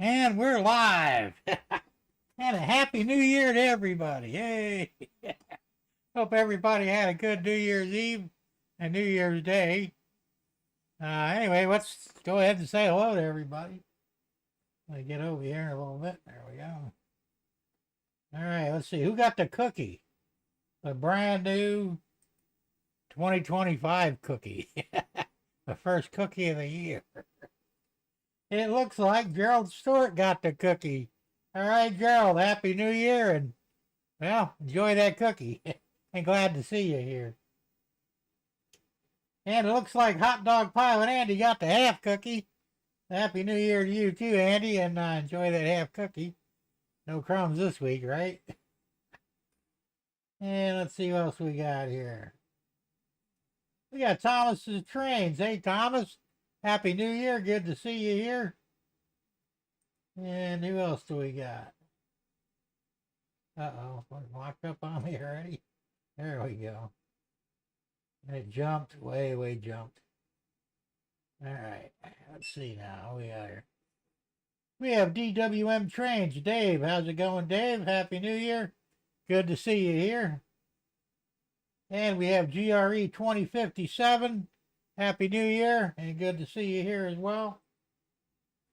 And we're live. And a happy new year to everybody. Yay. Hope everybody had a good New Year's Eve and New Year's Day. Anyway, let's go ahead and say hello to everybody. Let me get over here a little bit. There we go. All right, let's see. Who got the cookie? The brand new 2025 cookie. The first cookie of the year. It looks like Gerald Stewart got the cookie. All right, Gerald, Happy New Year, and, well, enjoy that cookie. And glad to see you here. And it looks like Hot Dog Pilot Andy got the half cookie. Happy New Year to you too, Andy, and enjoy that half cookie. No crumbs this week, right? And let's see what else we got here. We got Thomas's Trains. Hey, Thomas. Happy New Year. Good to see you here. And who else do we got? Uh-oh. Locked up on me already. There we go. And it jumped. Way jumped. All right. Let's see now. We have DWM Trains. Dave. How's it going, Dave? Happy New Year. Good to see you here. And we have GRE 2057. Happy New Year, and good to see you here as well.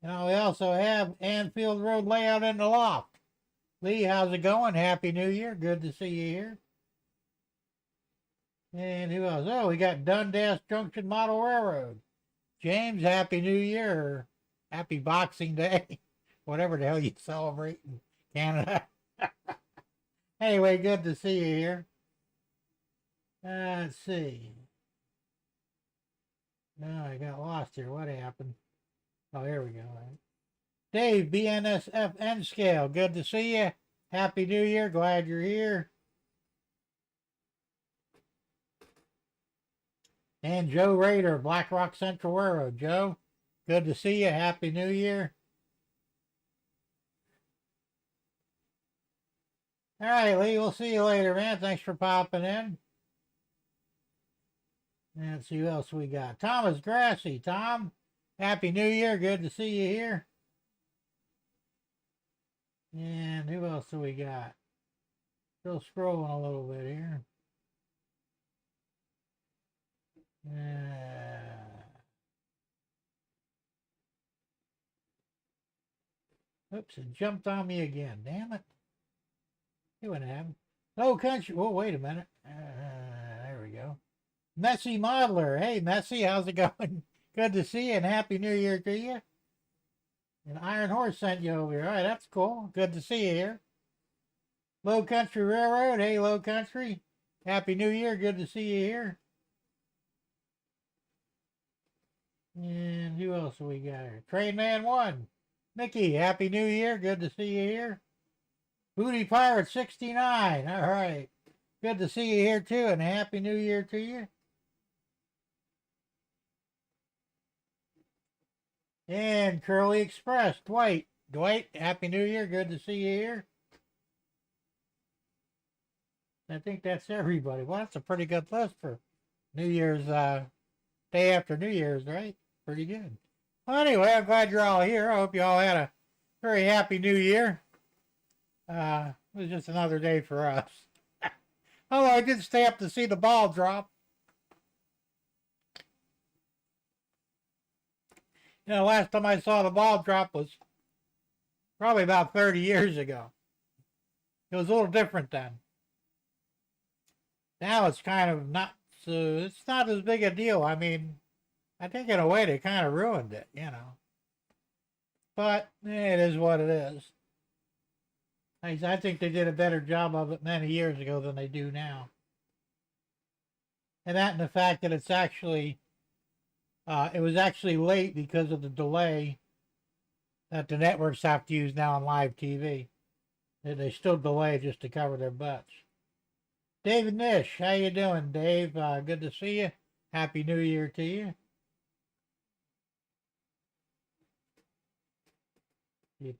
And we also have Anfield Road Layout in the Loft. Lee, how's it going? Happy New Year. Good to see you here. And who else? Oh, we got Dundas Junction Model Railroad. James, Happy New Year, or Happy Boxing Day. Whatever the hell you celebrate in Canada. Anyway, good to see you here. Let's see. No, I got lost here. What happened? Oh, here we go. Right. Dave, BNSFN Scale. Good to see you. Happy New Year. Glad you're here. And Joe Rader, Black Rock Central Railroad. Joe, good to see you. Happy New Year. All right, Lee, we'll see you later, man. Thanks for popping in. Let's see who else we got. Thomas Grassy. Tom, Happy New Year. Good to see you here. And who else do we got? Still scrolling a little bit here. Oops, it jumped on me again. Damn it. See what happened. Low Country. Oh, wait a minute. There we go. Messy Modeler. Hey, Messy, how's it going? Good to see you, and Happy New Year to you. And Iron Horse sent you over here. All right, that's cool. Good to see you here. Low Country Railroad. Hey, Low Country. Happy New Year. Good to see you here. And who else do we got here? Train Man 1. Mickey, Happy New Year. Good to see you here. Booty Pirate 69. All right. Good to see you here, too, and Happy New Year to you. And Curly Express, Dwight. Dwight, Happy New Year. Good to see you here. I think that's everybody. Well, that's a pretty good list for New Year's, day after New Year's, right? Pretty good. Well, anyway, I'm glad you're all here. I hope you all had a very happy New Year. It was just another day for us. Although I did stay up to see the ball drop. You know, last time I saw the ball drop was probably about 30 years ago. It was a little different then. Now it's kind of not, so it's not as big a deal. I mean, I think in a way they kind of ruined it, you know. But it is what it is. I think they did a better job of it many years ago than they do now. And that and the fact that it's actually, it was actually late because of the delay that the networks have to use now on live TV. They still delay just to cover their butts. David Nish, how you doing, Dave? Good to see you. Happy New Year to you.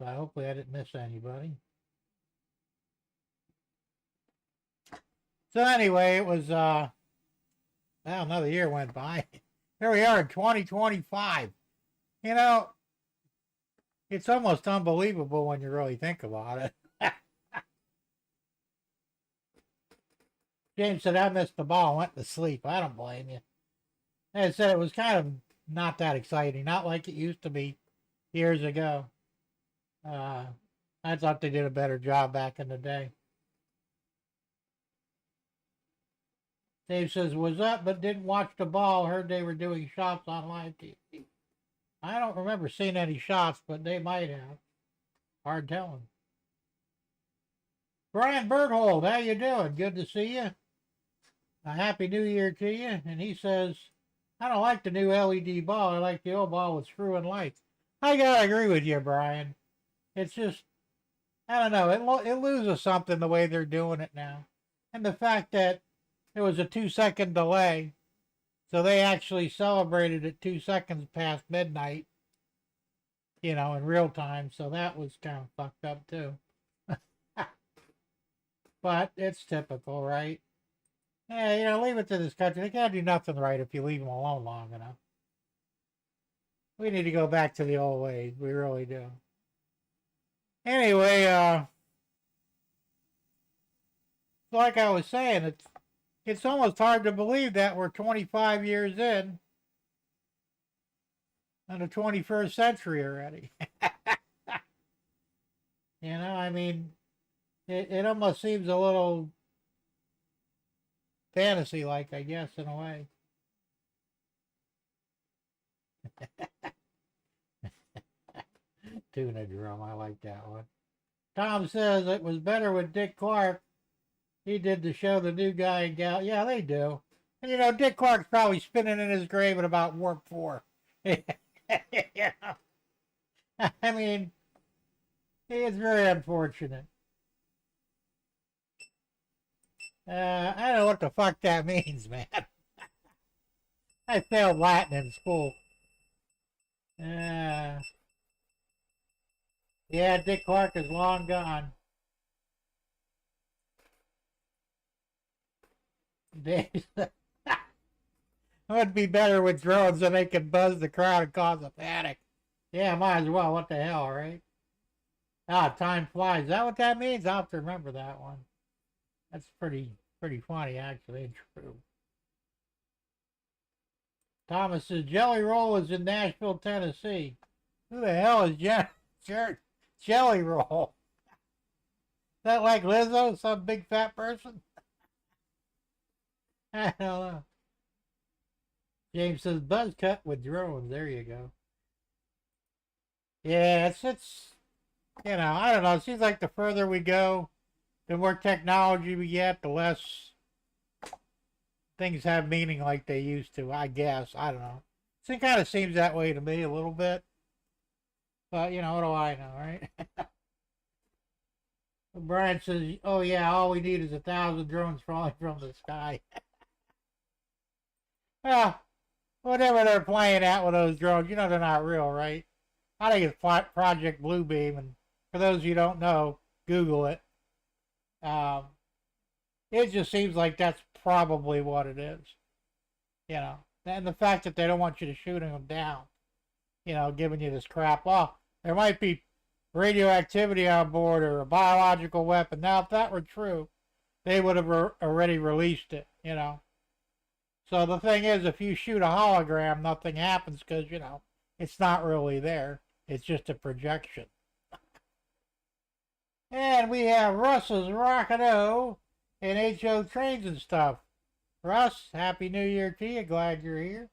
Hopefully I didn't miss anybody. So anyway, it was, well, another year went by. Here we are in 2025. You know, It's almost unbelievable when you really think about it. James said, I missed the ball, went to sleep. I don't blame you. And I said it was kind of not that exciting, not like it used to be years ago. Uh, I thought they did a better job back in the day. Dave says, was up but didn't watch the ball. Heard they were doing shots on live TV. I don't remember seeing any shots, but they might have. Hard telling. Brian Berthold, how you doing? Good to see you. A happy new year to you. And he says, I don't like the new LED ball. I like the old ball with screw and lights. I gotta agree with you, Brian. It's just, I don't know. It loses something the way they're doing it now. And the fact that it was a 2-second delay, so they actually celebrated it 2 seconds past midnight, you know, in real time. So that was kind of fucked up too. But it's typical, right? Yeah, you know, leave it to this country. They can't do nothing right if you leave them alone long enough. We need to go back to the old ways. We really do. Anyway, like I was saying, it's almost hard to believe that we're 25 years in the 21st century already. You know, I mean, it almost seems a little fantasy-like, I guess, in a way. Tuna drum, I like that one. Tom says it was better with Dick Clark. He did the show, The New Guy and Gal. Yeah, they do. And you know, Dick Clark's probably spinning in his grave at about warp 4. Yeah. I mean, it's very unfortunate. I don't know what the fuck that means, man. I failed Latin in school. Yeah, Dick Clark is long gone. It would be better with drones so they can buzz the crowd and cause a panic. Yeah, might as well. What the hell, right? Ah, time flies. Is that what that means? I'll have to remember that one. That's pretty funny, actually. True. Thomas says Jelly Roll is in Nashville, Tennessee. Who the hell is Jelly Roll? Is that like Lizzo, some big fat person? I don't know. James says buzz cut with drones. There you go. Yeah, it's you know, I don't know. It seems like the further we go, the more technology we get, the less things have meaning like they used to, I guess. I don't know. It kind of seems that way to me a little bit. But, you know, what do I know, right? Brian says, oh, yeah, all we need is 1,000 drones falling from the sky. Well, whatever they're playing at with those drones, you know they're not real, right? I think it's Project Bluebeam, and for those of you who don't know, Google it. It just seems like that's probably what it is, you know. And the fact that they don't want you to shooting them down, you know, giving you this crap. Well, there might be radioactivity on board or a biological weapon. Now, if that were true, they would have already released it, you know. So the thing is, if you shoot a hologram, nothing happens because, you know, it's not really there. It's just a projection. And we have Russ's Rocket-O and HO Trains and stuff. Russ, Happy New Year to you. Glad you're here.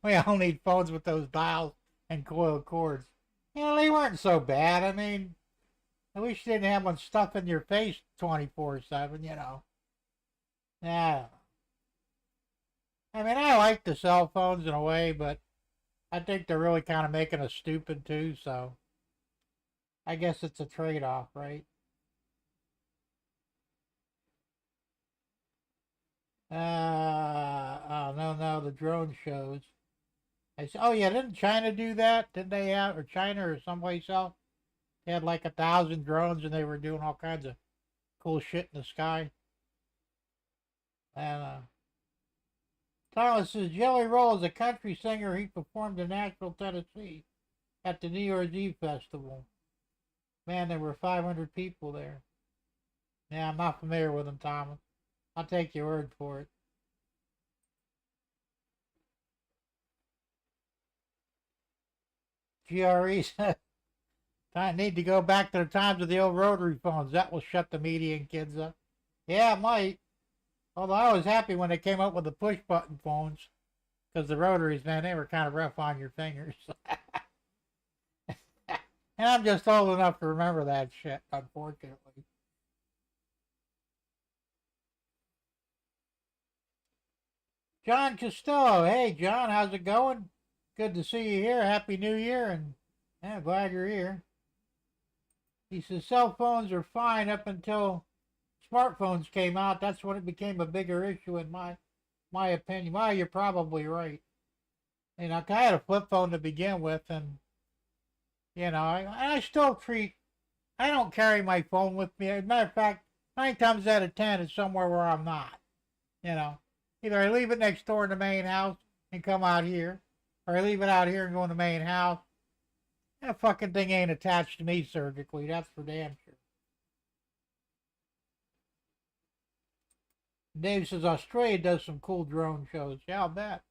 We all need phones with those dials and coiled cords. You know, they weren't so bad. I mean, at least you didn't have one stuck in your face 24/7, you know. Yeah. I mean, I like the cell phones in a way, but I think they're really kind of making us stupid too, so I guess it's a trade-off, right? Oh, no, the drone shows. Oh, yeah, didn't China do that? Didn't they have, or China or someplace else? They had like 1,000 drones and they were doing all kinds of cool shit in the sky. I don't know. Thomas says Jelly Roll is a country singer. He performed in Nashville, Tennessee at the New Year's Eve festival. Man, there were 500 people there. Yeah, I'm not familiar with him, Thomas. I'll take your word for it. GRE said, I need to go back to the times of the old rotary phones. That will shut the media and kids up. Yeah, it might. Although I was happy when they came up with the push button phones. Because the rotaries, man, they were kind of rough on your fingers. And I'm just old enough to remember that shit, unfortunately. John Costello. Hey, John, how's it going? Good to see you here. Happy New Year, and yeah, glad you're here. He says cell phones are fine up until smartphones came out. That's when it became a bigger issue, in my opinion. Well, you're probably right. You know, I had a flip phone to begin with, and you know, I still treat. I don't carry my phone with me. As a matter of fact, 9 times out of 10, it's somewhere where I'm not. You know, either I leave it next door in the main house and come out here, or I leave it out here and go in the main house. That fucking thing ain't attached to me surgically. That's for damn sure. Dave says Australia does some cool drone shows. Yeah, I'll bet.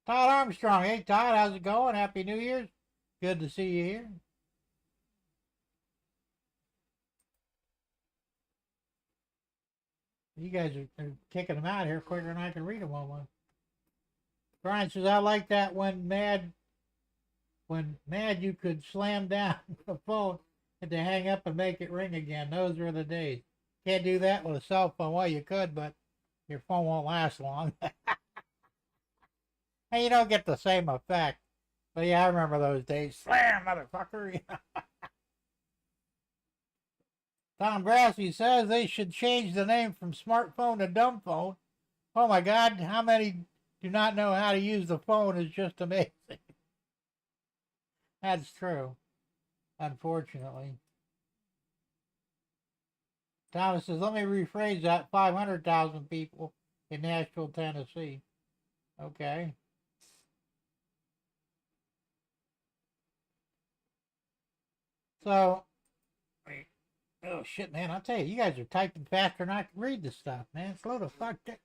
Todd Armstrong. Hey, Todd, how's it going? Happy New Year's. Good to see you here. You guys are kicking them out here quicker than I can read them all. Brian says, I like that when mad you could slam down the phone and to hang up and make it ring again. Those were the days. Can't do that with a cell phone. Well, you could, but your phone won't last long. And you don't get the same effect. But yeah, I remember those days. Slam, motherfucker. Tom Grassi says they should change the name from smartphone to dumb phone. Oh my God, how many do not know how to use the phone is just amazing. That's true, unfortunately. Thomas says, let me rephrase that. 500,000 people in Nashville, Tennessee. Okay. So, oh shit, man! I'll tell you, you guys are typing faster than I can read this stuff, man. Slow the fuck down.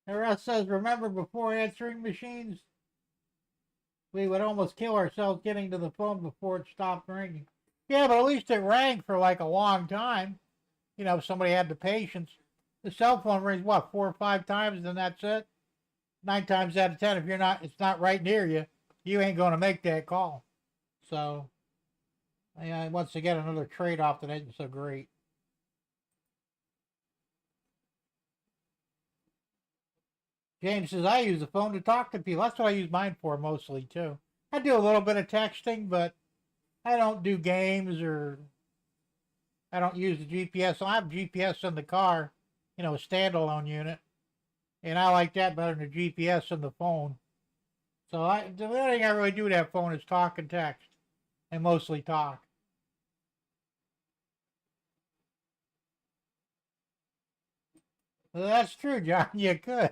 The rest says, remember before answering machines, we would almost kill ourselves getting to the phone before it stopped ringing. Yeah, but at least it rang for like a long time. You know, if somebody had the patience. The cell phone rings what, 4 or 5 times, then that's it. 9 times out of 10, if it's not right near you, you ain't going to make that call. So, yeah, once again, another trade-off that isn't so great. James says, I use the phone to talk to people. That's what I use mine for mostly, too. I do a little bit of texting, but I don't do games or I don't use the GPS. I have GPS in the car, you know, a standalone unit. And I like that better than the GPS in the phone. So the only thing I really do with that phone is talk and text. And mostly talk. Well, that's true, John. You could.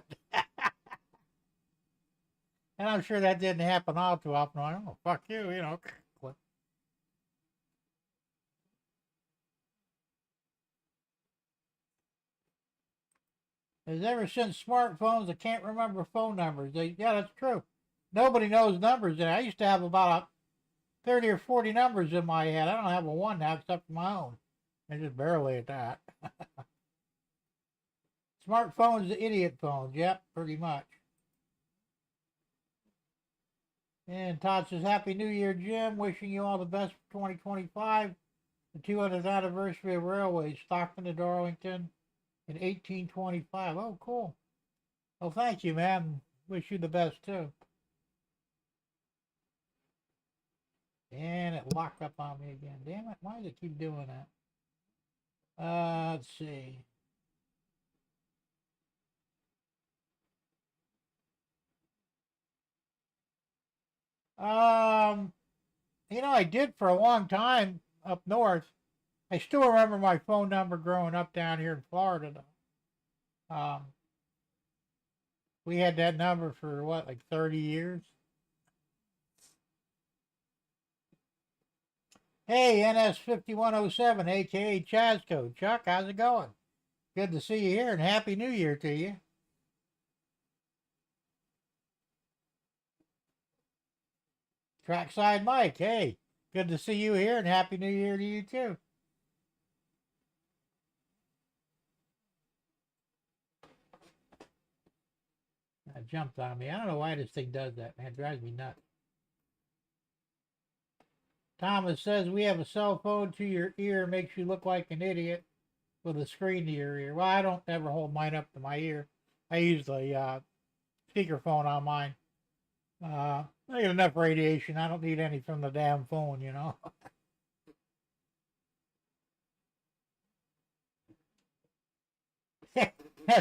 And I'm sure that didn't happen all too often. I don't know, fuck you, you know. Because ever since smartphones, I can't remember phone numbers. Yeah, that's true. Nobody knows numbers. And I used to have about 30 or 40 numbers in my head. I don't have a one now except for my own. And just barely at that. Smartphones, idiot phones. Yep, pretty much. And Todd says, Happy New Year, Jim. Wishing you all the best for 2025. The 200th anniversary of railways, Stockton to Darlington in 1825. Oh, cool. Well, thank you, man. Wish you the best, too. And it locked up on me again. Damn it. Why does it keep doing that? Let's see. You know, I did for a long time up north. I still remember my phone number growing up down here in Florida, though. We had that number for what, like 30 years? Hey, NS5107, aka Chazco. Chuck, how's it going? Good to see you here and Happy New Year to you. Trackside Mike, hey, good to see you here and Happy New Year to you too. That jumped on me. I don't know why this thing does that, man. It drives me nuts. Thomas says we have a cell phone to your ear makes you look like an idiot with a screen to your ear. Well, I don't ever hold mine up to my ear. I use the speakerphone on mine. I get enough radiation. I don't need any from the damn phone, you know.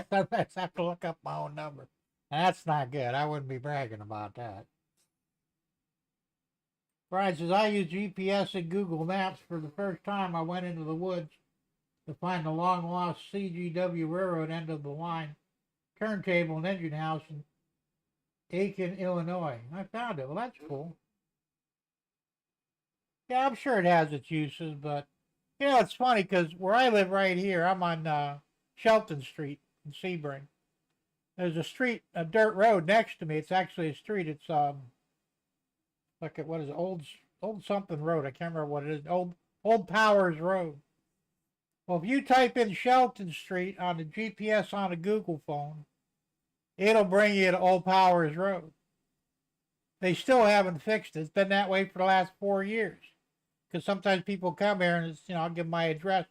Sometimes I have to look up my own number. That's not good. I wouldn't be bragging about that. Brian says, I use GPS and Google Maps for the first time. I went into the woods to find the long lost CGW Railroad end of the line turntable and engine house in Aiken, Illinois. I found it. Well, that's cool. Yeah, I'm sure it has its uses, but you know, it's funny because where I live right here, I'm on Shelton Street in Sebring. There's a street, a dirt road next to me. It's actually a street. It's like what is it? Old something road. I can't remember what it is. Old Powers Road. Well, if you type in Shelton Street on the GPS on a Google phone, it'll bring you to Old Powers Road. They still haven't fixed it. It's been that way for the last 4 years. Because sometimes people come here and it's, you know, I'll give my address.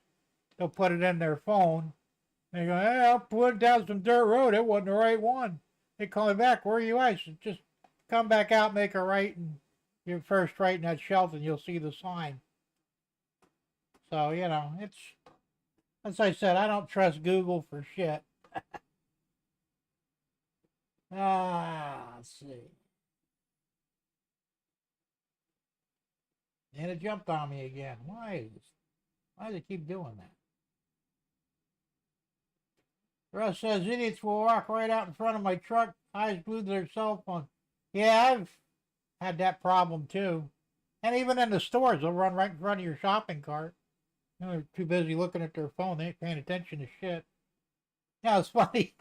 They'll put it in their phone. And they go, hey, I'll put it down some dirt road. It wasn't the right one. They call me back. Where are you at? I said, just come back out, make a right, and your first right in that Shelton, you'll see the sign. So, you know, it's, as I said, I don't trust Google for shit. Let's see. And it jumped on me again. Why does it keep doing that? Russ says idiots will walk right out in front of my truck, eyes glued to their cell phone. Yeah, I've had that problem too. And even in the stores, they'll run right in front of your shopping cart. You know, they're too busy looking at their phone. They ain't paying attention to shit. Yeah, it's funny.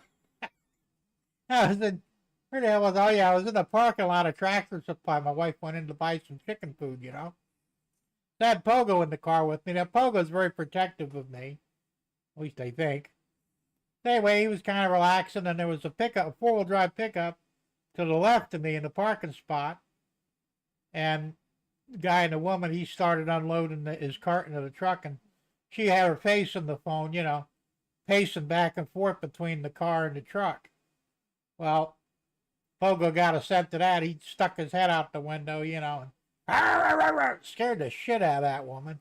I was in, where the hell was I? Oh, yeah, I was in the parking lot of Tractor Supply. My wife went in to buy some chicken food, you know. So I had Pogo in the car with me. Now, Pogo's very protective of me. At least I think. Anyway, he was kind of relaxing, and there was a pickup, a four-wheel drive pickup to the left of me in the parking spot. And the guy and the woman, he started unloading his cart into the truck, and she had her face in the phone, you know, pacing back and forth between the car and the truck. Well, Pogo got a scent of that. He stuck his head out the window, you know, and scared the shit out of that woman.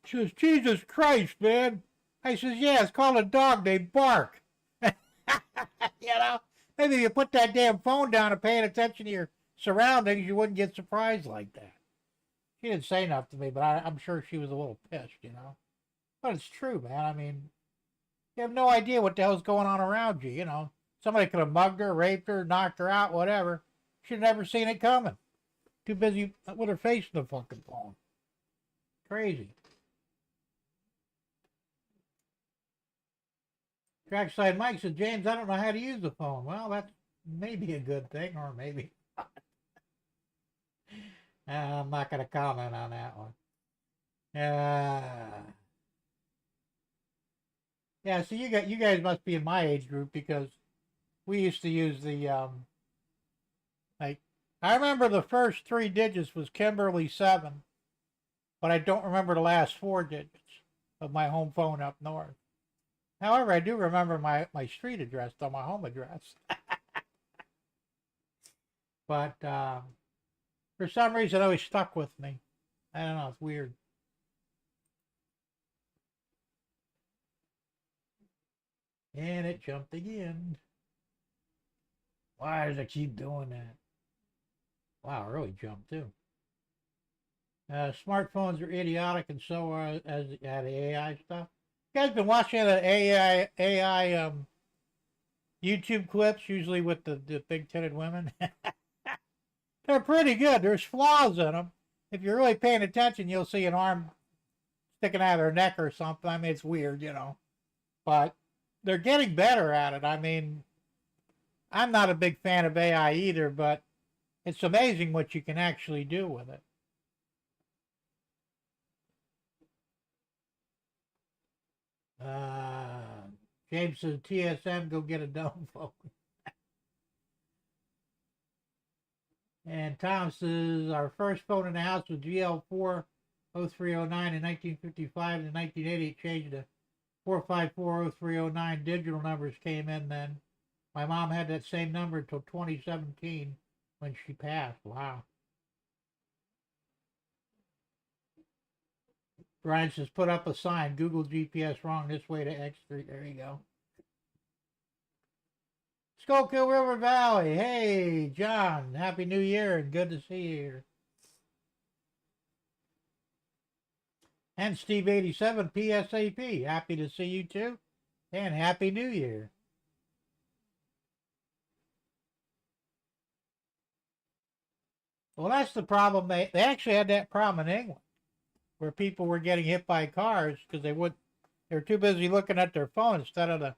She says, Jesus Christ, man. I says, yeah, it's called a dog named Bark. You know, maybe if you put that damn phone down and paying attention to your surroundings, you wouldn't get surprised like that. She didn't say enough to me, but I'm sure she was a little pissed, you know. But it's true, man. I mean, you have no idea what the hell's going on around you, you know. Somebody could have mugged her, raped her, knocked her out, whatever. She'd never seen it coming. Too busy with her face in the fucking phone. Crazy. Trackside Mike said, James, I don't know how to use the phone. Well, that's maybe a good thing, or maybe not. I'm not going to comment on that one. Yeah, so you guys must be in my age group because we used to use the like I remember the first 3 digits was Kimberly 7, but I don't remember the last 4 digits of my home phone up north. However, I do remember my street address, though, my home address. But for some reason, it always stuck with me. I don't know, it's weird. And it jumped again. Why does it keep doing that? Wow, it really jumped too. Smartphones are idiotic, and so are as the AI stuff. You guys been watching the AI YouTube clips, usually with the big-titted women? They're pretty good. There's flaws in them. If you're really paying attention, you'll see an arm sticking out of their neck or something. I mean, it's weird, you know. But they're getting better at it. I mean, I'm not a big fan of AI either, but it's amazing what you can actually do with it. James says, TSM, go get a dumb phone. And Tom says, our first phone in the house was GL4 0309 in 1955. In 1980, it changed to 454 0309. Digital numbers came in then. My mom had that same number until 2017 when she passed. Wow. Brian says, put up a sign, Google GPS wrong, this way to X Street. There you go. Schuylkill River Valley. Hey, John. Happy New Year and good to see you here. And Steve87, PSAP. Happy to see you too. And Happy New Year. Well, that's the problem. They actually had that problem in England, where people were getting hit by cars because they were too busy looking at their phone instead of the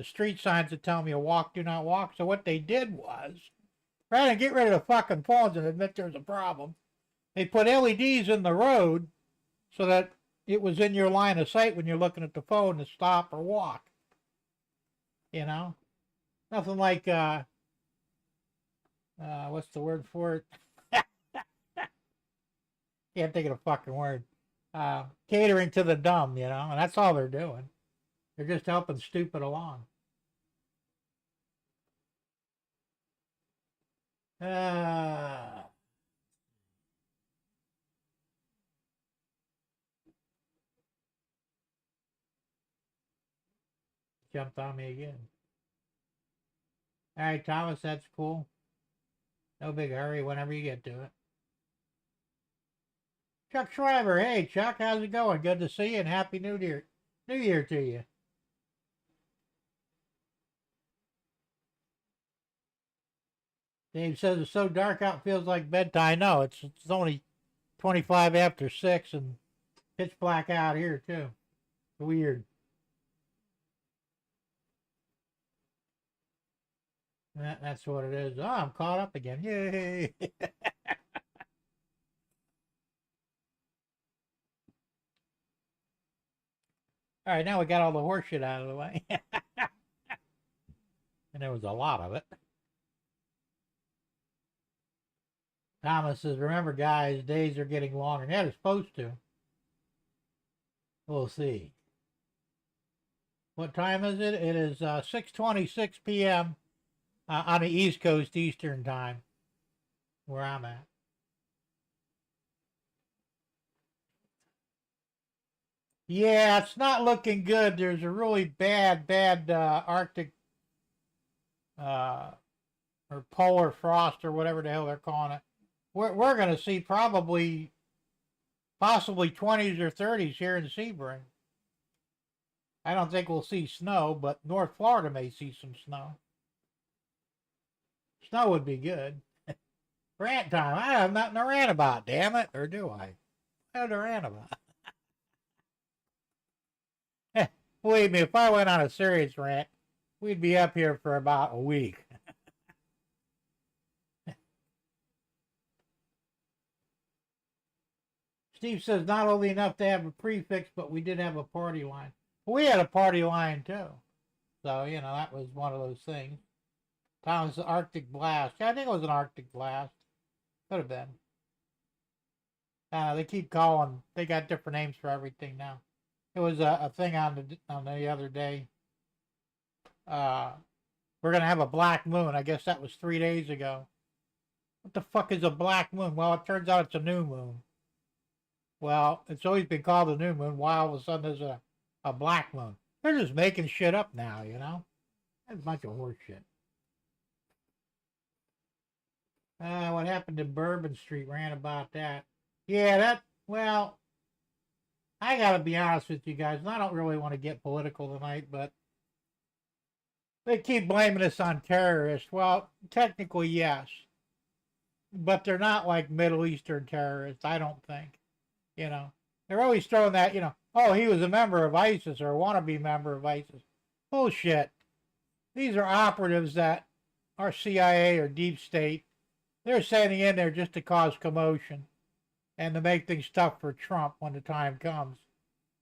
street signs that tell them you walk, do not walk. So what they did was, rather than get rid of the fucking phones and admit there's a problem, they put LEDs in the road so that it was in your line of sight when you're looking at the phone to stop or walk. You know? Nothing like, what's the word for it? Can't think of a fucking word. Catering to the dumb, you know, and that's all they're doing. They're just helping stupid along. Jumped on me again. All right, Thomas, that's cool. No big hurry whenever you get to it. Chuck Schreiber, hey Chuck, how's it going? Good to see you and Happy New Year. New Year to you. Dave says it's so dark out, feels like bedtime. I know, it's only 25 after 6 and pitch black out here too. Weird. That's what it is. Oh, I'm caught up again. Yay! All right, now we got all the horse shit out of the way. And there was a lot of it. Thomas says, remember, guys, days are getting longer. Yeah, they're supposed to. We'll see. What time is it? It is 6:26 p.m. On the East Coast Eastern Time, where I'm at. Yeah, it's not looking good. There's a really bad Arctic or polar frost or whatever the hell they're calling it. We're going to see possibly 20s or 30s here in Sebring. I don't think we'll see snow, but North Florida may see some snow. Snow would be good. Rant time. I have nothing to rant about, damn it. Or do I? I have to rant about. Believe me, if I went on a serious rant, we'd be up here for about a week. Steve says not only enough to have a prefix, but we did have a party line. We had a party line too. So, you know, that was one of those things. Tom's Arctic Blast. Yeah, I think it was an Arctic Blast. Could have been. They keep calling. They got different names for everything now. It was a thing on the other day. We're gonna have a black moon. I guess that was 3 days ago. What the fuck is a black moon? Well, it turns out it's a new moon. Well, it's always been called a new moon. Why all of a sudden there's a black moon? They're just making shit up now, you know? That's a bunch of horse shit. What happened to Bourbon Street? Ran about that. Yeah, well, I gotta be honest with you guys, and I don't really want to get political tonight, but they keep blaming us on terrorists. Well, technically, yes, but they're not like Middle Eastern terrorists, I don't think. You know, they're always throwing that, oh, he was a member of ISIS or a wannabe member of ISIS. Bullshit. These are operatives that are CIA or deep state. They're sending in there just to cause commotion and to make things tough for Trump when the time comes.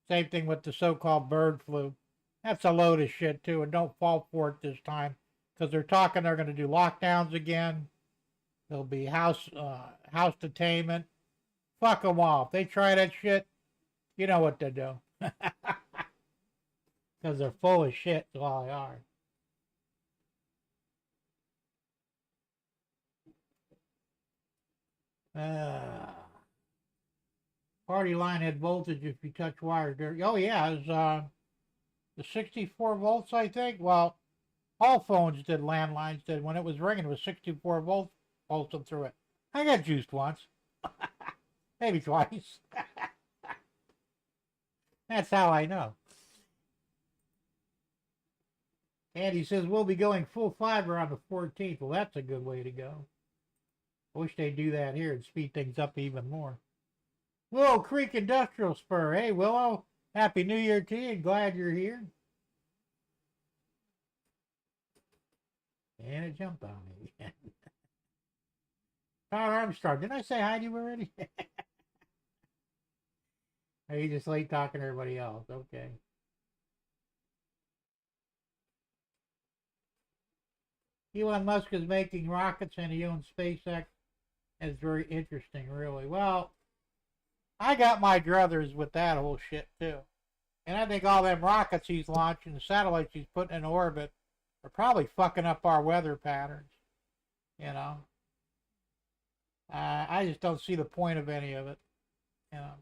Same thing with the so-called bird flu. That's a load of shit too, and don't fall for it this time because they're talking they're going to do lockdowns again. There'll be house detainment. Fuck them all. If they try that shit, you know what to do. Because they're full of shit, is all they are. Party line had voltage if you touch wires. Oh yeah, it's the 64 volts, I think. Well, all phones did, landlines did. When it was ringing, it was 64 volts pulsing through it. I got juiced once, maybe twice. That's how I know. Andy says we'll be going full fiber on the 14th. Well, that's a good way to go. I wish they'd do that here and speed things up even more. Willow Creek Industrial Spur. Hey, Willow. Happy New Year to you. Glad you're here. And it jumped on me again. Todd Armstrong. Didn't I say hi to you already? Are you just late talking to everybody else? Okay. Elon Musk is making rockets and he owns SpaceX. It's very interesting, really. Well, I got my druthers with that whole shit, too. And I think all them rockets he's launching, the satellites he's putting in orbit, are probably fucking up our weather patterns. You know? I just don't see the point of any of it. You know?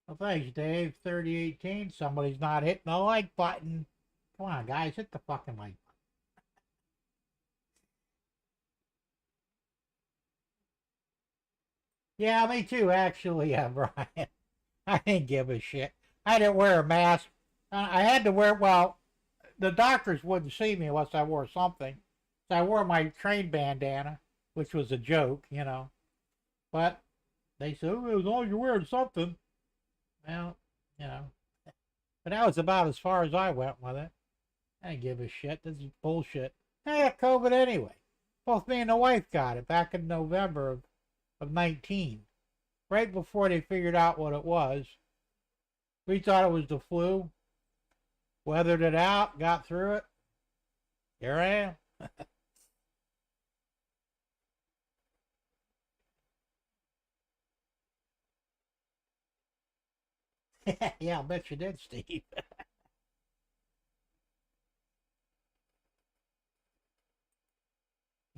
Well, thanks, Dave. 3018. Somebody's not hitting the like button. Come on, guys. Hit the fucking like button. Yeah, me too, actually, Brian. I didn't give a shit. I didn't wear a mask. I had to wear, well, the doctors wouldn't see me unless I wore something. So I wore my train bandana, which was a joke, But they said, oh, as long as you're wearing something. Well, you know. But that was about as far as I went with it. I didn't give a shit. This is bullshit. I got COVID anyway. Both me and the wife got it back in November of 19. Right before they figured out what it was. We thought it was the flu. Weathered it out, got through it. Here I am. Yeah, I'll bet you did, Steve. He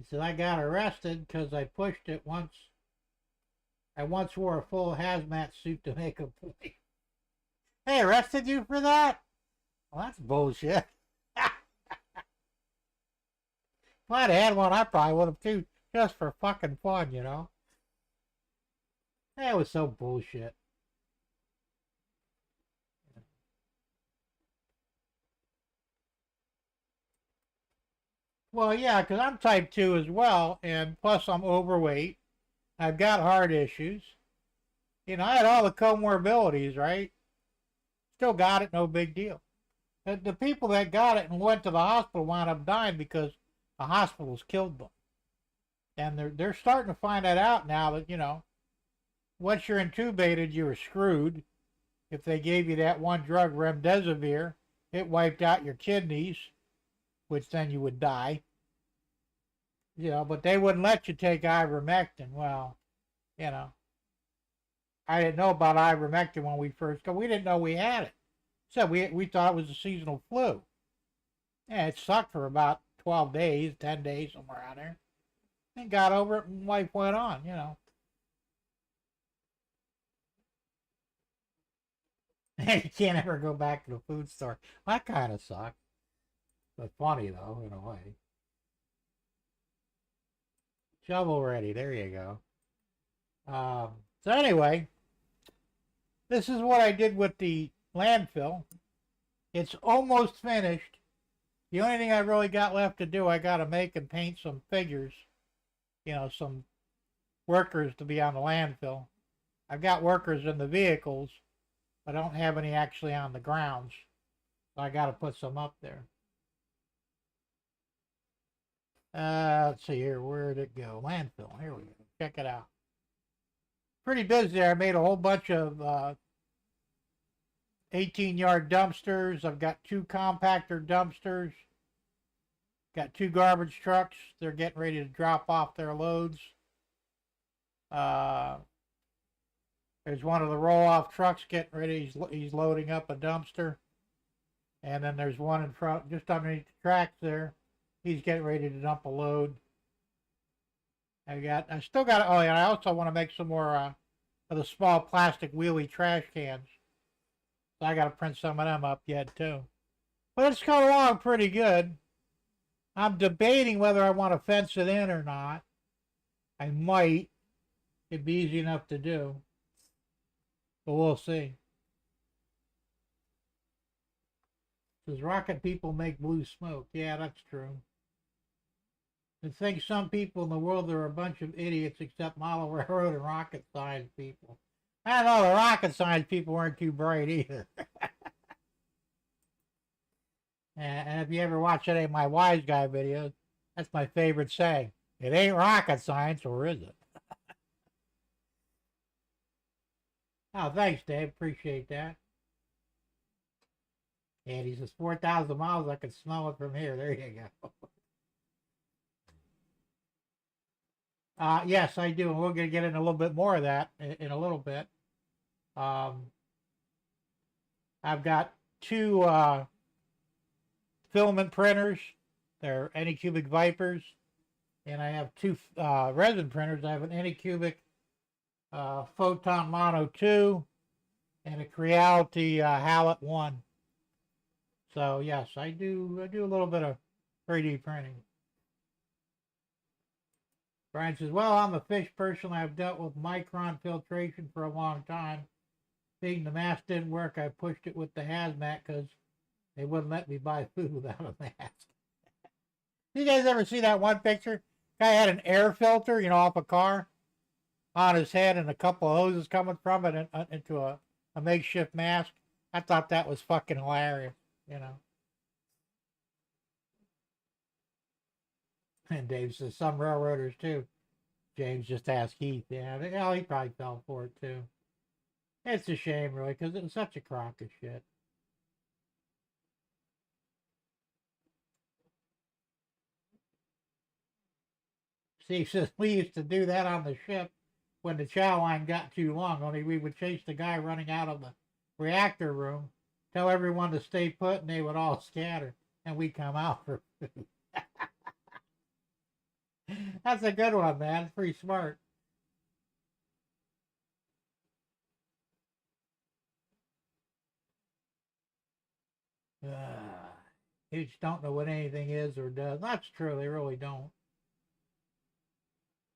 said, I got arrested because I pushed it once. I once wore a full hazmat suit to make a point. They arrested you for that? Well, that's bullshit. If I'd had one, I probably would have too, just for fucking fun. That was so bullshit. Well, yeah, because I'm type 2 as well, and plus I'm overweight. I've got heart issues. I had all the comorbidities, right? Still got it, no big deal. The people that got it and went to the hospital wound up dying because the hospitals killed them. And they're starting to find that out now that, once you're intubated, you're screwed. If they gave you that one drug, remdesivir, it wiped out your kidneys, which then you would die. But they wouldn't let you take ivermectin. Well, I didn't know about ivermectin when we first got. We didn't know we had it. So we thought it was a seasonal flu. Yeah, it sucked for about 12 days, 10 days, somewhere around there. And got over it and life went on. And you can't ever go back to the food store. That kind of sucks. But funny, though, in a way. Shovel ready. There you go. So anyway, this is what I did with the landfill. It's almost finished. The only thing I really got left to do, I got to make and paint some figures. You know, some workers to be on the landfill. I've got workers in the vehicles, but I don't have any actually on the grounds. So I got to put some up there. Let's see here. Where did it go? Landfill. Here we go. Check it out. Pretty busy there. I made a whole bunch of 18-yard dumpsters. I've got 2 compactor dumpsters. Got 2 garbage trucks. They're getting ready to drop off their loads. There's one of the roll-off trucks getting ready. He's loading up a dumpster. And then there's one in front, just underneath the tracks there. He's getting ready to dump a load. I still got, oh yeah, I also want to make some more of the small plastic wheelie trash cans. So I got to print some of them up yet too. But it's coming along pretty good. I'm debating whether I want to fence it in or not. I might. It'd be easy enough to do. But we'll see. Does rocket people make blue smoke? Yeah, that's true. I think some people in the world are a bunch of idiots except model railroad and rocket science people. I don't know, the rocket science people weren't too bright either. And if you ever watch any of my wise guy videos, that's my favorite saying. It ain't rocket science, or is it? Oh, thanks, Dave. Appreciate that. And he says 4,000 miles, I can smell it from here. There you go. Yes, I do. And we're going to get in a little bit more of that in a little bit. I've got 2 filament printers. They're Anycubic Vipers. And I have 2 resin printers. I have an Anycubic Photon Mono 2 and a Creality Hallet 1. So yes, I do a little bit of 3D printing. Brian says, well, I'm a fish person. I've dealt with micron filtration for a long time. Seeing the mask didn't work, I pushed it with the hazmat because they wouldn't let me buy food without a mask. You guys ever see that one picture? Guy had an air filter, you know, off a car on his head and a couple of hoses coming from it into a makeshift mask. I thought that was fucking hilarious, you know. And Dave says some railroaders too. James just asked Heath. Yeah, well, he probably fell for it too. It's a shame, really, because it was such a crock of shit. Steve says we used to do that on the ship when the chow line got too long. Only we would chase the guy running out of the reactor room, tell everyone to stay put, and they would all scatter, and we'd come out for food. That's a good one, man. It's pretty smart. You just don't know what anything is or does. That's true. They really don't.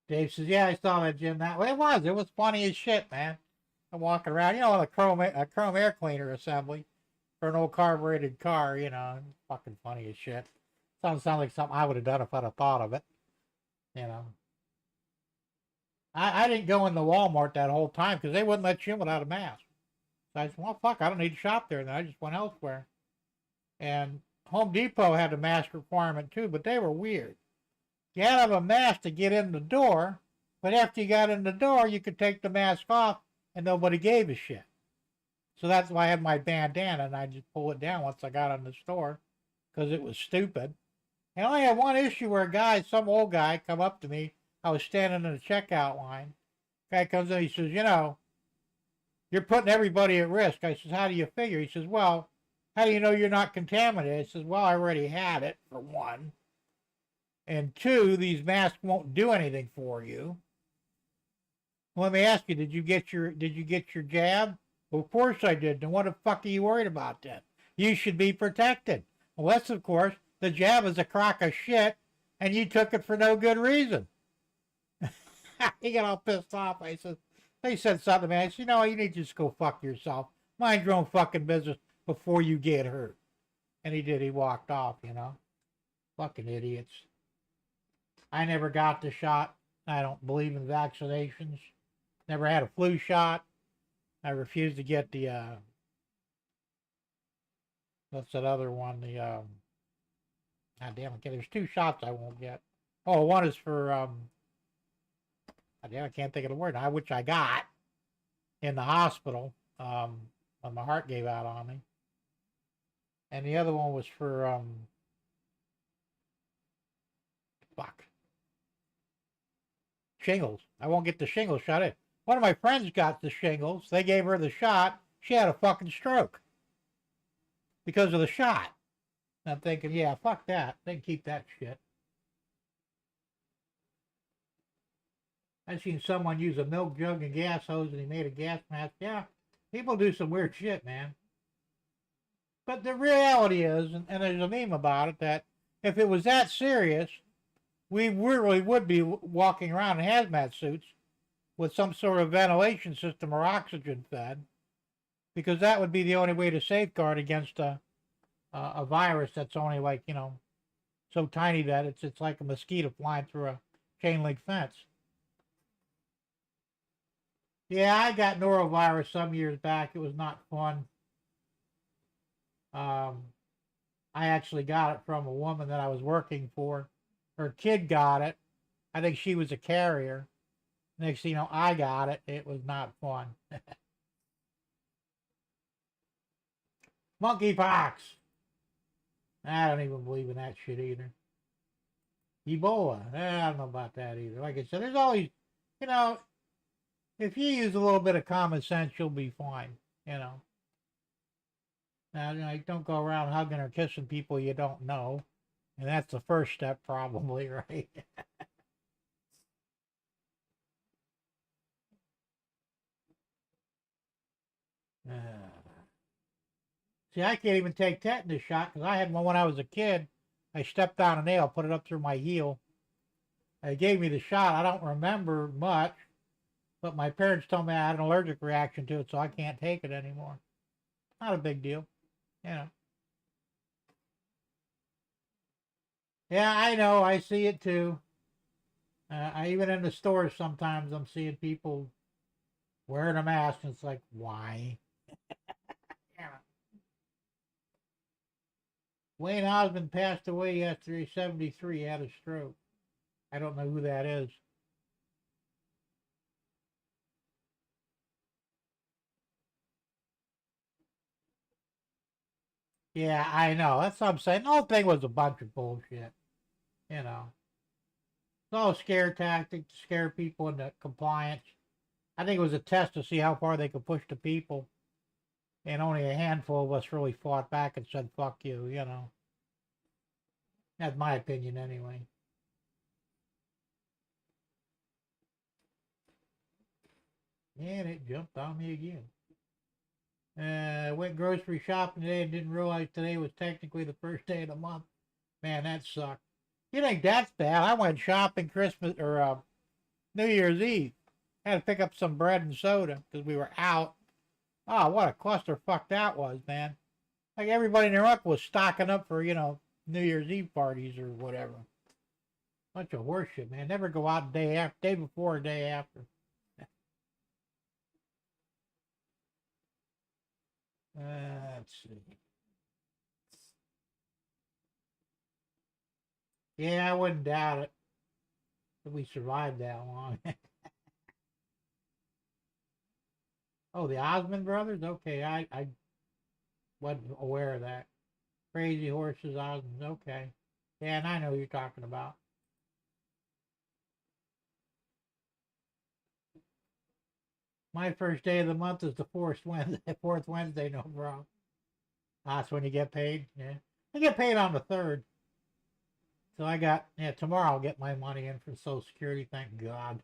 Dave says, yeah, I saw that, Jim. That way it was funny as shit, man. I'm walking around, you know, a chrome air cleaner assembly for an old carbureted car, you know, fucking funny as shit. Sounds like something I would have done if I'd have thought of it. You know, I didn't go into Walmart that whole time because they wouldn't let you in without a mask. So I said, well, fuck, I don't need to shop there. And I just went elsewhere. And Home Depot had a mask requirement too, but they were weird. You had to have a mask to get in the door, but after you got in the door, you could take the mask off and nobody gave a shit. So that's why I had my bandana and I just pull it down once I got in the store because it was stupid. And I only had one issue where a guy, some old guy, come up to me. I was standing in the checkout line. Guy comes in, he says, you know, you're putting everybody at risk. I says, how do you figure? He says, well, how do you know you're not contaminated? I says, well, I already had it, for one. And 2, these masks won't do anything for you. Well, let me ask you, did you get your jab? Well, of course I did. Then what the fuck are you worried about then? You should be protected. Unless, of course, the jab is a crock of shit, and you took it for no good reason. He got all pissed off. They said something to me. I said, you need to just go fuck yourself. Mind your own fucking business before you get hurt. And he did. He walked off, Fucking idiots. I never got the shot. I don't believe in vaccinations. Never had a flu shot. I refuse to get the, what's that other one? God damn it, there's 2 shots I won't get. Oh, one is for, God damn, I can't think of the word, which I got in the hospital, when my heart gave out on me. And the other one was for, shingles. I won't get the shingles shot in. One of my friends got the shingles. They gave her the shot. She had a fucking stroke because of the shot. And I'm thinking, yeah, fuck that. They can keep that shit. I've seen someone use a milk jug and gas hose and he made a gas mask. Yeah, people do some weird shit, man. But the reality is, and there's a meme about it, that if it was that serious, we really would be walking around in hazmat suits with some sort of ventilation system or oxygen fed, because that would be the only way to safeguard against a virus that's only like, so tiny that it's like a mosquito flying through a chain link fence. Yeah, I got norovirus some years back. It was not fun. I actually got it from a woman that I was working for. Her kid got it. I think she was a carrier. Next thing you know, I got it. It was not fun. Monkeypox. I don't even believe in that shit either. Ebola. I don't know about that either. Like I said, there's always, if you use a little bit of common sense, you'll be fine, Now, don't go around hugging or kissing people you don't know. And that's the first step, probably, right? See, I can't even take tetanus shot because I had one when I was a kid. I stepped on a nail, put it up through my heel. They gave me the shot. I don't remember much, but my parents told me I had an allergic reaction to it, so I can't take it anymore. Not a big deal, Yeah, I know. I see it too. I even in the stores sometimes I'm seeing people wearing a mask, and it's like, why? Yeah. Wayne Osmond passed away after he's 73. He had a stroke. I don't know who that is. Yeah, I know. That's what I'm saying. The whole thing was a bunch of bullshit. It's all a scare tactic to scare people into compliance. I think it was a test to see how far they could push the people. And only a handful of us really fought back and said, fuck you, That's my opinion anyway. And it jumped on me again. Went grocery shopping today and didn't realize today was technically the first day of the month. Man, that sucked. You think that's bad? I went shopping Christmas or New Year's Eve. Had to pick up some bread and soda because we were out. Oh, what a clusterfuck that was, man. Like everybody in their uncle was stocking up for, New Year's Eve parties or whatever. Bunch of horseshit, man. Never go out day before or day after. Let's see. Yeah, I wouldn't doubt it. If we survived that long. Oh, the Osmond brothers? Okay, I wasn't aware of that. Crazy Horses, Osmonds, okay. Yeah, and I know who you're talking about. My first day of the month is the fourth Wednesday, no problem. That's when you get paid, yeah. I get paid on the 3rd. So tomorrow I'll get my money in for Social Security, thank God.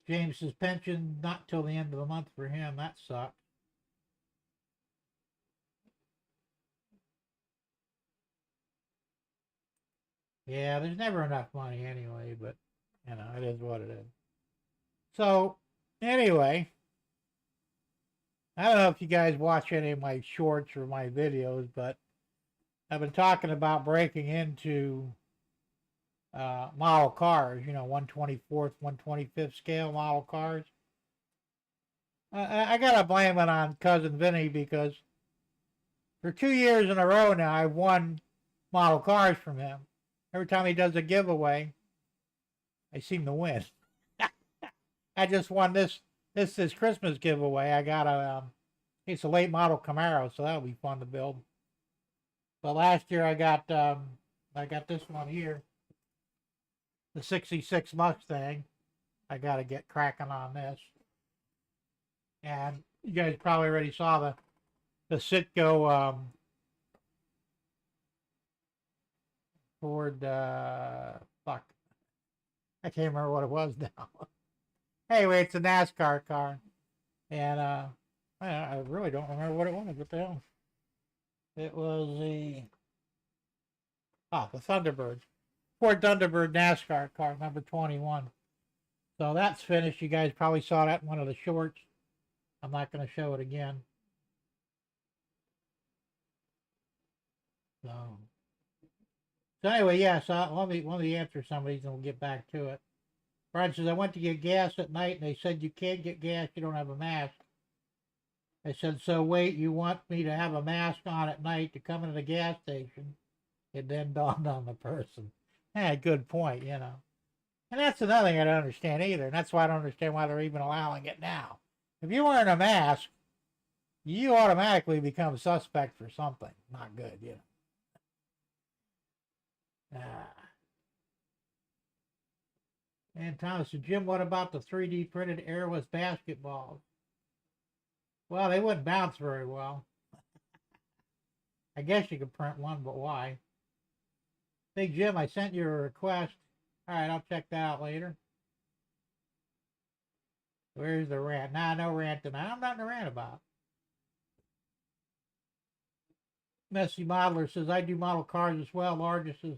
James's pension, not till the end of the month for him, that sucks. Yeah, there's never enough money anyway, but you know, it is what it is. So, anyway, I don't know if you guys watch any of my shorts or my videos, but I've been talking about breaking into model cars, you know, 124th, 125th scale model cars. I got to blame it on Cousin Vinny because for 2 years in a row now, I've won model cars from him. Every time he does a giveaway, I seem to win. I just won this Christmas giveaway. I got it's a late model Camaro, so that'll be fun to build. But last year I got this one here, the '66 Mustang. I got to get cracking on this. And you guys probably already saw the Citgo Ford. Fuck, I can't remember what it was now. Anyway, it's a NASCAR car, and I really don't remember what it was. What the hell? It was the Thunderbird, Ford Thunderbird NASCAR car, number 21. So that's finished. You guys probably saw that in one of the shorts. I'm not going to show it again. So anyway, yeah. So let me answer some of these, and we'll get back to it. For instance, I went to get gas at night, and they said you can't get gas. You don't have a mask. I said, so wait, you want me to have a mask on at night to come into the gas station? It then dawned on the person. Good point, you know. And that's another thing I don't understand either. And that's why I don't understand why they're even allowing it now. If you're wearing a mask, you automatically become suspect for something. Not good, you know. And Thomas said, Jim, what about the 3D printed airless basketballs? Well, they wouldn't bounce very well. I guess you could print one, but why? Big Jim, I sent you a request. All right, I'll check that out later. Where's the rant? Nah, no rant tonight. I'm not in a rant about. Messy Modeler says, I do model cars as well. Largest is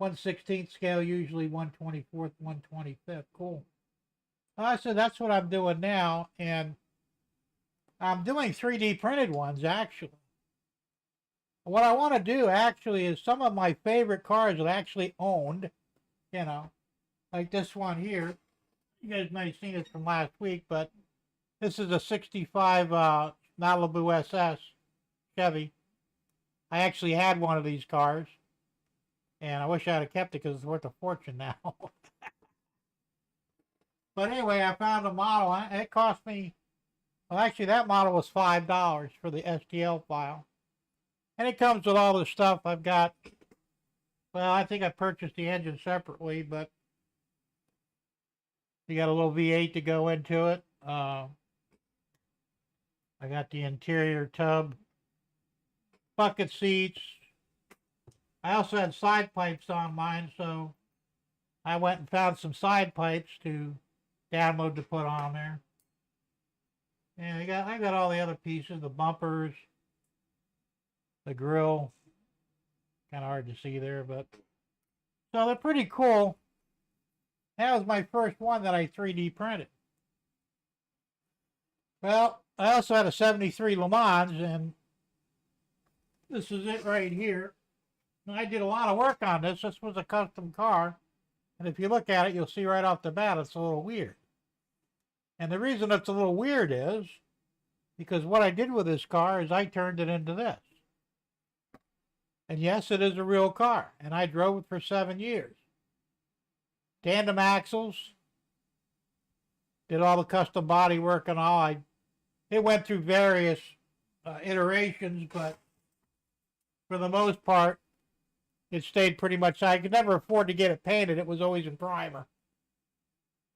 1/16th scale, usually 1/24th, 1/25th. Cool. I said, that's what I'm doing now, and I'm doing 3D printed ones, actually. What I want to do, actually, is some of my favorite cars that I actually owned, you know, like this one here. You guys might have seen it from last week, but this is a 65 Malibu SS Chevy. I actually had one of these cars, and I wish I'd have kept it because it's worth a fortune now. But anyway, I found a model. It cost me, well, actually, that model was $5 for the STL file. And it comes with all the stuff I've got. Well, I think I purchased the engine separately, but you got a little V8 to go into it. I got the interior tub, bucket seats. I also had side pipes on mine, so I went and found some side pipes to download to put on there. And I got all the other pieces, the bumpers, the grill. Kind of hard to see there, but so they're pretty cool. That was my first one that I 3D printed. Well, I also had a 73 Le Mans, and this is it right here. And I did a lot of work on this. This was a custom car. And if you look at it, you'll see right off the bat it's a little weird. And the reason it's a little weird is because what I did with this car is I turned it into this. And yes, it is a real car. And I drove it for 7 years. Tandem axles. Did all the custom body work and all. It went through various iterations, but for the most part, it stayed pretty much. I could never afford to get it painted. It was always in primer.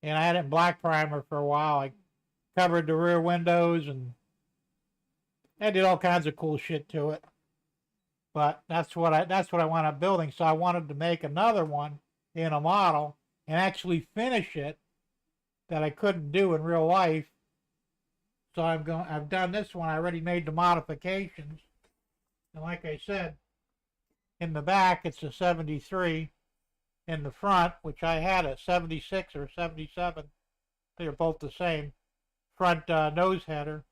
And I had it in black primer for a while. I covered the rear windows and I did all kinds of cool shit to it. But that's what I wound up building. So I wanted to make another one in a model and actually finish it that I couldn't do in real life. So I've done this one. I already made the modifications. And like I said, in the back it's a 73. in the front, which I had a 76 or 77. They're both the same front nose header.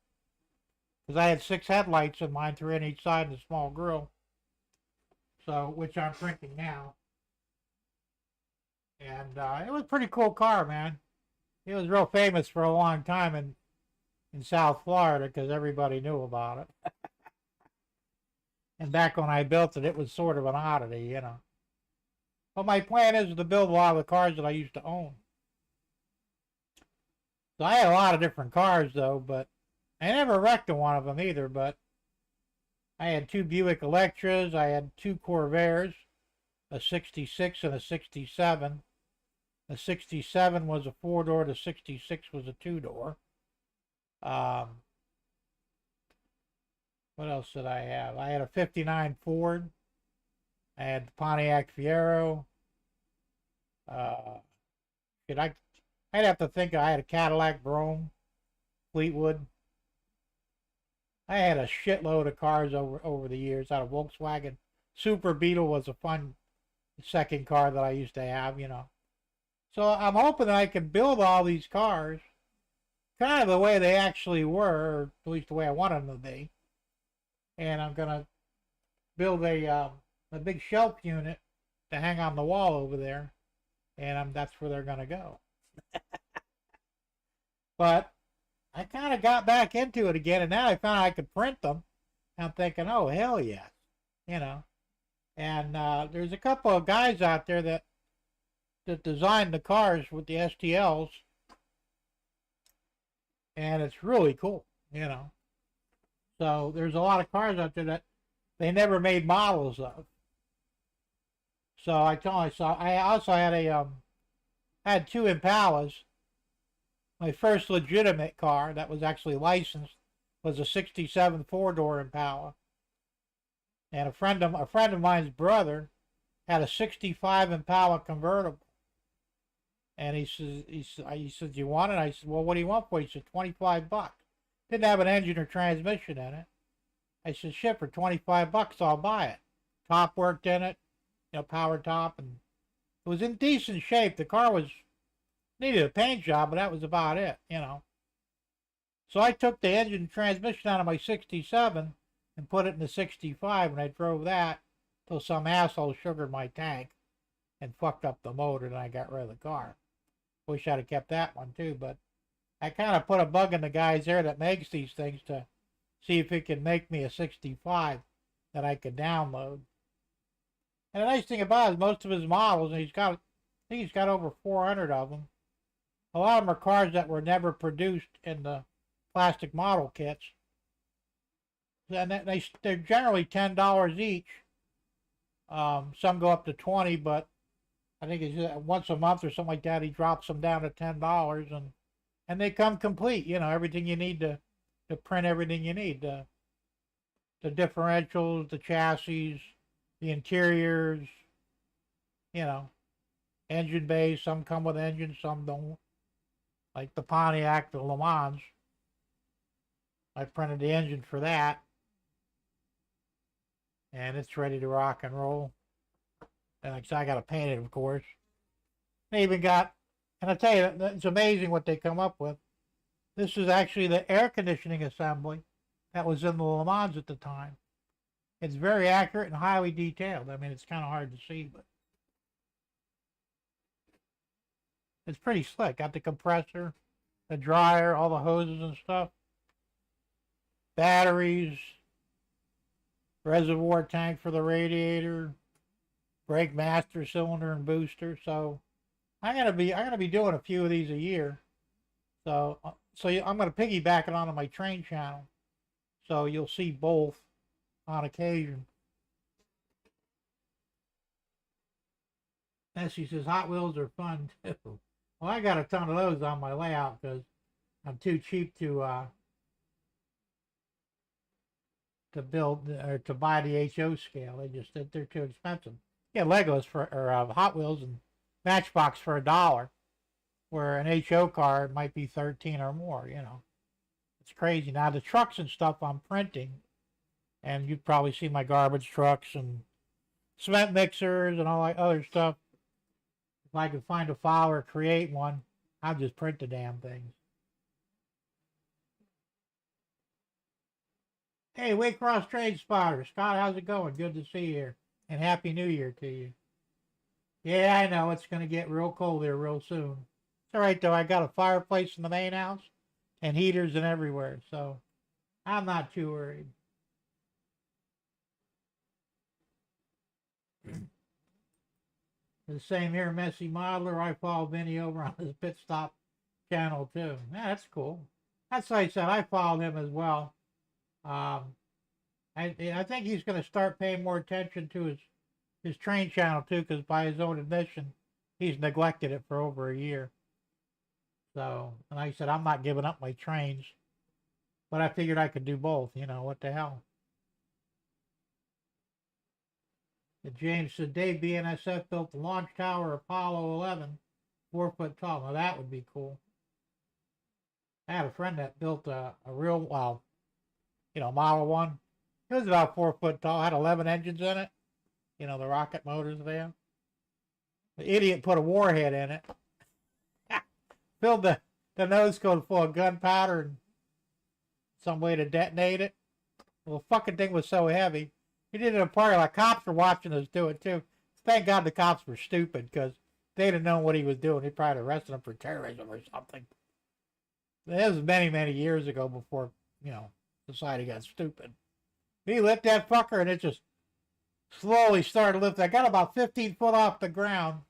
Because I had 6 headlights in mine, 3 on each side and a small grill. So, which I'm printing now. And it was a pretty cool car, man. It was real famous for a long time in South Florida because everybody knew about it. And back when I built it, it was sort of an oddity, you know. But my plan is to build a lot of the cars that I used to own. So I had a lot of different cars, though, but I never wrecked one of them either. But I had 2 Buick Electras, I had 2 Corvairs, a 66 and a 67. The 67 was a 4-door, the 66 was a 2-door. What else did I have? I had a 59 Ford. I had the Pontiac Fiero. I'd have to think I had a Cadillac Brougham, Fleetwood. I had a shitload of cars over the years. I had a Volkswagen Super Beetle was a fun second car that I used to have, you know. So I'm hoping that I can build all these cars kind of the way they actually were, or at least the way I wanted them to be. And I'm going to build a big shelf unit to hang on the wall over there. And that's where they're going to go. But I kind of got back into it again, and now I found I could print them. I'm thinking, oh, hell yes, you know. And there's a couple of guys out there that designed the cars with the STLs, and it's really cool, you know. So there's a lot of cars out there that they never made models of. So I also had had 2 Impalas. My first legitimate car that was actually licensed was a 67 4-door Impala. And a friend of mine's brother had a 65 Impala convertible. And he says, you want it? I said, well, what do you want for it? He said, $25. Didn't have an engine or transmission in it. I said, shit, for $25, I'll buy it. Top worked in it, you know, power top, and it was in decent shape. The car needed a paint job, but that was about it, you know. So I took the engine and transmission out of my 67 and put it in the 65, and I drove that till some asshole sugared my tank and fucked up the motor, and I got rid of the car. Wish I'd have kept that one too, but I kind of put a bug in the guys there that makes these things to see if it could make me a 65 that I could download. And the nice thing about it is most of his models, and I think he's got over 400 of them. A lot of them are cars that were never produced in the plastic model kits. And they're generally $10 each. Some go up to 20, but I think it's once a month or something like that, he drops them down to $10, and they come complete. You know, everything you need to print everything you need. The differentials, the chassis, the interiors, you know, engine bays. Some come with engines, some don't. Like the Pontiac, the Le Mans. I printed the engine for that. And it's ready to rock and roll. And like I said, I got to paint it, of course. They even got, and I tell you, it's amazing what they come up with. This is actually the air conditioning assembly that was in the Le Mans at the time. It's very accurate and highly detailed. I mean, it's kind of hard to see, but it's pretty slick. Got the compressor, the dryer, all the hoses and stuff. Batteries, reservoir tank for the radiator, brake master cylinder and booster. So I'm gonna be doing a few of these a year. So I'm gonna piggyback it onto my train channel. So you'll see both on occasion. Nessie says Hot Wheels are fun too. Well, I got a ton of those on my layout because I'm too cheap to build or to buy the HO scale. They're too expensive. Yeah, Legos or Hot Wheels and Matchbox for $1, where an HO car might be 13 or more. You know, it's crazy. Now the trucks and stuff I'm printing, and you'd probably see my garbage trucks and cement mixers and all that other stuff. I can find a file or create one, I'll just print the damn things. Hey, Waycross Trade Spotter. Scott, how's it going? Good to see you here. And Happy New Year to you. Yeah, I know. It's going to get real cold here real soon. It's all right, though. I got a fireplace in the main house and heaters and everywhere, so I'm not too worried. The same here, Messy Modeler. I follow Vinny over on his Pit Stop channel, too. Yeah, that's cool. That's like I said. I followed him as well. I think he's going to start paying more attention to his train channel too, because by his own admission, he's neglected it for over a year. So, and like I said, I'm not giving up my trains, but I figured I could do both. You know, what the hell? And James said Dave BNSF built the launch tower Apollo 11, 4 foot tall. Now that would be cool. I had a friend that built a real, well, Model 1. It was about 4 foot tall, had 11 engines in it. You know, the rocket motors there. The idiot put a warhead in it. Filled the nose cone full of gunpowder and some way to detonate it. Well, the fucking thing was so heavy. He did it in a party. Like, cops were watching us do it, too. Thank God the cops were stupid, because they'd have known what he was doing. He'd probably arrested him for terrorism or something. This was many, many years ago before, society got stupid. He lit that fucker and it just slowly started lifting. I got about 15 foot off the ground.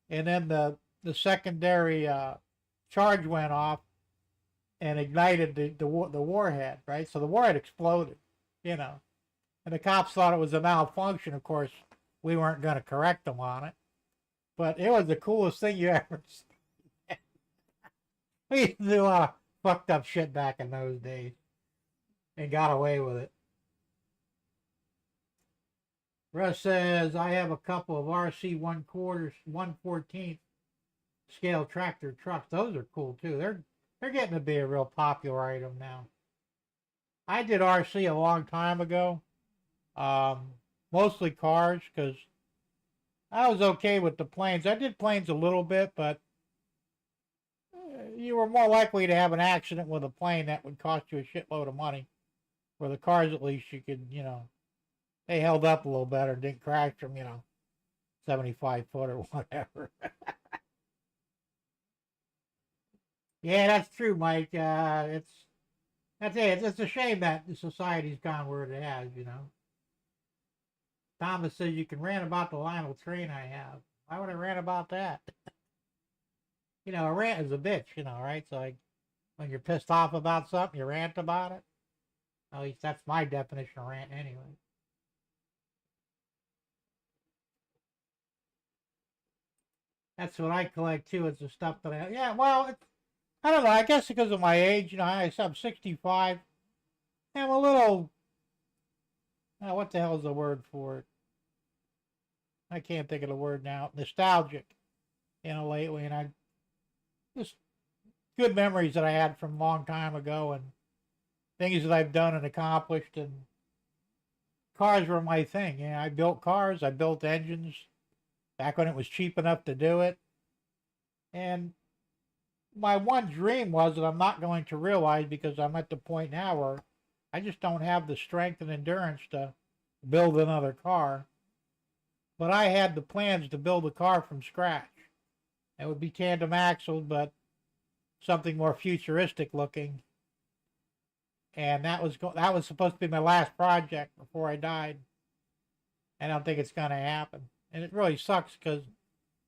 And then the secondary charge went off and ignited the warhead, right? So the warhead exploded, And the cops thought it was a malfunction. Of course, we weren't going to correct them on it. But it was the coolest thing you ever seen. We used to do a lot of fucked up shit back in those days. And got away with it. Russ says, I have a couple of RC 1/4, 1/14 scale tractor trucks. Those are cool too. They're getting to be a real popular item now. I did RC a long time ago. Mostly cars, because I was okay with the planes. I did planes a little bit, but you were more likely to have an accident with a plane that would cost you a shitload of money. For the cars, at least, you could, they held up a little better and didn't crash from, 75 foot or whatever. Yeah, that's true, Mike. It's a shame that the society's gone where it has, Thomas says you can rant about the Lionel train I have. Why would I rant about that? A rant is a bitch, right? So when you're pissed off about something, you rant about it. At least that's my definition of rant anyway. That's what I collect too. It's the stuff that I don't know. I guess because of my age, I'm 65. I'm a little, what the hell is the word for it? I can't think of the word now. Nostalgic, lately. And I just good memories that I had from a long time ago and things that I've done and accomplished, and cars were my thing. I built cars, I built engines back when it was cheap enough to do it. And my one dream was that I'm not going to realize, because I'm at the point now where I just don't have the strength and endurance to build another car. But I had the plans to build a car from scratch. It would be tandem axled, but something more futuristic looking. And that was supposed to be my last project before I died. I don't think it's going to happen. And it really sucks, because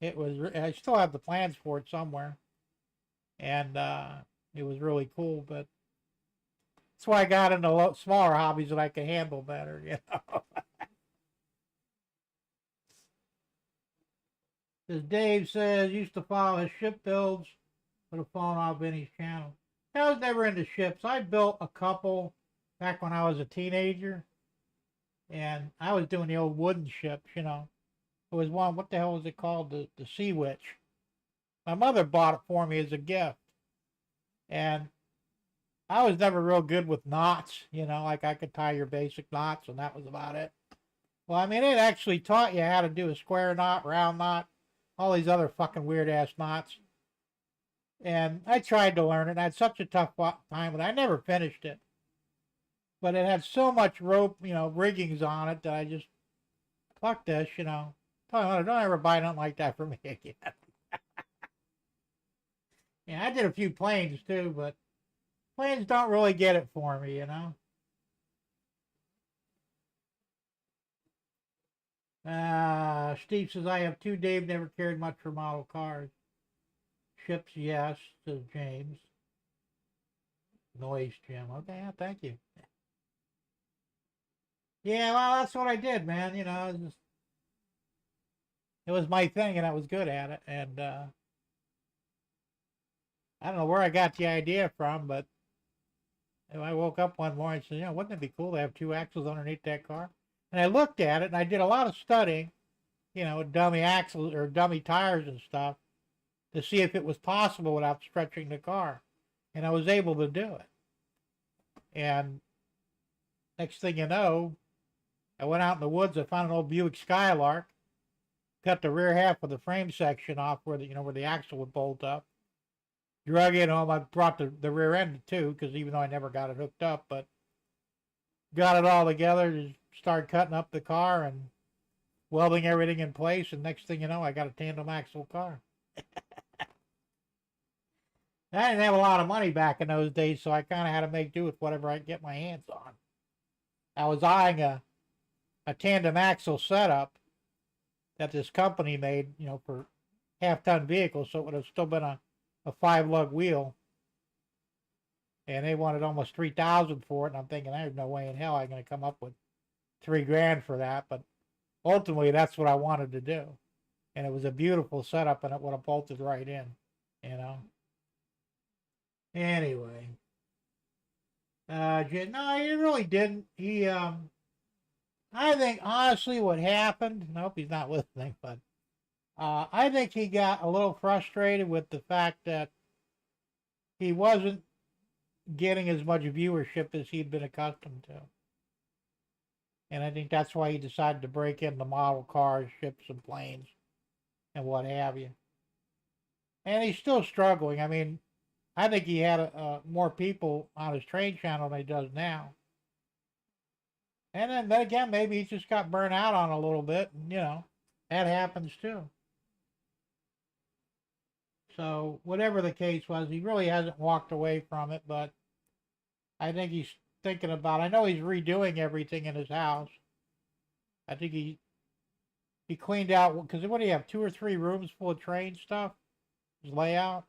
I still have the plans for it somewhere. And it was really cool, but that's why I got into smaller hobbies that I can handle better, As Dave says, used to follow his ship builds, but have fallen off Vinny's channel. I was never into ships. I built a couple back when I was a teenager, and I was doing the old wooden ships, It was one, what the hell was it called? The Sea Witch. My mother bought it for me as a gift, and I was never real good with knots, like I could tie your basic knots, and that was about it. Well, it actually taught you how to do a square knot, round knot, all these other fucking weird ass knots. And I tried to learn it. I had such a tough time, but I never finished it. But it had so much rope, riggings on it that I just, fuck this, Don't ever buy nothing like that for me again. Yeah, I did a few planes too, but planes don't really get it for me. Steve says, I have two. Dave never cared much for model cars. Ships, yes, says James. Noise, Jim. Okay, yeah, thank you. Yeah, well, that's what I did, man. It was my thing, and I was good at it. And I don't know where I got the idea from, but I woke up one morning and said, wouldn't it be cool to have two axles underneath that car? And I looked at it, and I did a lot of studying, dummy axles or dummy tires and stuff, to see if it was possible without stretching the car. And I was able to do it. And next thing you know, I went out in the woods, I found an old Buick Skylark, cut the rear half of the frame section off where the axle would bolt up, drug it home. I brought the rear end too, because even though I never got it hooked up, but got it all together, just started cutting up the car and welding everything in place, and next thing you know, I got a tandem axle car. I didn't have a lot of money back in those days, so I kind of had to make do with whatever I could get my hands on. I was eyeing a tandem axle setup that this company made, for half-ton vehicles, so it would have still been a 5-lug wheel. And they wanted almost $3,000 for it, and I'm thinking, there's no way in hell I'm going to come up with $3,000 for that. But ultimately, that's what I wanted to do. And it was a beautiful setup, and it would have bolted right in, Anyway. No, he really didn't. I think, honestly, what happened, I hope he's not listening, but I think he got a little frustrated with the fact that he wasn't getting as much viewership as he'd been accustomed to. And I think that's why he decided to break into model cars, ships, and planes, and what have you. And he's still struggling. I mean, I think he had more people on his train channel than he does now. And then again, maybe he just got burnt out on a little bit. And, that happens too. So whatever the case was, he really hasn't walked away from it. But I think he's thinking about, I know he's redoing everything in his house. I think he cleaned out, because what do you have, 2 or 3 rooms full of train stuff? His layout.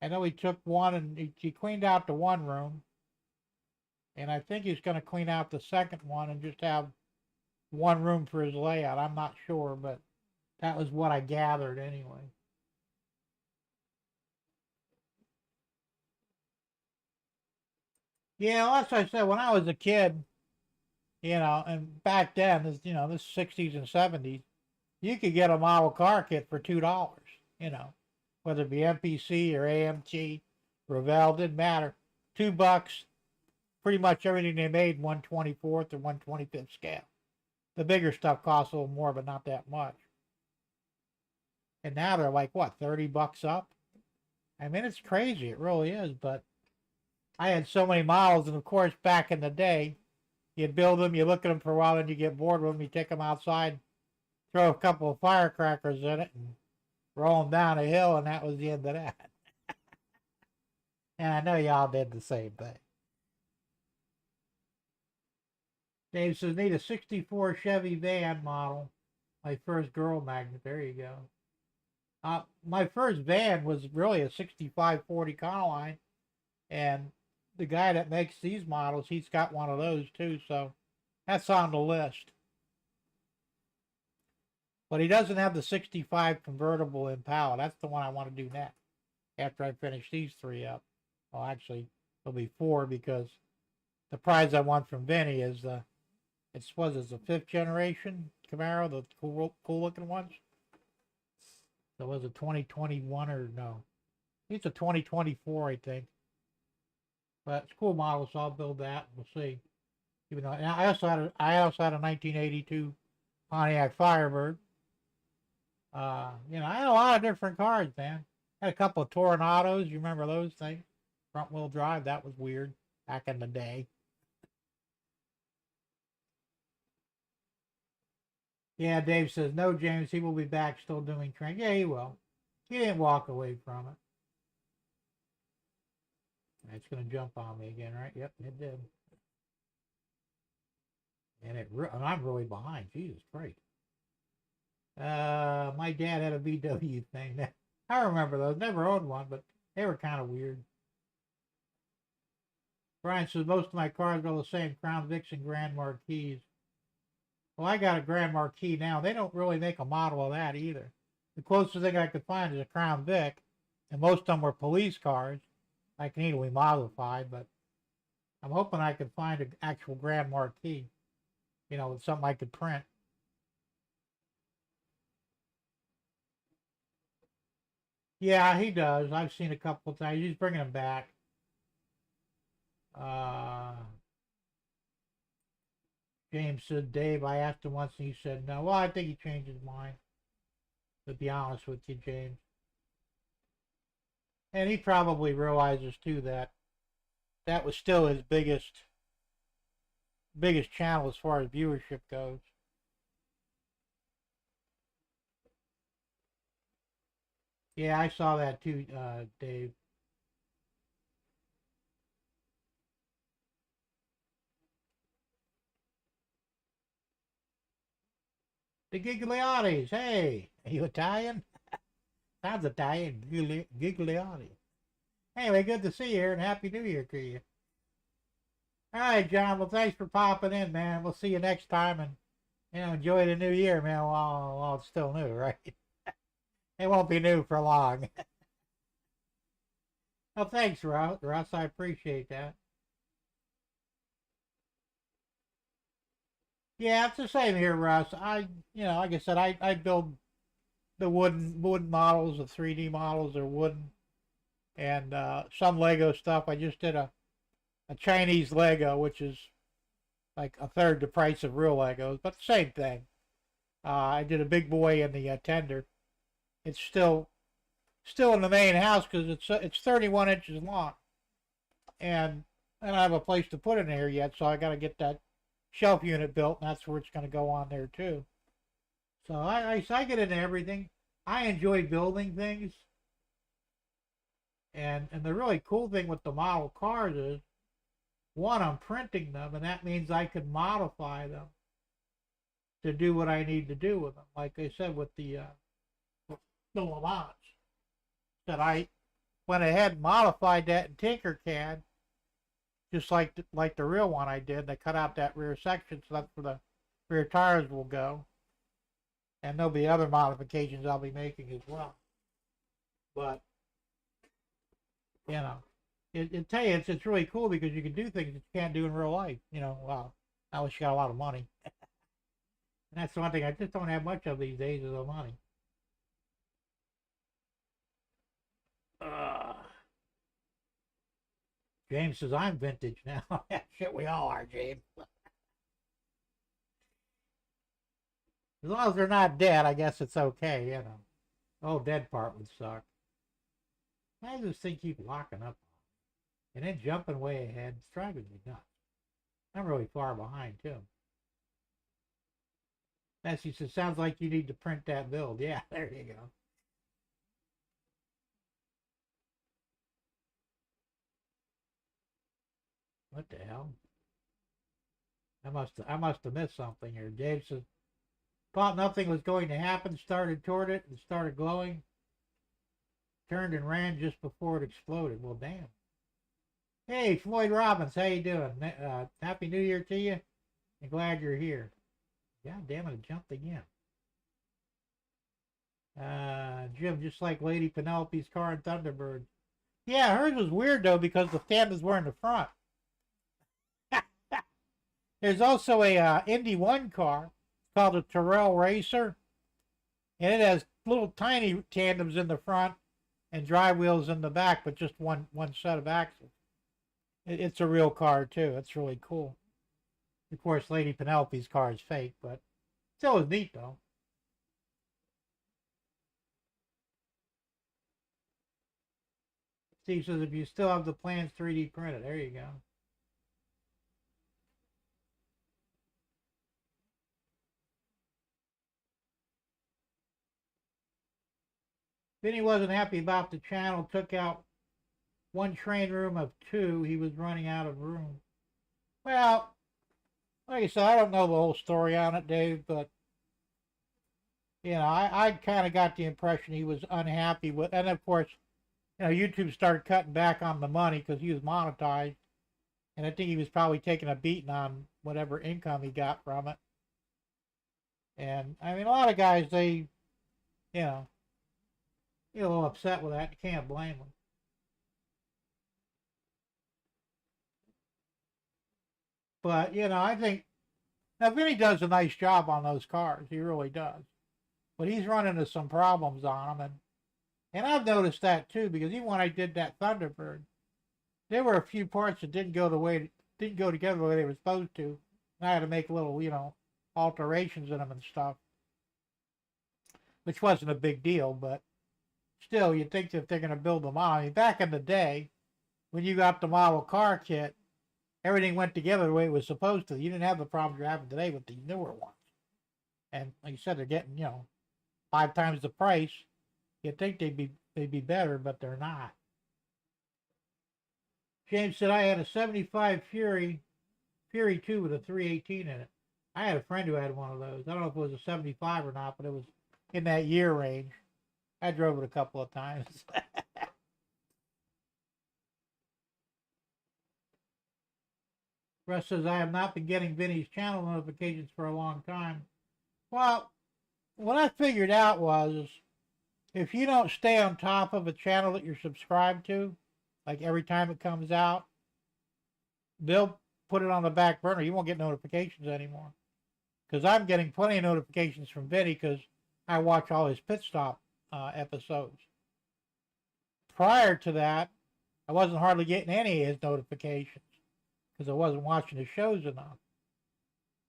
I know he took one and he cleaned out the one room. And I think he's going to clean out the second one and just have one room for his layout. I'm not sure, but that was what I gathered anyway. Yeah, as I said, when I was a kid, and back then, this 60s and 70s, you could get a model car kit for $2, whether it be MPC or AMT, Revell, didn't matter. $2. Pretty much everything they made 1/24th or 1/25th scale. The bigger stuff costs a little more, but not that much. And now they're like, what, $30 up? I mean, it's crazy. It really is. But I had so many models, and of course, back in the day, you'd build them, you look at them for a while, and you get bored with them, you take them outside, throw a couple of firecrackers in it, and roll them down a hill, and that was the end of that. And I know y'all did the same thing. Dave says, need a 64 Chevy van model. My first girl magnet. There you go. My first van was really a 6540 Econoline. And the guy that makes these models, he's got one of those too. So that's on the list. But he doesn't have the 65 convertible Impala. That's the one I want to do next. After I finish these 3 up. Well, actually, there'll be 4 because the prize I won from Vinny is it's a 5th generation Camaro, the cool looking ones. So it was a 2021 or no? It's a 2024, I think. But it's a cool model, so I'll build that. We'll see. Even though I also had a 1982 Pontiac Firebird. You know, I had a lot of different cars, man. Had a couple of Tornados. You remember those things? Front wheel drive. That was weird back in the day. Yeah, Dave says, no, James, he will be back still doing training. Yeah, he will. He didn't walk away from it. It's going to jump on me again, right? Yep, it did. And I'm really behind. Jesus Christ. My dad had a VW thing. I remember those. Never owned one, but they were kind of weird. Brian says, most of my cars are the same, Crown Vics and Grand Marquis. Well, I got a Grand Marquis now. They don't really make a model of that either. The closest thing I could find is a Crown Vic, and most of them were police cars. I can easily modify, but I'm hoping I can find an actual Grand Marquis, you know, with something I could print. Yeah, he does. I've seen a couple of times. He's bringing them back. Uh, James said, Dave, I asked him once and he said no. Well, I think he changed his mind, to be honest with you, James. And he probably realizes too that that was still his biggest channel as far as viewership goes. Yeah, I saw that too, Dave. The Gigliotis. Hey, are you Italian? Sounds Italian. Gigliotti. Anyway, good to see you here and Happy New Year to you. All right, John. Well, thanks for popping in, man. We'll see you next time and, you know, enjoy the new year, man, while it's still new, right? It won't be new for long. Well, thanks, Russ. I appreciate that. Yeah, it's the same here, Russ. You know, like I said, I build the wooden models, the 3D models are wooden, and some Lego stuff. I just did a Chinese Lego, which is like a third the price of real Legos, but the same thing. I did a big boy in the tender. It's still in the main house because it's 31 inches long, and I don't have a place to put it in here yet, so I got to get that shelf unit built, and that's where it's going to go on there too. So I get into everything. I enjoy building things, and the really cool thing with the model cars is, one, I'm printing them, and that means I can modify them to do what I need to do with them. Like I said with the Lamont, that I went ahead and modified that in Tinkercad, just like the real one I did. They cut out that rear section, so that's where the rear tires will go. And there'll be other modifications I'll be making as well. But, you know, tell you, it's really cool because you can do things that you can't do in real life. You know, well, unless you got a lot of money. And that's the one thing I just don't have much of these days is the money. James says, I'm vintage now. Shit, we all are, James. As long as they're not dead, I guess it's okay, you know. Oh, dead part would suck. Why does this thing keep locking up? And then jumping way ahead. It's driving me nuts. I'm really far behind, too. Messi says, sounds like you need to print that build. Yeah, there you go. What the hell? I must have missed something here. Dave says, thought nothing was going to happen, started toward it, and started glowing. Turned and ran just before it exploded. Well, damn. Hey, Floyd Robbins, how you doing? Happy New Year to you. I'm glad you're here. God damn it, it jumped again. Jim, just like Lady Penelope's car in Thunderbird. Yeah, hers was weird, though, because the fenders were in the front. There's also a Indy 1 car called a Terrell Racer, and it has little tiny tandems in the front and drive wheels in the back, but just one set of axles. It's a real car too. It's really cool. Of course, Lady Penelope's car is fake, but still is neat though. Steve says, if you still have the plans 3D printed. There you go. Vinny wasn't happy about the channel, took out one train room of two. He was running out of room. Well, like I said, I don't know the whole story on it, Dave, but I kind of got the impression he was unhappy with, and of course, YouTube started cutting back on the money because he was monetized, and I think he was probably taking a beating on whatever income he got from it. And I mean, a lot of guys, they, get a little upset with that. You can't blame them. But I think now Vinny does a nice job on those cars. He really does. But he's run into some problems on them, and I've noticed that too, because even when I did that Thunderbird, there were a few parts that didn't go together the way they were supposed to, and I had to make little alterations in them and stuff, which wasn't a big deal, but still, you'd think that if they're going to build them on. I mean, back in the day, when you got the model car kit, everything went together the way it was supposed to. You didn't have the problems you're having today with the newer ones. And like you said, they're getting 5 times the price. You'd think they'd be better, but they're not. James said, I had a 75 Fury 2 with a 318 in it. I had a friend who had one of those. I don't know if it was a 75 or not, but it was in that year range. I drove it a couple of times. Russ says, I have not been getting Vinny's channel notifications for a long time. Well, what I figured out was, if you don't stay on top of a channel that you're subscribed to, like every time it comes out, they'll put it on the back burner. You won't get notifications anymore. Because I'm getting plenty of notifications from Vinny because I watch all his pit stop episodes. Prior to that, I wasn't hardly getting any of his notifications because I wasn't watching his shows enough.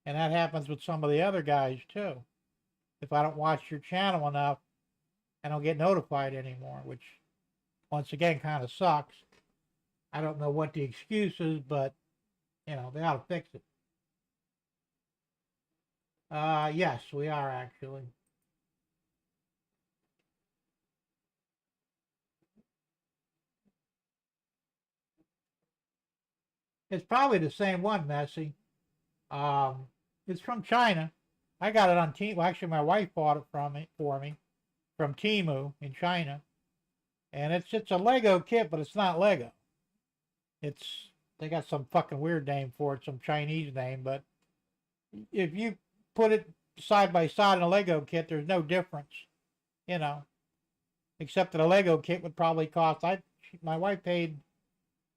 And that happens with some of the other guys too. If I don't watch your channel enough, I don't get notified anymore, which once again kind of sucks. I don't know what the excuse is, but they ought to fix it. Yes, we are actually. It's probably the same one, Messi. It's from China. I got it on Temu. Well, actually, my wife bought it for me from Temu in China, and it's a Lego kit, but it's not Lego. They got some fucking weird name for it, some Chinese name, but if you put it side by side in a Lego kit, there's no difference, except that a Lego kit would probably cost. My wife paid,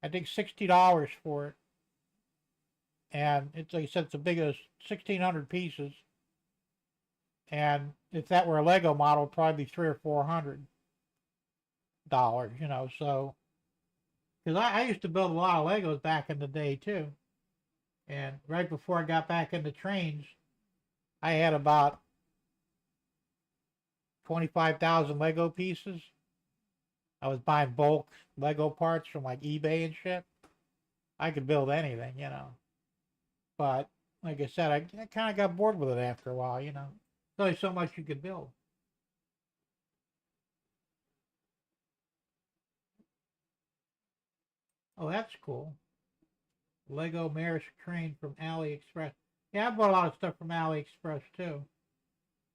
I think, $60 for it. And it's like I said, it's the biggest 1,600 pieces. And if that were a Lego model, it'd probably be $300 or $400. So because I used to build a lot of Legos back in the day too. And right before I got back into trains, I had about 25,000 Lego pieces. I was buying bulk Lego parts from like eBay and shit. I could build anything, But like I said, I kind of got bored with it after a while, There's only so much you could build. Oh, that's cool. Lego Marish train from AliExpress. Yeah, I bought a lot of stuff from AliExpress too.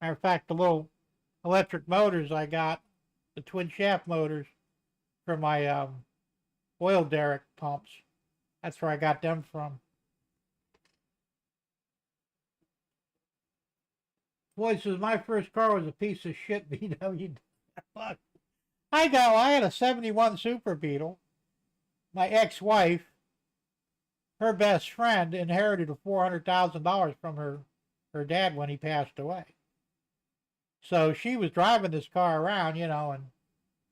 Matter of fact, the little electric motors I got, the twin shaft motors for my oil derrick pumps. That's where I got them from. Boy says, my first car was a piece of shit VW. I had a 71 Super Beetle. My ex-wife, her best friend, inherited $400,000 from her dad when he passed away. So she was driving this car around, and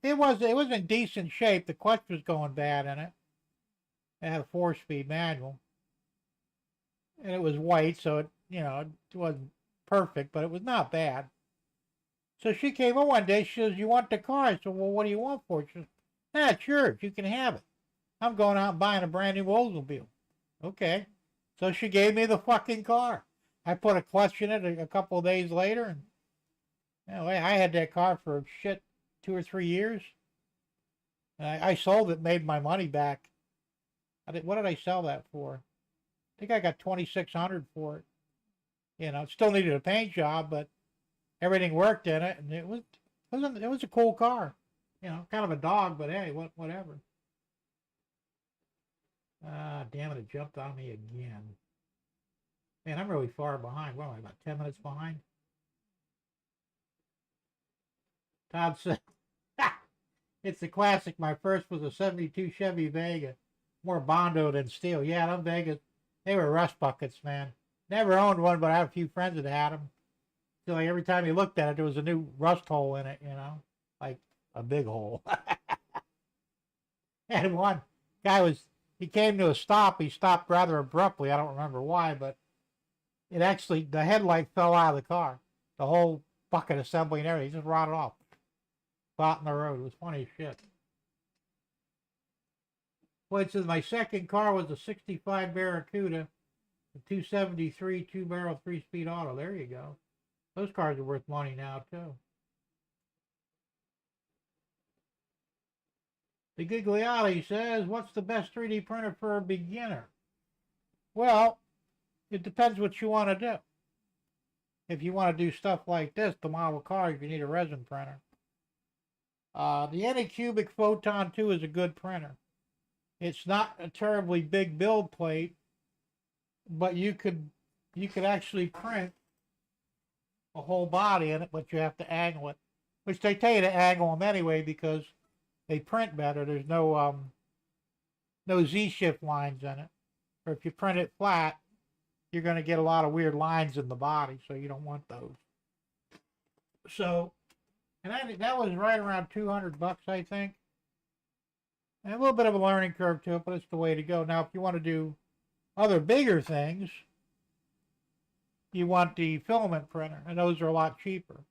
it was in decent shape. The clutch was going bad in it. It had a 4-speed manual. And it was white, so it wasn't perfect, but it was not bad. So she came in one day. She says, "You want the car?" I said, "Well, what do you want for it?" She says, Ah, it's yours. You can have it. I'm going out and buying a brand new Oldsmobile. Okay. So she gave me the fucking car. I put a clutch in it a couple of days later, and I had that car for shit 2 or 3 years. And I sold it, made my money back. What did I sell that for? I think I got 2,600 for it. It still needed a paint job, but everything worked in it, and it was a cool car. Kind of a dog, but hey, whatever. Ah, damn it! It jumped on me again. Man, I'm really far behind. What am I, about 10 minutes behind? Todd said, it's a classic. My first was a 72 Chevy Vega. More Bondo than steel. Yeah, them Vegas, they were rust buckets, man. Never owned one, but I have a few friends that had them. So like every time you looked at it, there was a new rust hole in it, like a big hole. And one guy he came to a stop. He stopped rather abruptly. I don't remember why, but the headlight fell out of the car. The whole bucket assembly and everything just rotted off. Out in the road. It was funny as shit. Well, it says my second car was a 65 Barracuda, a 273 two-barrel 3-speed auto. There you go. Those cars are worth money now, too. The Gigliotti says, what's the best 3D printer for a beginner? Well, it depends what you want to do. If you want to do stuff like this, the model cars, you need a resin printer. The Anycubic Photon 2 is a good printer. It's not a terribly big build plate, but you could actually print a whole body in it, but you have to angle it, which they tell you to angle them anyway because they print better. There's no Z-shift lines in it. Or if you print it flat, you're going to get a lot of weird lines in the body, so you don't want those. So, and that was right around $200, I think. And a little bit of a learning curve to it, but it's the way to go. Now, if you want to do other bigger things, you want the filament printer, and those are a lot cheaper.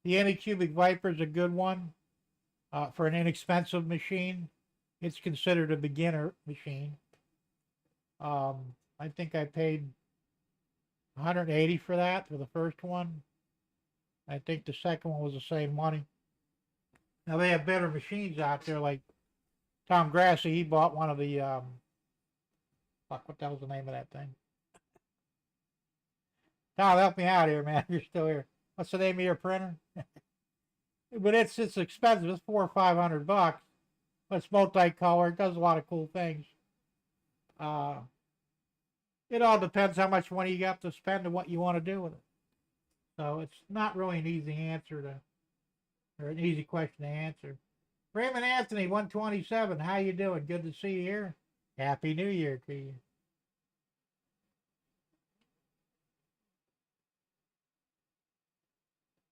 The Anycubic Viper is a good one for an inexpensive machine. It's considered a beginner machine. I think I paid $180 for that, for the first one. I think the second one was the same money. Now, they have better machines out there, like Tom Grassi, he bought one of the, what the hell's the name of that thing? Tom, help me out here, man, if you're still here. What's the name of your printer? But it's expensive. It's $400 or $500, but it's multicolored. It does a lot of cool things. It all depends how much money you got to spend and what you want to do with it. So it's not really an easy answer or an easy question to answer. Raymond Anthony, 127. How you doing? Good to see you here. Happy New Year to you.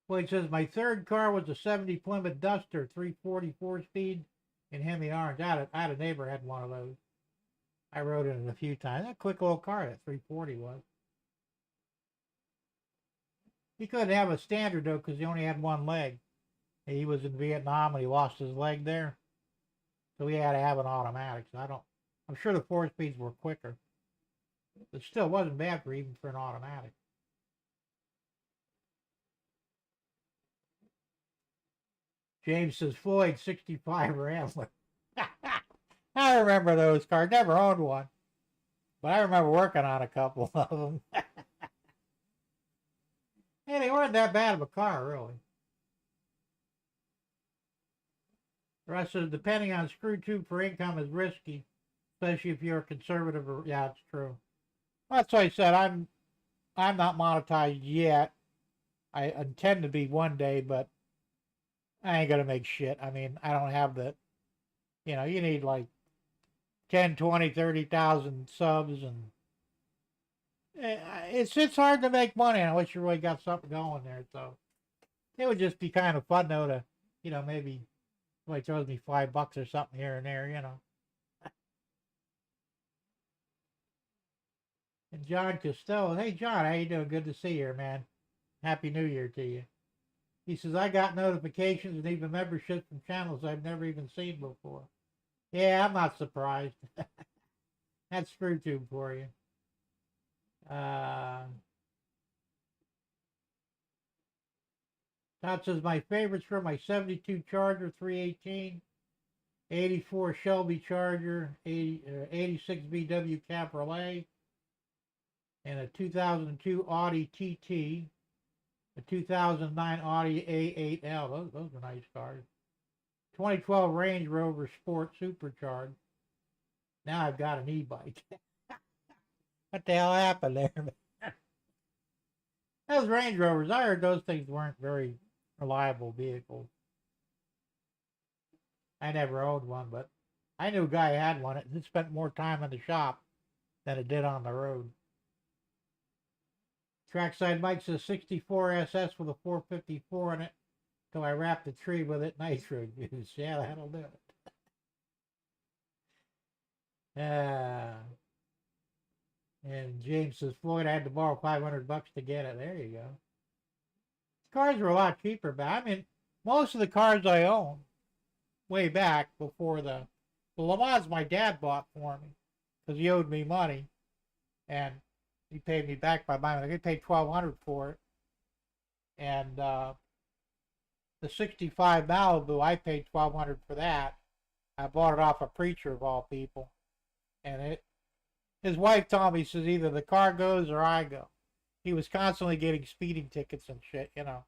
Well, he says, my third car was a 70 Plymouth Duster, 340 4-speed in Hemi Orange. I had a neighbor had one of those. I rode in it a few times. That quick little car, that 340 was. He couldn't have a standard, though, because he only had one leg. He was in Vietnam and he lost his leg there. So he had to have an automatic. So I'm sure the 4-speeds were quicker. But still wasn't bad even for an automatic. James says, Floyd, 65 Rambler. I remember those cars. Never owned one. But I remember working on a couple of them. Hey, they weren't that bad of a car, really. The rest says, depending on screw tube for income is risky, especially if you're a conservative. Yeah, it's true. That's why I said I'm not monetized yet. I intend to be one day, but I ain't gonna make shit. I mean, I don't have the, you need like 10, 20, 30,000 subs, and it's hard to make money unless you really got something going there. So it would just be kind of fun though to, maybe somebody throws me $5 or something here and there, And John Costello, hey John, how you doing? Good to see you, man. Happy New Year to you. He says, I got notifications and even memberships from channels I've never even seen before. Yeah, I'm not surprised. That's screw tube for you. Todd says my favorites for my 72 Charger 318, 84 Shelby Charger, 86 VW Cabriolet, and a 2002 Audi TT, a 2009 Audi A8L. Those are nice cars. 2012 Range Rover Sport Supercharged. Now I've got an e-bike. What the hell happened there? Those Range Rovers, I heard those things weren't very reliable vehicles. I never owned one, but I knew a guy who had one. It spent more time in the shop than it did on the road. Trackside Mike says 64 SS with a 454 in it. So I wrapped the tree with it nitro juice. Yeah, that'll do it. And James says Floyd, I had to borrow $500 to get it. There you go. Cars were a lot cheaper back. I mean, most of the cars I own way back before the Le Mans my dad bought for me because he owed me money, and he paid me back by buying it. He paid $1,200 for it, and the '65 Malibu I paid $1,200 for that. I bought it off a preacher of all people, and his wife told me, says either the car goes or I go. He was constantly getting speeding tickets and shit, you know.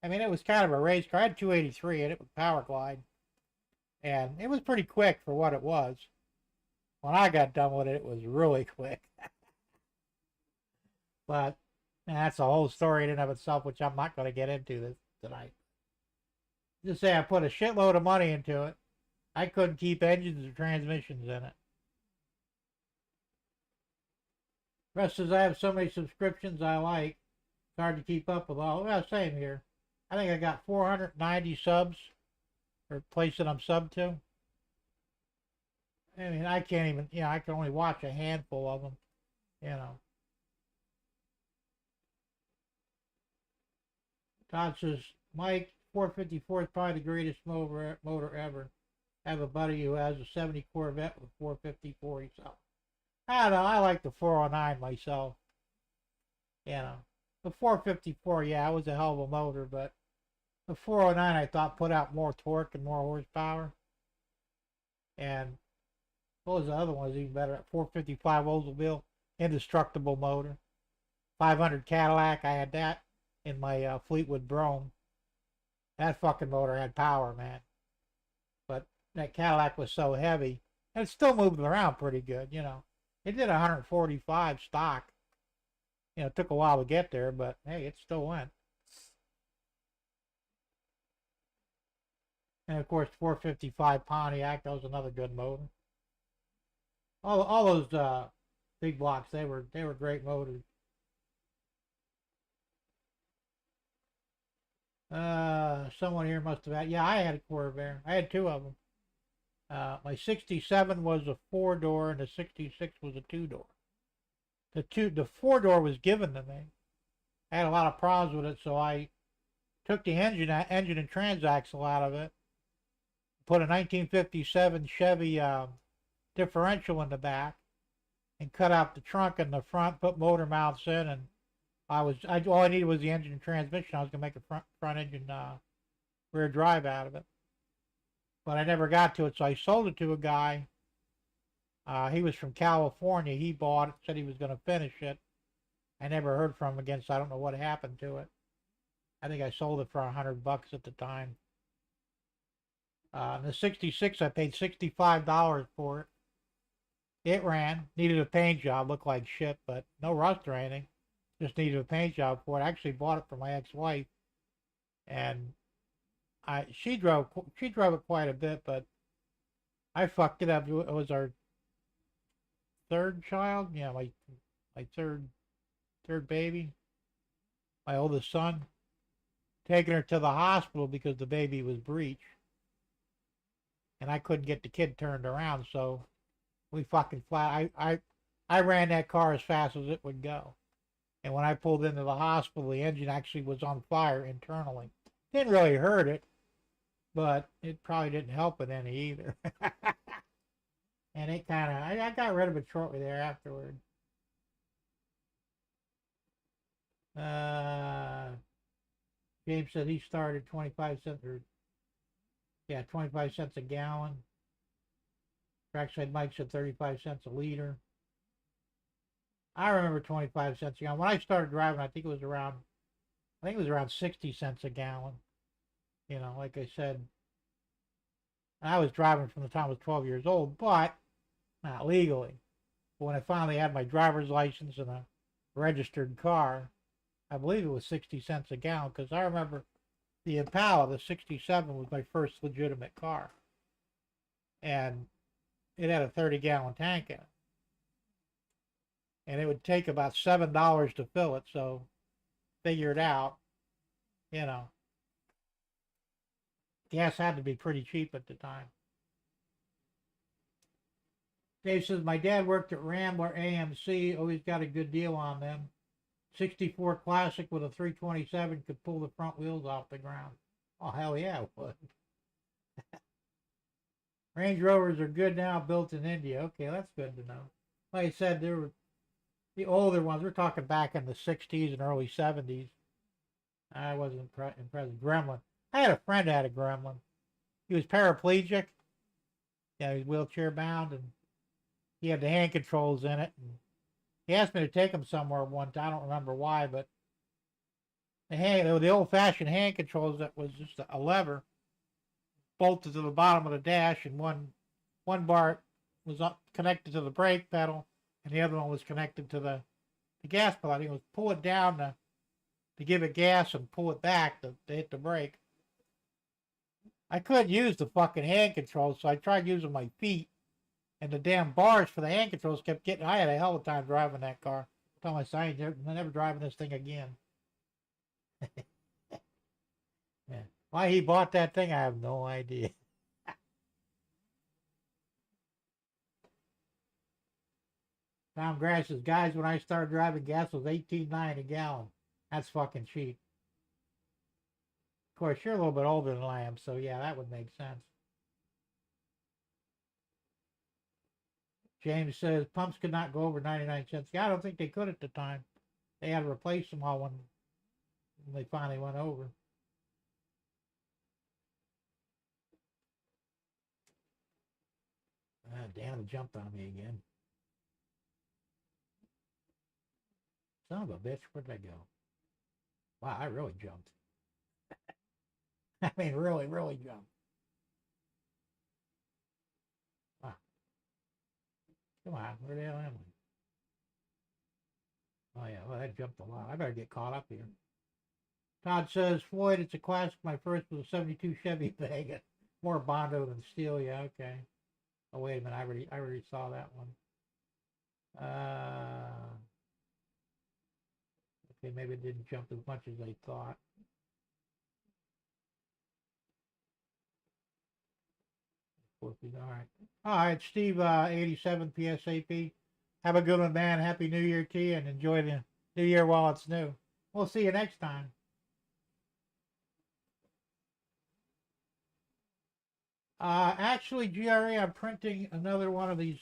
I mean, it was kind of a race car. I had 283 in it with Power Glide. And it was pretty quick for what it was. When I got done with it, it was really quick. But that's a whole story in and of itself, which I'm not going to get into this tonight. Just say I put a shitload of money into it. I couldn't keep engines or transmissions in it. Russ says I have so many subscriptions I like. It's hard to keep up with all. Well, same here. I think I got 490 subs, or place that I'm sub to. I mean, I can't even, you know, I can only watch a handful of them, you know. Todd says, Mike, 454 is probably the greatest motor ever. I have a buddy who has a 70 Corvette with 454 himself. I don't know, I like the 409 myself. You know, the 454, yeah, it was a hell of a motor, but the 409 I thought put out more torque and more horsepower. And what was the other one? Was even better. 455 Oldsmobile, indestructible motor. 500 Cadillac, I had that in my Fleetwood Brougham. That fucking motor had power, man. But that Cadillac was so heavy, and it still moved around pretty good, you know. It did 145 stock. You know, it took a while to get there, but hey, it still went. And of course, 455 Pontiac, that was another good motor. All those big blocks, they were great motors. Someone here must have had, yeah, I had a Corvair. I had two of them. My 67 was a 4-door and the 66 was a 2-door. The 4-door was given to me. I had a lot of problems with it, so I took the engine and transaxle out of it, put a 1957 Chevy differential in the back, and cut out the trunk in the front, put motor mounts in, and all I needed was the engine and transmission. I was gonna make a front engine rear drive out of it, but I never got to it, so I sold it to a guy. He was from California. He bought it, said he was going to finish it. I never heard from him again, so I don't know what happened to it. I think I sold it for $100 at the time. The 66, I paid $65 for it. It ran, needed a paint job, looked like shit, but no rust or anything. Just needed a paint job for it. I actually bought it for my ex-wife, and she drove it quite a bit, but I fucked it up. It was our third child, yeah, my third baby, my oldest son. Taking her to the hospital because the baby was breech, and I couldn't get the kid turned around, so we fucking flat. I ran that car as fast as it would go, and when I pulled into the hospital, the engine actually was on fire internally. Didn't really hurt it, but it probably didn't help it any either. And it kind of, I got rid of it shortly there afterward. Uh, James said he started 25 cents, or yeah, 25 cents a gallon. Trackside Mike said 35 cents a liter. I remember 25 cents a gallon. When I started driving, I think it was around 60 cents a gallon. You know, like I said, I was driving from the time I was 12 years old, but not legally. But when I finally had my driver's license and a registered car, I believe it was 60 cents a gallon, because I remember the Impala, the 67, was my first legitimate car. And it had a 30-gallon tank in it. And it would take about $7 to fill it, so figure it out, you know. Gas had to be pretty cheap at the time. Dave says, my dad worked at Rambler AMC, always got a good deal on them. 64 Classic with a 327 could pull the front wheels off the ground. Oh, hell yeah, it would. Range Rovers are good now, built in India. Okay, that's good to know. Like I said, there were the older ones. We're talking back in the 60s and early 70s. I wasn't impressed. Gremlin. I had a friend that had a Gremlin. He was paraplegic. Yeah, he was wheelchair bound, and he had the hand controls in it. And he asked me to take him somewhere one time. I don't remember why, but the old-fashioned hand controls that was just a lever bolted to the bottom of the dash, and one bar was connected to the brake pedal, and the other one was connected to the gas pedal. He was pull it down to give it gas and pull it back to hit the brake. I couldn't use the fucking hand controls, so I tried using my feet, and the damn bars for the hand controls kept getting. I had a hell of a time driving that car. I told myself, I'm never driving this thing again. Yeah. Why he bought that thing, I have no idea. Tom Grass says, guys, when I started driving, gas was $18.9 a gallon. That's fucking cheap. Of course, you're a little bit older than I am, so yeah, that would make sense. James says, pumps could not go over 99 cents. Yeah, I don't think they could at the time. They had to replace them all when they finally went over. Ah, damn, it jumped on me again. Son of a bitch, where'd I go? Wow, I really jumped. I mean, really, really jumped. Wow. Come on, where the hell am I? Oh, yeah, well, that jumped a lot. I better get caught up here. Todd says, Floyd, it's a classic. My first was a 72 Chevy Vega. More Bondo than steel. Yeah, okay. Oh, wait a minute. I already saw that one. Okay, maybe it didn't jump as much as I thought. All right. All right, Steve, 87 PSAP. Have a good one, man. Happy New Year to you, and enjoy the New Year while it's new. We'll see you next time. Actually, GRA, I'm printing another one of these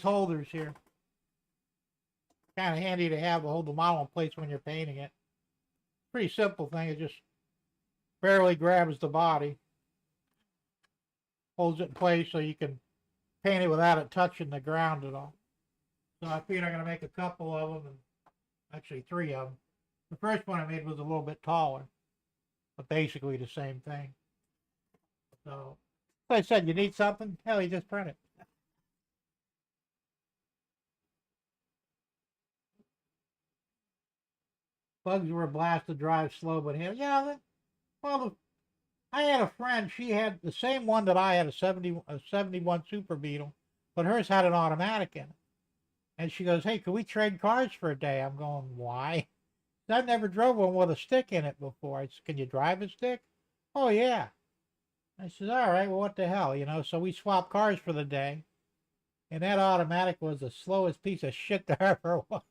holders here. Kind of handy to have to hold the model in place when you're painting it. Pretty simple thing. It just barely grabs the body, holds it in place so you can paint it without it touching the ground at all. So I figured I'm going to make a couple of them, and actually 3 of them. The first one I made was a little bit taller, but basically the same thing. So, like I said, you need something? Hell, you just print it. Bugs were a blast to drive slow, but hell, yeah. Well, I had a friend. She had the same one that I had, a 71 Super Beetle, but hers had an automatic in it. And she goes, "Hey, could we trade cars for a day?" I'm going, "Why?" I've never drove one with a stick in it before. I said, "Can you drive a stick?" "Oh yeah." I said, "All right. Well, what the hell, you know?" So we swapped cars for the day, and that automatic was the slowest piece of shit there ever was.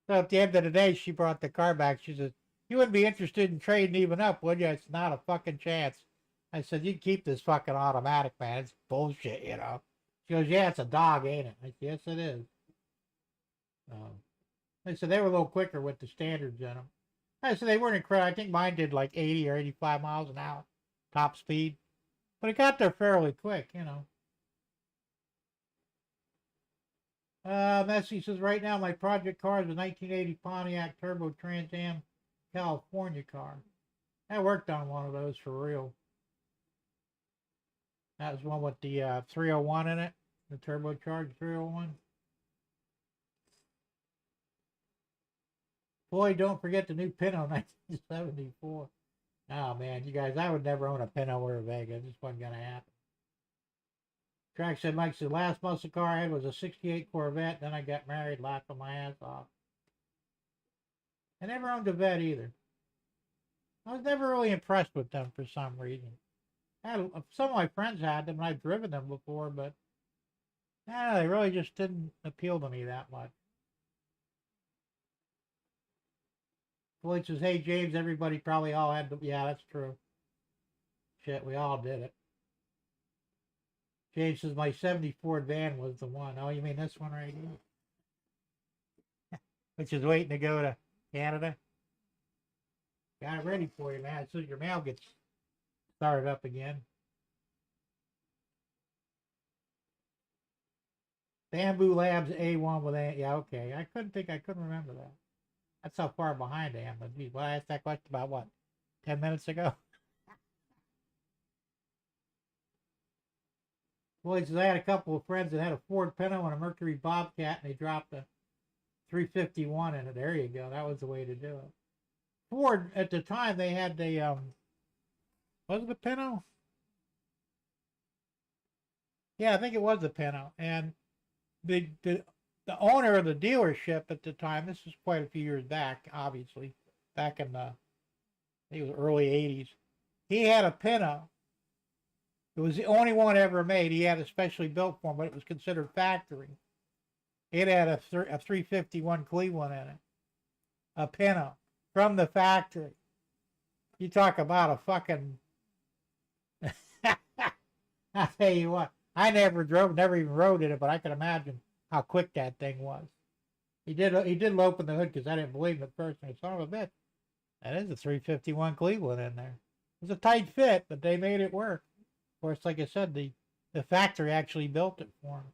So at the end of the day, she brought the car back. She says, "You wouldn't be interested in trading even up, would you?" It's not a fucking chance. I said, you keep this fucking automatic, man. It's bullshit, you know. She goes, yeah, it's a dog, ain't it? I said, yes, it is. They said they were a little quicker with the standards in them. I said they weren't incredible. I think mine did like 80 or 85 miles an hour top speed. But it got there fairly quick, you know. Messi says, right now my project car is a 1980 Pontiac Turbo Trans Am California car. I worked on one of those for real. That was one with the 301 in it, the turbocharged 301. Boy, don't forget the new Pinto 1974. Oh man, you guys, I would never own a Pinto or a Vega. It just wasn't gonna happen. Track said, Mike said, last muscle car I had was a 68 Corvette. Then I got married, laughing my ass off. I never owned a Vet either. I was never really impressed with them for some reason. Some of my friends had them, and I've driven them before, but they really just didn't appeal to me that much. Floyd says, hey, James, everybody probably all had them. Yeah, that's true. Shit, we all did it. James says, my 74 van was the one. Oh, you mean this one right here? Which is waiting to go to Canada. Got it ready for you, man. As soon as your mail gets started up again. Bamboo Labs A1 with A. Yeah, okay. I couldn't remember that. That's how far behind I am. But geez, well, I asked that question about what? 10 minutes ago? Boy, says I had a couple of friends that had a Ford Pinto and a Mercury Bobcat, and they dropped a 351 in it. There you go. That was the way to do it. Ford, at the time, they had the, was it the Pinto? Yeah, I think it was the Pinto. And the owner of the dealership at the time, this is quite a few years back, obviously, back in the, I think it was early 80s, he had a Pinto. It was the only one ever made. He had it specially built for him, but it was considered factory. It had a 351 Cleveland in it. A Pinto from the factory. You talk about a fucking... I'll tell you what. I never even rode in it, but I can imagine how quick that thing was. He did open the hood because I didn't believe him at first. And I son of a bitch, that is a 351 Cleveland in there. It was a tight fit, but they made it work. Of course, like I said, the factory actually built it for him.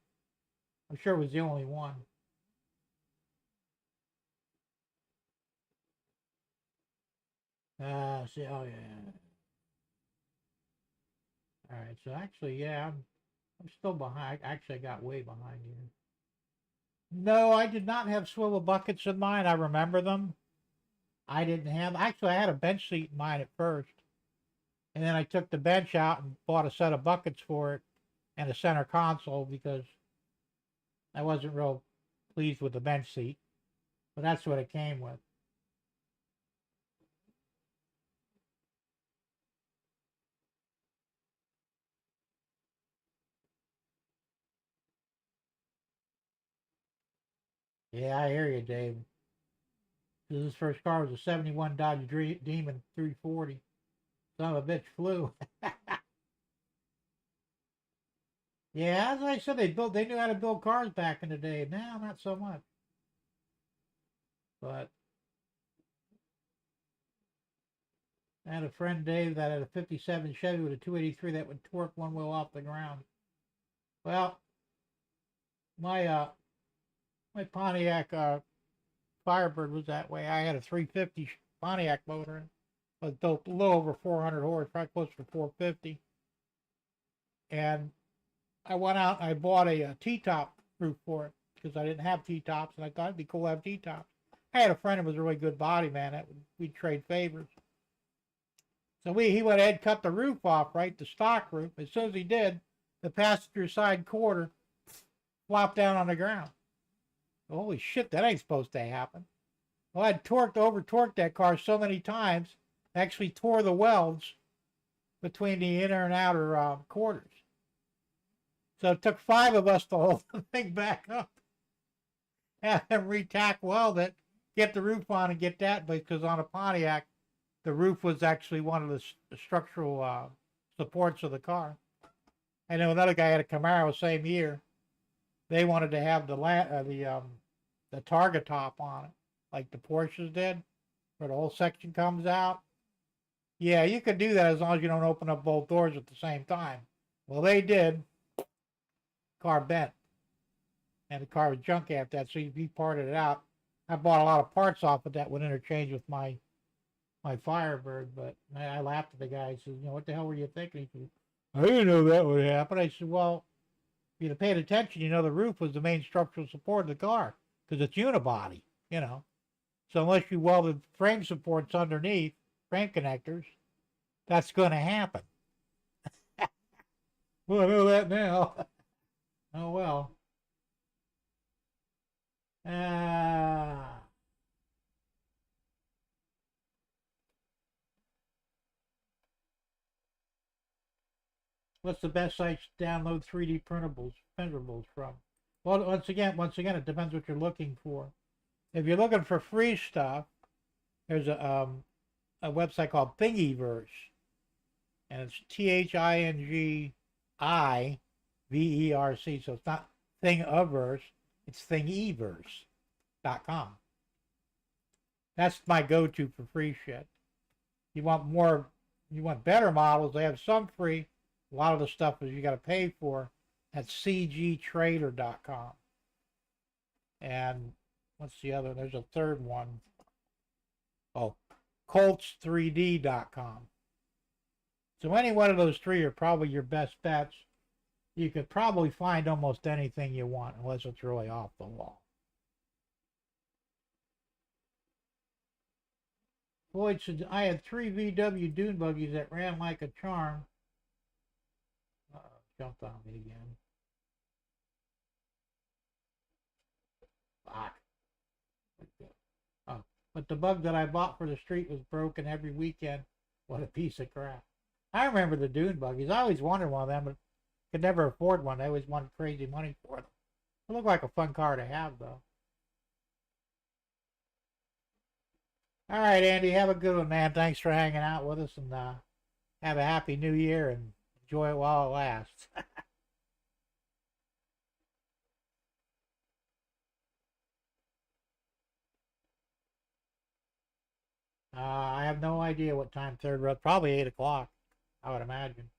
I'm sure it was the only one. See, oh yeah. All right, so actually, yeah, I'm still behind. Actually, I got way behind here. No, I did not have swivel buckets in mine. I remember them. I didn't have. Actually, I had a bench seat in mine at first, and then I took the bench out and bought a set of buckets for it and a center console because I wasn't real pleased with the bench seat. But that's what it came with. Yeah, I hear you, Dave. His first car was a 71 Dodge Demon 340. Son of a bitch flew. Yeah, as I said, they knew how to build cars back in the day. Now, not so much. But I had a friend, Dave, that had a 57 Chevy with a 283 that would torque one wheel off the ground. Well, my Pontiac Firebird was that way. I had a 350 Pontiac motor. It was built a little over 400 horse, probably close to 450. And I went out and I bought a T-top roof for it because I didn't have T-tops, and I thought it'd be cool to have T-tops. I had a friend who was a really good body man. We'd trade favors. So he went ahead and cut the roof off, right, the stock roof. As soon as he did, the passenger side quarter flopped down on the ground. Holy shit, that ain't supposed to happen. Well, I'd over-torqued that car so many times, actually tore the welds between the inner and outer quarters. So it took 5 of us to hold the thing back up. Have them re-tack weld it, get the roof on and get that, because on a Pontiac, the roof was actually one of the structural supports of the car. I know another guy had a Camaro same year. They wanted to have the targa top on it, like the Porsches did, where the whole section comes out. Yeah, you could do that as long as you don't open up both doors at the same time. Well, they did. Car bent, and the car was junk after that, so he parted it out. I bought a lot of parts off of that would interchange with my Firebird, but I laughed at the guy. He says, what the hell were you thinking? He said, I didn't know that would happen. I said, well, if you'd have paid attention, the roof was the main structural support of the car because it's unibody. So unless you welded frame supports underneath, frame connectors, that's going to happen. Well, I know that now. Oh, well. What's the best site to download 3D printables from? Well, once again, it depends what you're looking for. If you're looking for free stuff, there's a website called Thingiverse, and it's Thingiverse. So it's not Thingiverse, it's Thingiverse.com. That's my go-to for free shit. You want better models, they have some free. A lot of the stuff is you got to pay for. That's cgtrader.com. And what's the other? There's a third one. Oh, colts3d.com. So any one of those three are probably your best bets. You could probably find almost anything you want, unless it's really off the wall. Floyd said, I had 3 VW dune buggies that ran like a charm. Jumped on me again. Fuck. Oh, but the bug that I bought for the street was broken every weekend. What a piece of crap. I remember the dune buggies. I always wanted one of them, but could never afford one. I always wanted crazy money for them. It looked like a fun car to have, though. All right, Andy, have a good one, man. Thanks for hanging out with us, and have a happy new year, and enjoy it while it lasts. I have no idea what time third row. Probably 8 o'clock, I would imagine.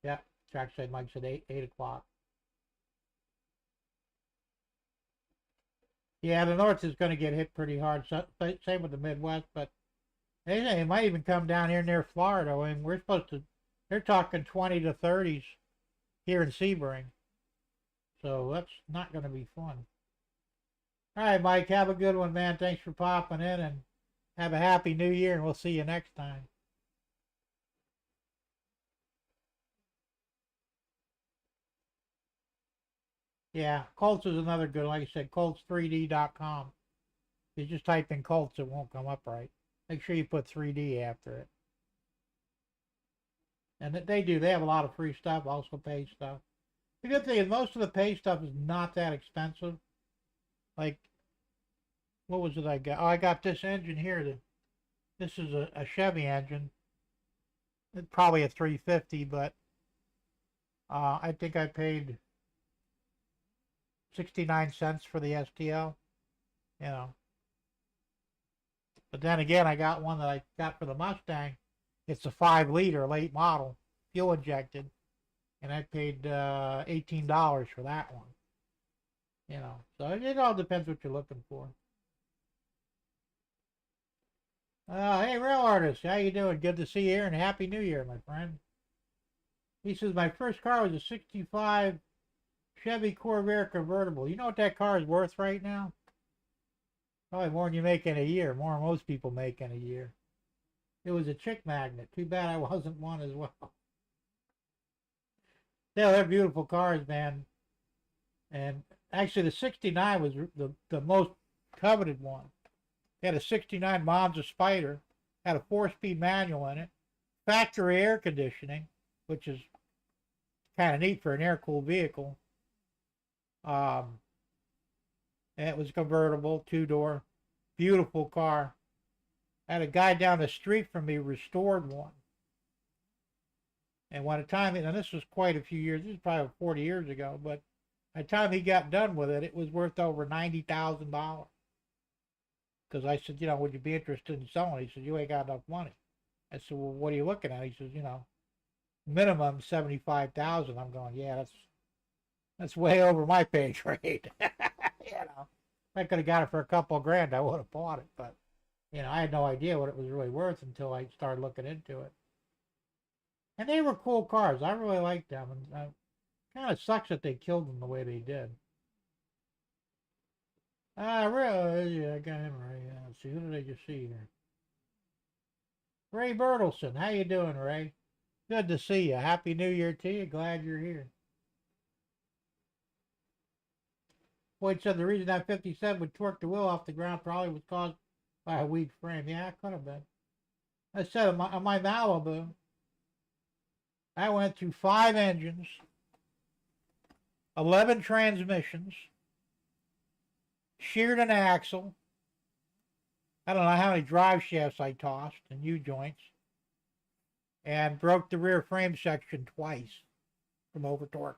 Yeah, track said Mike said 8 o'clock. Yeah, the north is going to get hit pretty hard. So, same with the Midwest, but they say it might even come down here near Florida. I mean, we're supposed to. They're talking 20 to 30s here in Sebring, so that's not going to be fun. All right, Mike, have a good one, man. Thanks for popping in, and have a happy new year, and we'll see you next time. Yeah, Colts is another good, like I said, Colts3D.com. If you just type in Colts, it won't come up right. Make sure you put 3D after it. And they do. They have a lot of free stuff, also pay stuff. The good thing is most of the pay stuff is not that expensive. Like, what was it I got? Oh, I got this engine here. This is a Chevy engine. It's probably a 350, but I think I paid 69 cents for the STL. But then again, I got one that I got for the Mustang. It's a 5-liter late model, fuel injected, and I paid $18 for that one. So it all depends what you're looking for. Hey, Real Artist, how you doing? Good to see you here, and Happy New Year, my friend. He says, my first car was a 65 Chevy Corvair convertible. You know what that car is worth right now? Probably more than you make in a year. More than most people make in a year. It was a chick magnet. Too bad I wasn't one as well. Yeah, they're beautiful cars, man. And actually, the 69 was the most coveted one. They had a 69 Monza Spider. Had a 4-speed manual in it. Factory air conditioning, which is kind of neat for an air-cooled vehicle. And it was convertible, 2-door. Beautiful car. I had a guy down the street from me restored one. And by the time, and this was quite a few years, this was probably 40 years ago, but by the time he got done with it, it was worth over $90,000. Because I said, would you be interested in selling? He said, you ain't got enough money. I said, well, what are you looking at? He says, minimum 75,000. I'm going, yeah, that's way over my pay grade. If I could have got it for a couple of grand, I would have bought it. But I had no idea what it was really worth until I started looking into it. And they were cool cars. I really liked them. And kind of sucks that they killed them the way they did. Really? Yeah, I got him right. Let's see, who did I just see here? Ray Bertelson. How you doing, Ray? Good to see you. Happy New Year to you. Glad you're here. Boyd said the reason that 57 would torque the wheel off the ground probably was caused by a weak frame. Yeah, it could have been. I said on my Malibu, I went through 5 engines, 11 transmissions, sheared an axle. I don't know how many drive shafts I tossed and U-joints, and broke the rear frame section twice from over-torquing.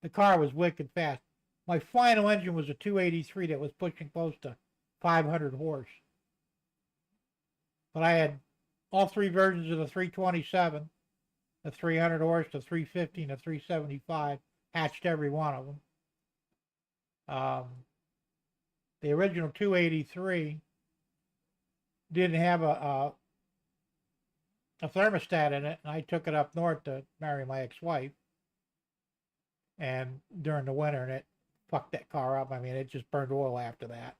The car was wicked fast. My final engine was a 283 that was pushing close to 500 horse. But I had all 3 versions of the 327, the 300 horse, the 350, and the 375, hatched every one of them. The original 283 didn't have a thermostat in it, and I took it up north to marry my ex-wife. And during the winter, and it fucked that car up. I mean, it just burned oil after that.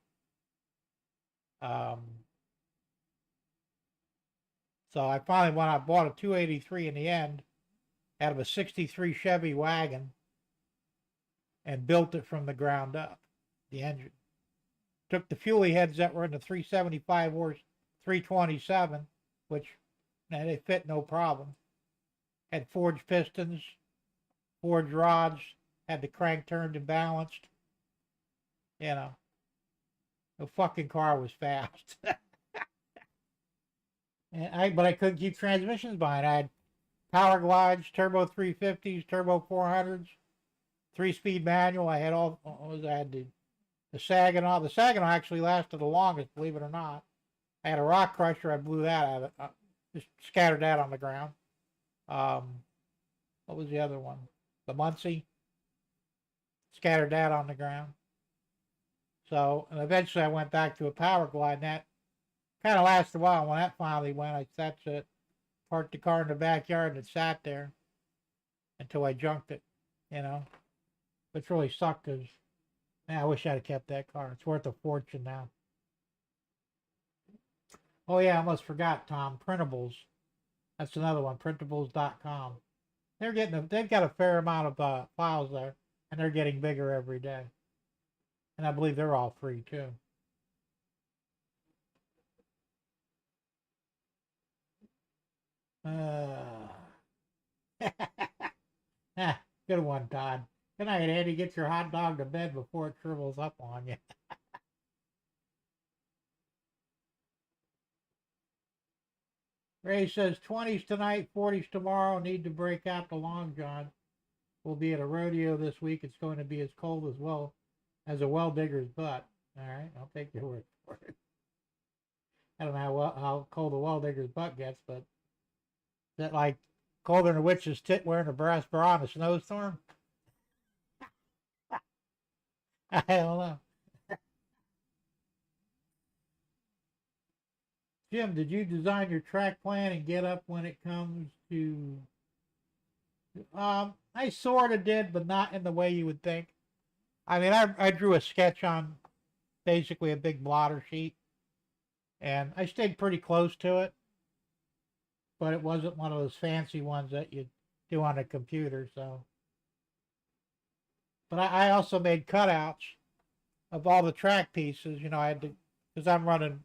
So I finally went out and bought a 283 in the end out of a 63 Chevy wagon and built it from the ground up, the engine. Took the fuelie heads that were in the 375 horse 327, which they fit no problem. Had forged pistons, forged rods, had the crank turned and balanced. The fucking car was fast. But I couldn't keep transmissions behind. I had power glides, turbo 350s, turbo 400s, 3-speed manual. I had the Saginaw. The Saginaw actually lasted the longest, believe it or not. I had a rock crusher. I blew that out of it. Just scattered that on the ground. What was the other one? The Muncie. Scattered that on the ground. So, and eventually I went back to a power glide, and that kind of lasted a while. When that finally went, that's it. Parked the car in the backyard and it sat there until I junked it, Which really sucked because, man, I wish I'd have kept that car. It's worth a fortune now. Oh, yeah, I almost forgot, Tom. Printables. That's another one, printables.com. They've got a fair amount of files there, and they're getting bigger every day. And I believe they're all free, too. Good one, Todd. Good night, Andy. Get your hot dog to bed before it shrivels up on you. Ray says 20s tonight, 40s tomorrow. Need to break out the long john. We'll be at a rodeo this week. It's going to be as cold as a well digger's butt. All right, I'll take your word for it. I don't know how cold a well digger's butt gets, but is that like colder than a witch's tit wearing a brass bra in a snowstorm? I don't know. Jim, did you design your track plan and get up when it comes to... I sort of did, but not in the way you would think. I mean, I drew a sketch on basically a big blotter sheet, and I stayed pretty close to it, but it wasn't one of those fancy ones that you do on a computer, so. But I also made cutouts of all the track pieces, I had to, because I'm running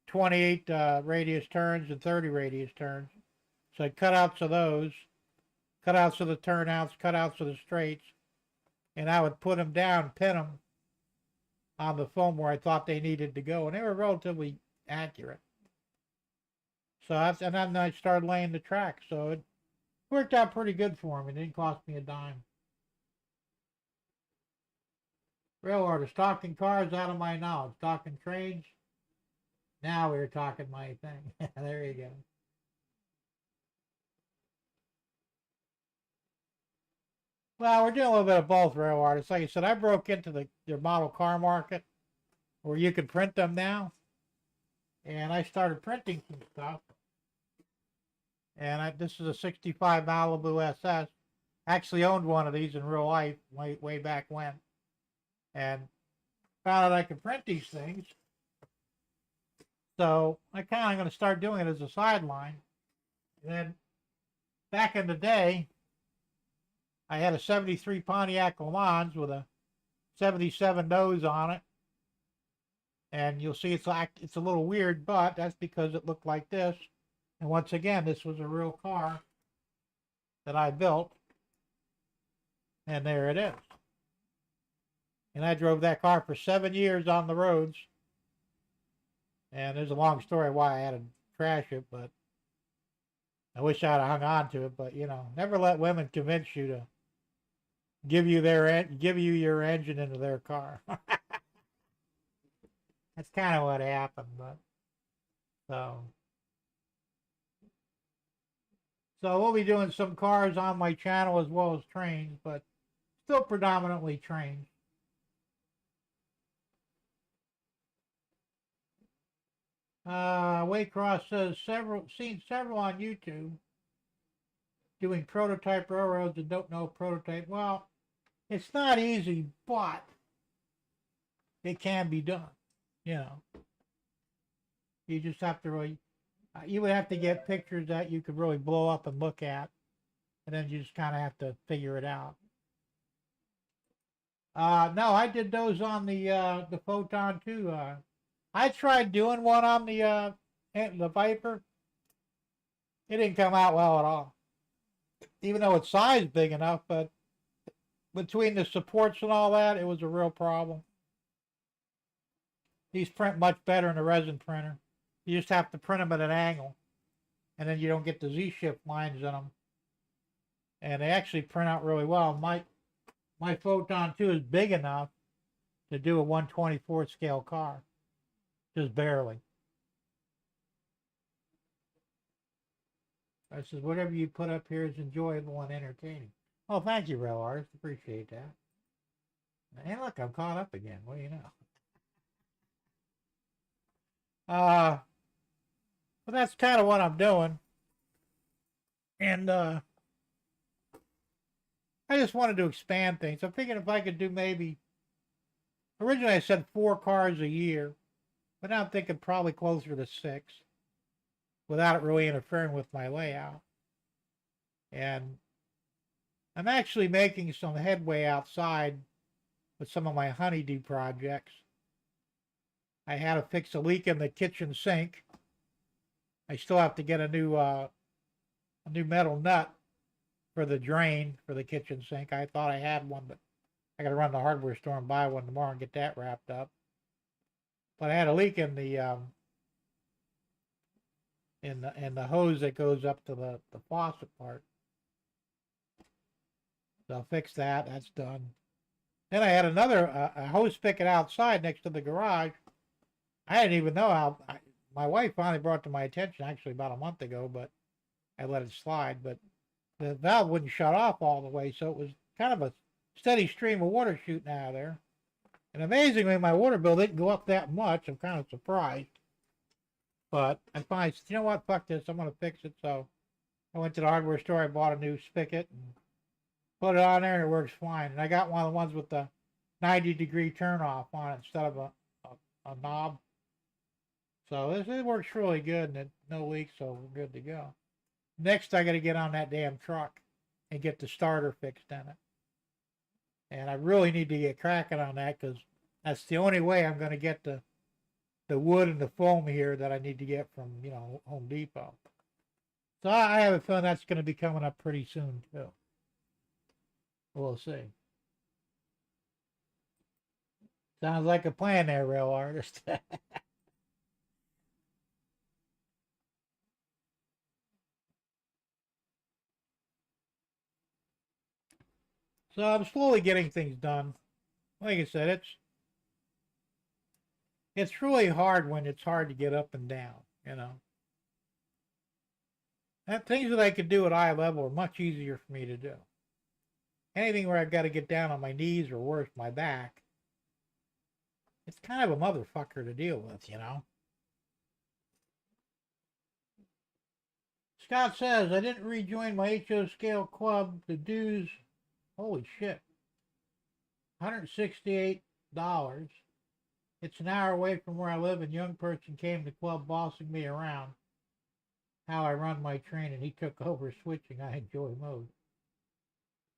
28 radius turns and 30 radius turns. So I cut outs of those, cutouts of the turnouts, cutouts of the straights, and I would put them down, pin them on the foam where I thought they needed to go. And they were relatively accurate. So and then I started laying the track, so it worked out pretty good for me. It didn't cost me a dime. Real order, talking cars out of my knowledge, talking trains. Now we're talking my thing. There you go. Well, we're doing a little bit of both, rail artists. Like I said, I broke into the model car market where you can print them now, and I started printing some stuff. And this is a '65 Malibu SS. Actually owned one of these in real life way back when, and found out I could print these things. So I kind of going to start doing it as a sideline. And then back in the day, I had a '73 Pontiac Le Mans with a '77 nose on it. And you'll see it's a little weird, but that's because it looked like this. And once again, this was a real car that I built. And there it is. And I drove that car for 7 years on the roads. And there's a long story why I had to crash it, but I wish I'd hung on to it. But, you know, never let women convince you to give you your engine into their car. That's kind of what happened, but so we'll be doing some cars on my channel as well as trains, but still predominantly trains. Waycross says seen several on YouTube doing prototype railroads and don't know prototype. Well, it's not easy, but it can be done. You know, you just have to really, you would have to get pictures that you could really blow up and look at, and then you just kind of have to figure it out. No, I did those on the Photon too. I tried doing one on the Viper. It didn't come out well at all, even though its size is big enough. But between the supports and all that, it was a real problem. These print much better in a resin printer. You just have to print them at an angle, and then you don't get the Z-shift lines in them. And they actually print out really well. My Photon 2 is big enough to do a 1/24 scale car, just barely. I says, whatever you put up here is enjoyable and entertaining. Oh, thank you, Rail Artist. Appreciate that. And look, I'm caught up again. What do you know? But that's kind of what I'm doing. And I just wanted to expand things. I'm thinking if I could do maybe, originally I said 4 cars a year, but now I'm thinking probably closer to 6 without it really interfering with my layout. And I'm actually making some headway outside with some of my honeydew projects. I had to fix a leak in the kitchen sink. I still have to get a new metal nut for the drain for the kitchen sink. I thought I had one, but I got to run to the hardware store and buy one tomorrow and get that wrapped up. But I had a leak in the hose that goes up to the faucet part. So I'll fix that. That's done. Then I had another a hose spigot outside next to the garage. I didn't even know how. My wife finally brought it to my attention actually about a month ago, but I let it slide. But the valve wouldn't shut off all the way, so it was kind of a steady stream of water shooting out of there. And amazingly, my water bill didn't go up that much. I'm kind of surprised. But I finally said, you know what, fuck this, I'm going to fix it. So I went to the hardware store, I bought a new spigot and put it on there, and it works fine. And I got one of the ones with the 90-degree turn off on it instead of a knob. So it works really good, and no leaks, so we're good to go. Next, I got to get on that damn truck and get the starter fixed in it. And I really need to get cracking on that, because that's the only way I'm going to get the wood and the foam here that I need to get from, Home Depot. So I have a feeling that's going to be coming up pretty soon, too. We'll see. Sounds like a plan there, Rail Artist. So I'm slowly getting things done. Like I said, it's really hard when it's hard to get up and down, you know. And things that I could do at eye level are much easier for me to do. Anything where I've got to get down on my knees or worse, my back, it's kind of a motherfucker to deal with, you know. Scott says, I didn't rejoin my HO scale club. The dues, holy shit, $168. It's an hour away from where I live, and young person came to club bossing me around how I run my train, and he took over switching. I enjoy mode.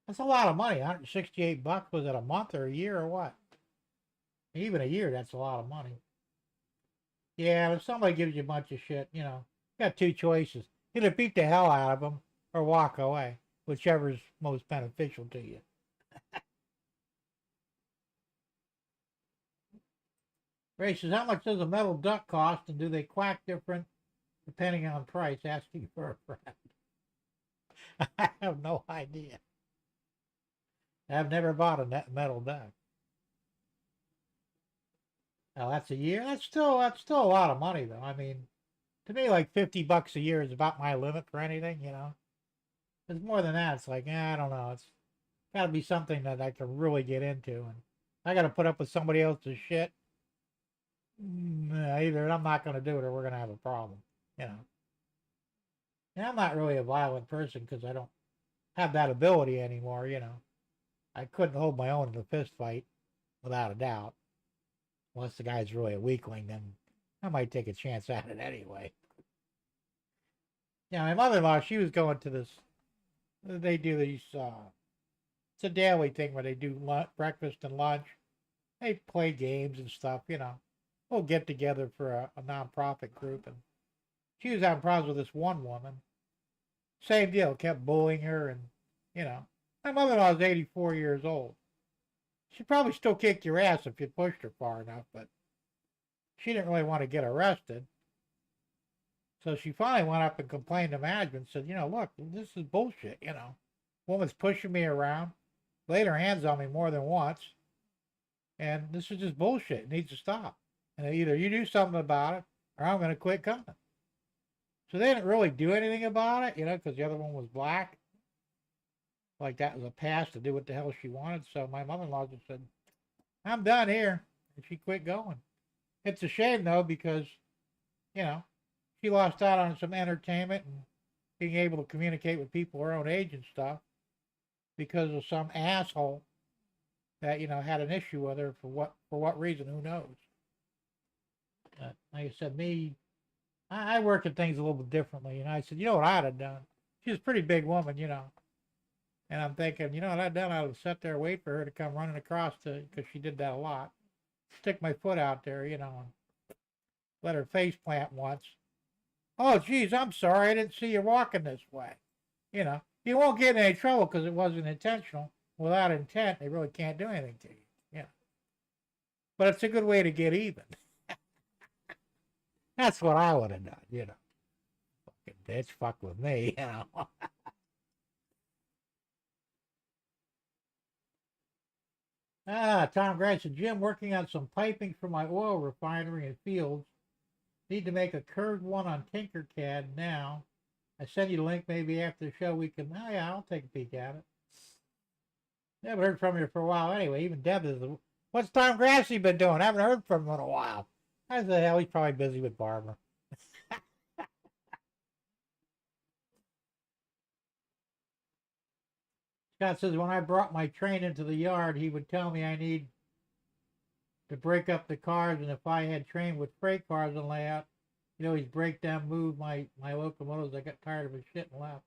That's a lot of money. 168 bucks. Was it a month or a year or what? Even a year, that's a lot of money. Yeah, if somebody gives you a bunch of shit, you know, you got two choices. Either beat the hell out of them or walk away, whichever's most beneficial to you. Ray says, how much does a metal duck cost, and do they quack different depending on price? Asking for a friend. I have no idea. I've never bought a metal duck. Now that's a year. That's still a lot of money, though. I mean, to me, like $50 a year is about my limit for anything. You know, it's more than that. It's like, I don't know. It's got to be something that I can really get into, and I got to put up with somebody else's shit. Either I'm not going to do it, or we're going to have a problem. You know. And I'm not really a violent person because I don't have that ability anymore. You know, I couldn't hold my own in a fist fight, without a doubt. Unless the guy's really a weakling, then I might take a chance at it anyway. Yeah, my mother-in-law, she was going to this. They do these. It's a daily thing where they do breakfast and lunch. They play games and stuff. You know, we'll get together for a nonprofit group, and she was having problems with this one woman. Same deal, kept bullying her, and you know, my mother-in-law is 84 years old. She'd probably still kick your ass if you pushed her far enough, but she didn't really want to get arrested. So she finally went up and complained to management, said, you know, look, this is bullshit, you know. Woman's pushing me around, laid her hands on me more than once, and this is just bullshit. It needs to stop. And either you do something about it, or I'm going to quit coming. So they didn't really do anything about it, you know, because the other one was black. Like that was a pass to do what the hell she wanted. So my mother-in-law just said, I'm done here. And she quit going. It's a shame, though, because, you know, she lost out on some entertainment and being able to communicate with people her own age and stuff because of some asshole that, you know, had an issue with her for what reason, who knows. Like I said, I work at things a little bit differently. And I said, you know what I'd have done? She's a pretty big woman, you know. And I'm thinking, you know what I'd done? I would have sat there and wait for her to come running across because she did that a lot. Stick my foot out there, you know, and let her face plant once. Oh, geez, I'm sorry. I didn't see you walking this way. You know, you won't get in any trouble because it wasn't intentional. Without intent, they really can't do anything to you. Yeah. But it's a good way to get even. That's what I would have done, you know. Fucking bitch, fuck with me, you know. Tom Grant said, Jim, working on some piping for my oil refinery and fields. Need to make a curved one on Tinkercad now. I send you the link maybe after the show. We can, oh yeah, I'll take a peek at it. Never heard from you for a while anyway. Even Deb is, what's Tom Grassi been doing? I haven't heard from him in a while. I said, hell, he's probably busy with Barbara. Scott says, when I brought my train into the yard, he would tell me I need to break up the cars, and if I had trained with freight cars on layout, he'd always break down, move my locomotives. I got tired of his shit and left.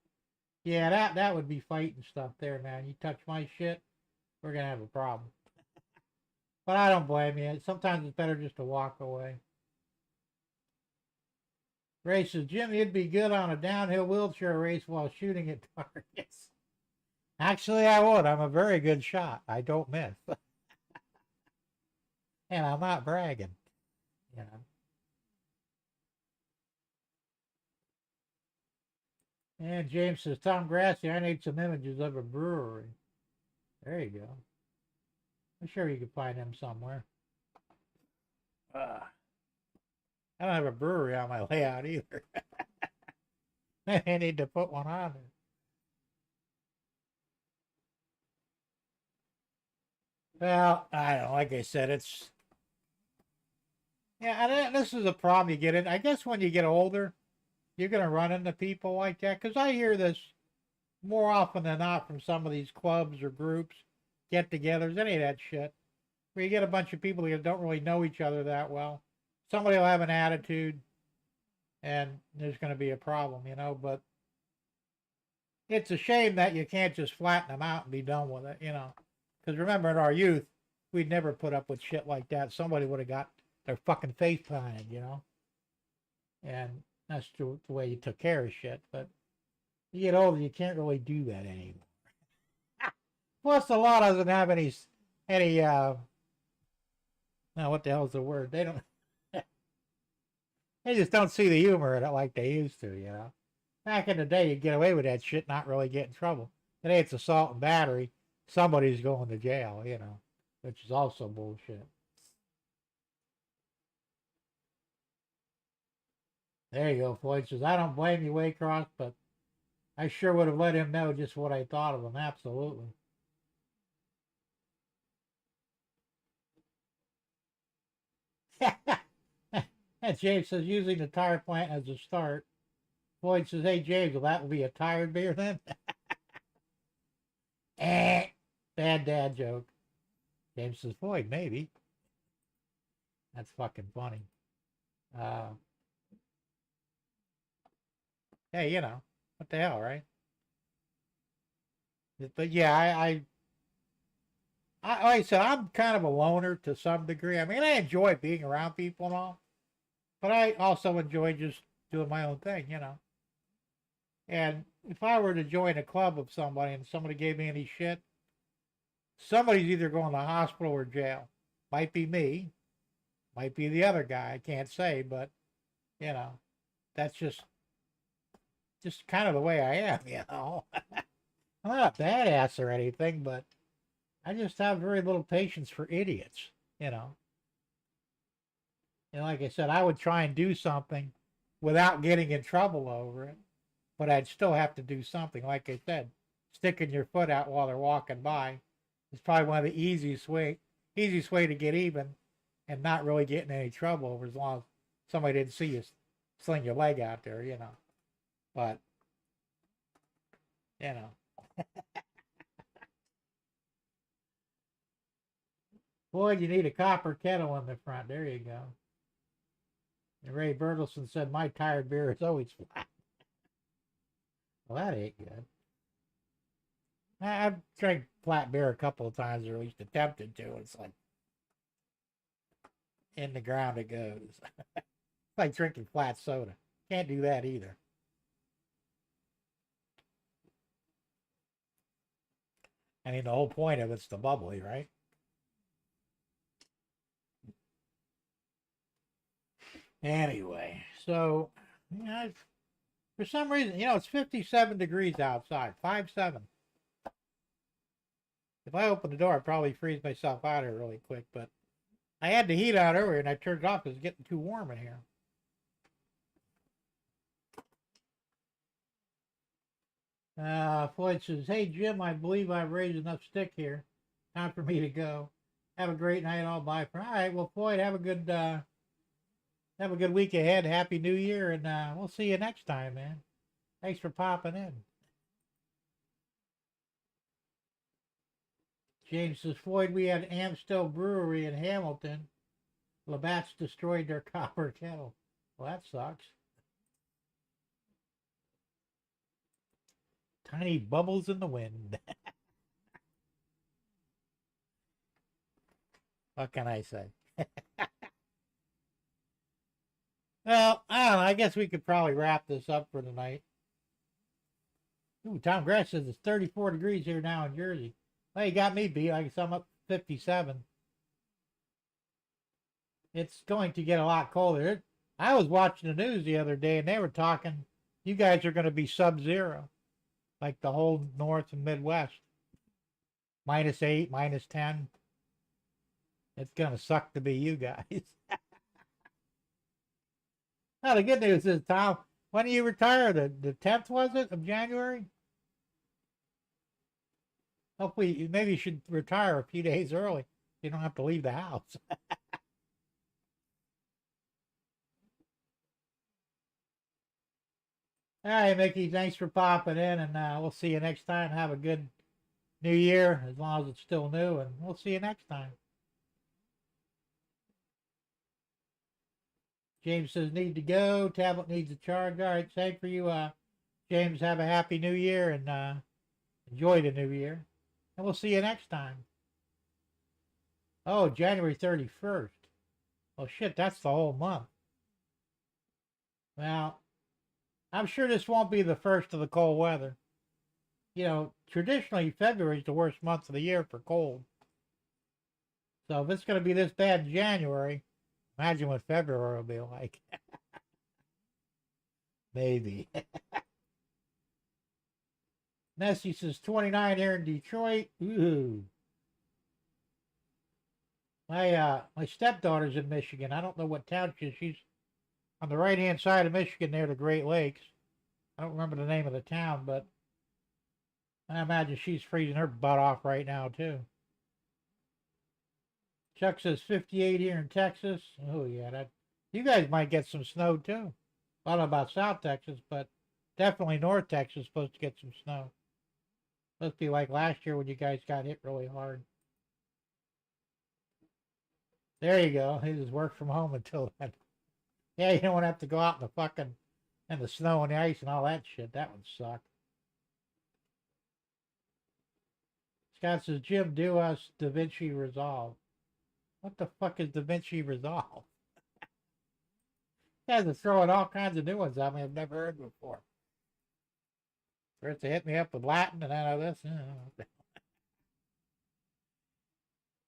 Yeah, that would be fighting stuff there, man. You touch my shit, we're gonna have a problem. But I don't blame you. Sometimes it's better just to walk away. Ray says, Jim, you'd be good on a downhill wheelchair race while shooting at targets. Actually, I would. I'm a very good shot. I don't miss. And I'm not bragging, you know. And James says, Tom Grassi, I need some images of a brewery. There you go. I'm sure you could find them somewhere. I don't have a brewery on my layout either. I need to put one on there. Well, I don't know. Like I said, it's yeah. And this is a problem you get in. I guess when you get older, you're gonna run into people like that. Because I hear this more often than not from some of these clubs or groups, get-togethers, any of that shit, where you get a bunch of people that don't really know each other that well. Somebody will have an attitude, and there's going to be a problem, you know. But it's a shame that you can't just flatten them out and be done with it, you know. Because remember, in our youth, we'd never put up with shit like that. Somebody would have got their fucking face planted, you know. And that's the way you took care of shit. But you get older, you can't really do that anymore. Plus, the law doesn't have any now what the hell's the word? They don't, they just don't see the humor in it like they used to, you know. Back in the day, you'd get away with that shit, not really get in trouble. Today, it's assault and battery. Somebody's going to jail, you know, which is also bullshit. There you go, Floyd says, I don't blame you, Waycross, but I sure would have let him know just what I thought of him. Absolutely. And James says, using the tire plant as a start. Floyd says, hey, James, will that be a tired beer then? Bad dad joke. James says, Floyd, maybe. That's fucking funny. Hey, you know, what the hell, right? But yeah, like I said, I'm kind of a loner to some degree. I mean, I enjoy being around people and all, but I also enjoy just doing my own thing, you know. And if I were to join a club of somebody and somebody gave me any shit, somebody's either going to hospital or jail. Might be me, might be the other guy. I can't say, but you know, that's just kind of the way I am, you know. I'm not a badass or anything, but I just have very little patience for idiots, you know. And like I said, I would try and do something without getting in trouble over it, but I'd still have to do something. Like I said, sticking your foot out while they're walking by is probably one of the easiest way to get even and not really get in any trouble over, as long as somebody didn't see you sling your leg out there, you know. But you know. Boy, you need a copper kettle in the front. There you go. And Ray Bertelson said, my tired beer is always flat. Well, that ain't good. I've drank flat beer a couple of times, or at least attempted to. It's like, in the ground it goes. It's like drinking flat soda. Can't do that either. I mean, the whole point of it's the bubbly, right? Anyway, so, you know, for some reason, you know, it's 57 degrees outside, 5-7. If I open the door, I'd probably freeze myself out here really quick, but I had the heat out earlier and I turned it off because it's getting too warm in here. Floyd says, hey, Jim, I believe I've raised enough stick here. Time for me to go. Have a great night. All bye for. All right, well, Floyd, have a good week ahead. Happy New Year, and we'll see you next time, man. Thanks for popping in. James says, Floyd, we had Amstel Brewery in Hamilton. Labatt's destroyed their copper kettle. Well, that sucks. Tiny bubbles in the wind. What can I say? Well, I don't know. I guess we could probably wrap this up for tonight. Ooh, Tom Grass says it's 34 degrees here now in Jersey. Well, you got me beat. I guess I'm up 57. It's going to get a lot colder. I was watching the news the other day, and they were talking, you guys are going to be sub-zero, like the whole North and Midwest. -8, -10. It's gonna suck to be you guys. Now the good news is, Tom, when do you retire? The 10th, was it, of January? Hopefully, maybe you should retire a few days early. You don't have to leave the house. All right, Mickey, thanks for popping in, and we'll see you next time. Have a good new year, as long as it's still new, and we'll see you next time. James says, need to go. Tablet needs a charge. All right, same for you, James. Have a happy new year, and enjoy the new year. And we'll see you next time. Oh, January 31st. Oh, shit, that's the whole month. Well, I'm sure this won't be the first of the cold weather. You know, traditionally, February is the worst month of the year for cold. So if it's going to be this bad in January, imagine what February will be like. Maybe. Nessie says 29 here in Detroit. Ooh. My stepdaughter's in Michigan. I don't know what town she is. She's on the right-hand side of Michigan near the Great Lakes. I don't remember the name of the town, but I imagine she's freezing her butt off right now, too. Chuck says 58 here in Texas. Oh, yeah. You guys might get some snow, too. I don't know about South Texas, but definitely North Texas is supposed to get some snow. Supposed to be like last year when you guys got hit really hard. There you go. He just worked from home until then. Yeah, you don't want to have to go out in the fucking, in the snow and the ice and all that shit. That would suck. Scott says, Jim, do us Da Vinci Resolve. What the fuck is Da Vinci Resolve? You guys are throwing all kinds of new ones at me I've never heard before. First they hit me up with Latin, and then I this.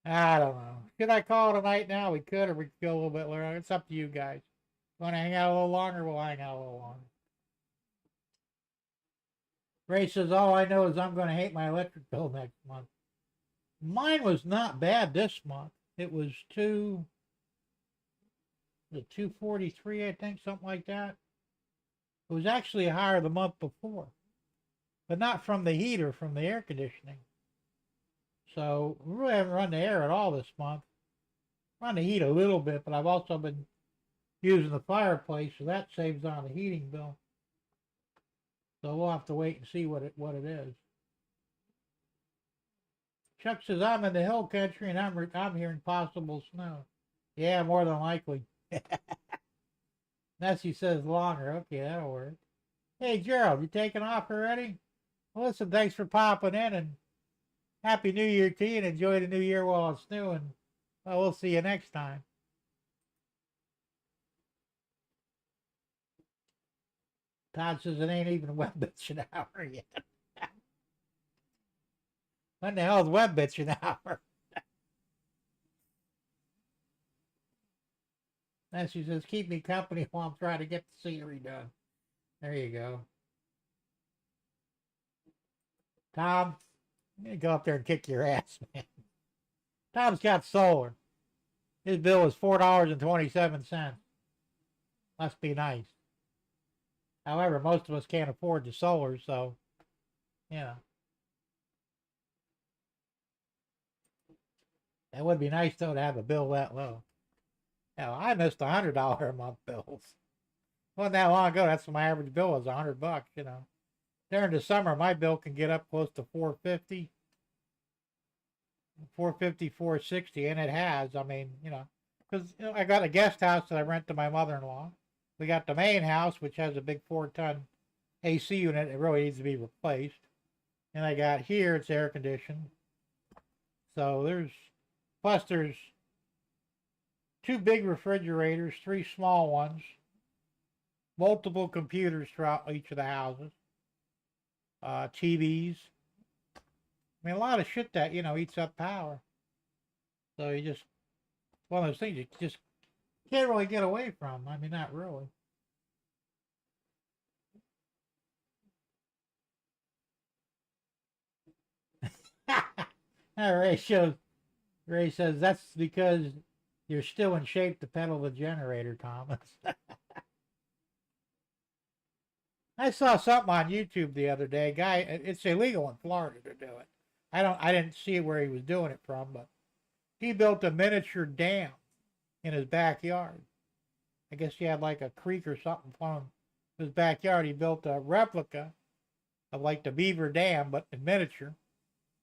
I don't know. Should I call it a night now? We could, or we could go a little bit later. It's up to you guys. Want to hang out a little longer? We'll hang out a little longer. Ray says, all I know is I'm going to hate my electric bill next month. Mine was not bad this month. It was the 243, I think, something like that. It was actually higher the month before, but not from the heater, from the air conditioning. So we really haven't run the air at all this month. Run the heat a little bit, but I've also been using the fireplace, so that saves on the heating bill. So we'll have to wait and see what it is. Chuck says, I'm in the hill country and I'm hearing possible snow. Yeah, more than likely. Nessie says longer. Okay, that'll work. Hey, Gerald, you taking off already? Well, listen, thanks for popping in, and Happy New Year to you, and enjoy the new year while it's new, and well, we'll see you next time. Todd says it ain't even web bitch an hour yet. When the hell is web bitch an hour? And she says, keep me company while I'm trying to get the scenery done. There you go. Tom, I'm going to go up there and kick your ass, man. Tom's got solar. His bill is $4.27. Must be nice. However, most of us can't afford the solar, so, you know. It would be nice, though, to have a bill that low. Now, I missed $100 a month bills. Wasn't that long ago. That's what my average bill was, $100, you know. During the summer, my bill can get up close to $450, $460, and it has. I mean, you know, because I got a guest house that I rent to my mother-in-law. We got the main house, which has a big 4-ton AC unit. It really needs to be replaced. And I got here, it's air conditioned. So there's 2 big refrigerators, 3 small ones, multiple computers throughout each of the houses, TVs. I mean, a lot of shit that, eats up power. So one of those things you just can't really get away from. I mean, not really. Ray says that's because you're still in shape to pedal the generator, Thomas. I saw something on YouTube the other day. Guy, it's illegal in Florida to do it. I didn't see where he was doing it from, but he built a miniature dam in his backyard. I guess he had like a creek or something flowing in his backyard. He built a replica of like the Beaver Dam, but in miniature,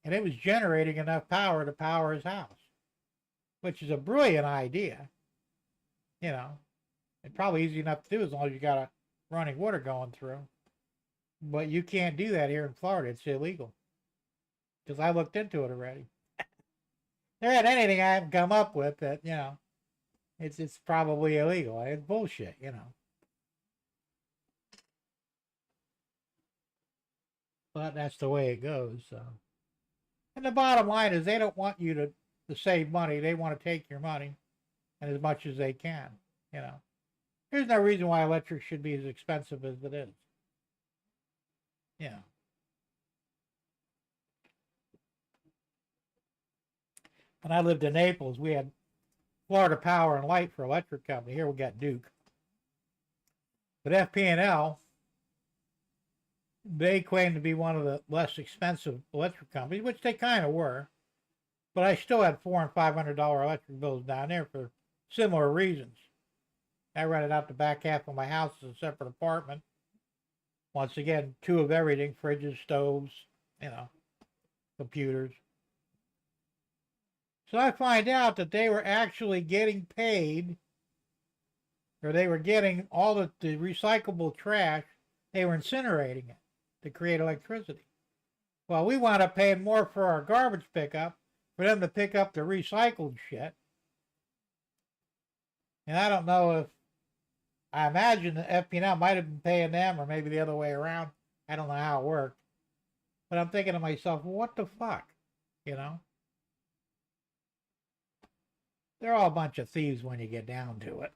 and it was generating enough power to power his house, which is a brilliant idea. You know, it's probably easy enough to do as long as you got a running water going through. But you can't do that here in Florida. It's illegal. Because I looked into it already. There ain't anything I haven't come up with that, it's probably illegal. It's bullshit, But that's the way it goes. So. And the bottom line is they don't want you to save money. They want to take your money and as much as they can, There's no reason why electric should be as expensive as it is. When I lived in Naples, we had Florida Power and Light for electric company. Here we got Duke. But FP&L, they claim to be one of the less expensive electric companies, which they kind of were. But I still had $400 and $500 electric bills down there for similar reasons. I rented out the back half of my house as a separate apartment. Once again, 2 of everything, fridges, stoves, computers. So I find out that they were actually getting paid, or they were getting all the recyclable trash, they were incinerating it to create electricity. Well, we wound up paying more for our garbage pickup for them to pick up the recycled shit. And I don't know if, I imagine the FP&L might have been paying them, or maybe the other way around. I don't know how it worked. But I'm thinking to myself, what the fuck? They're all a bunch of thieves when you get down to it.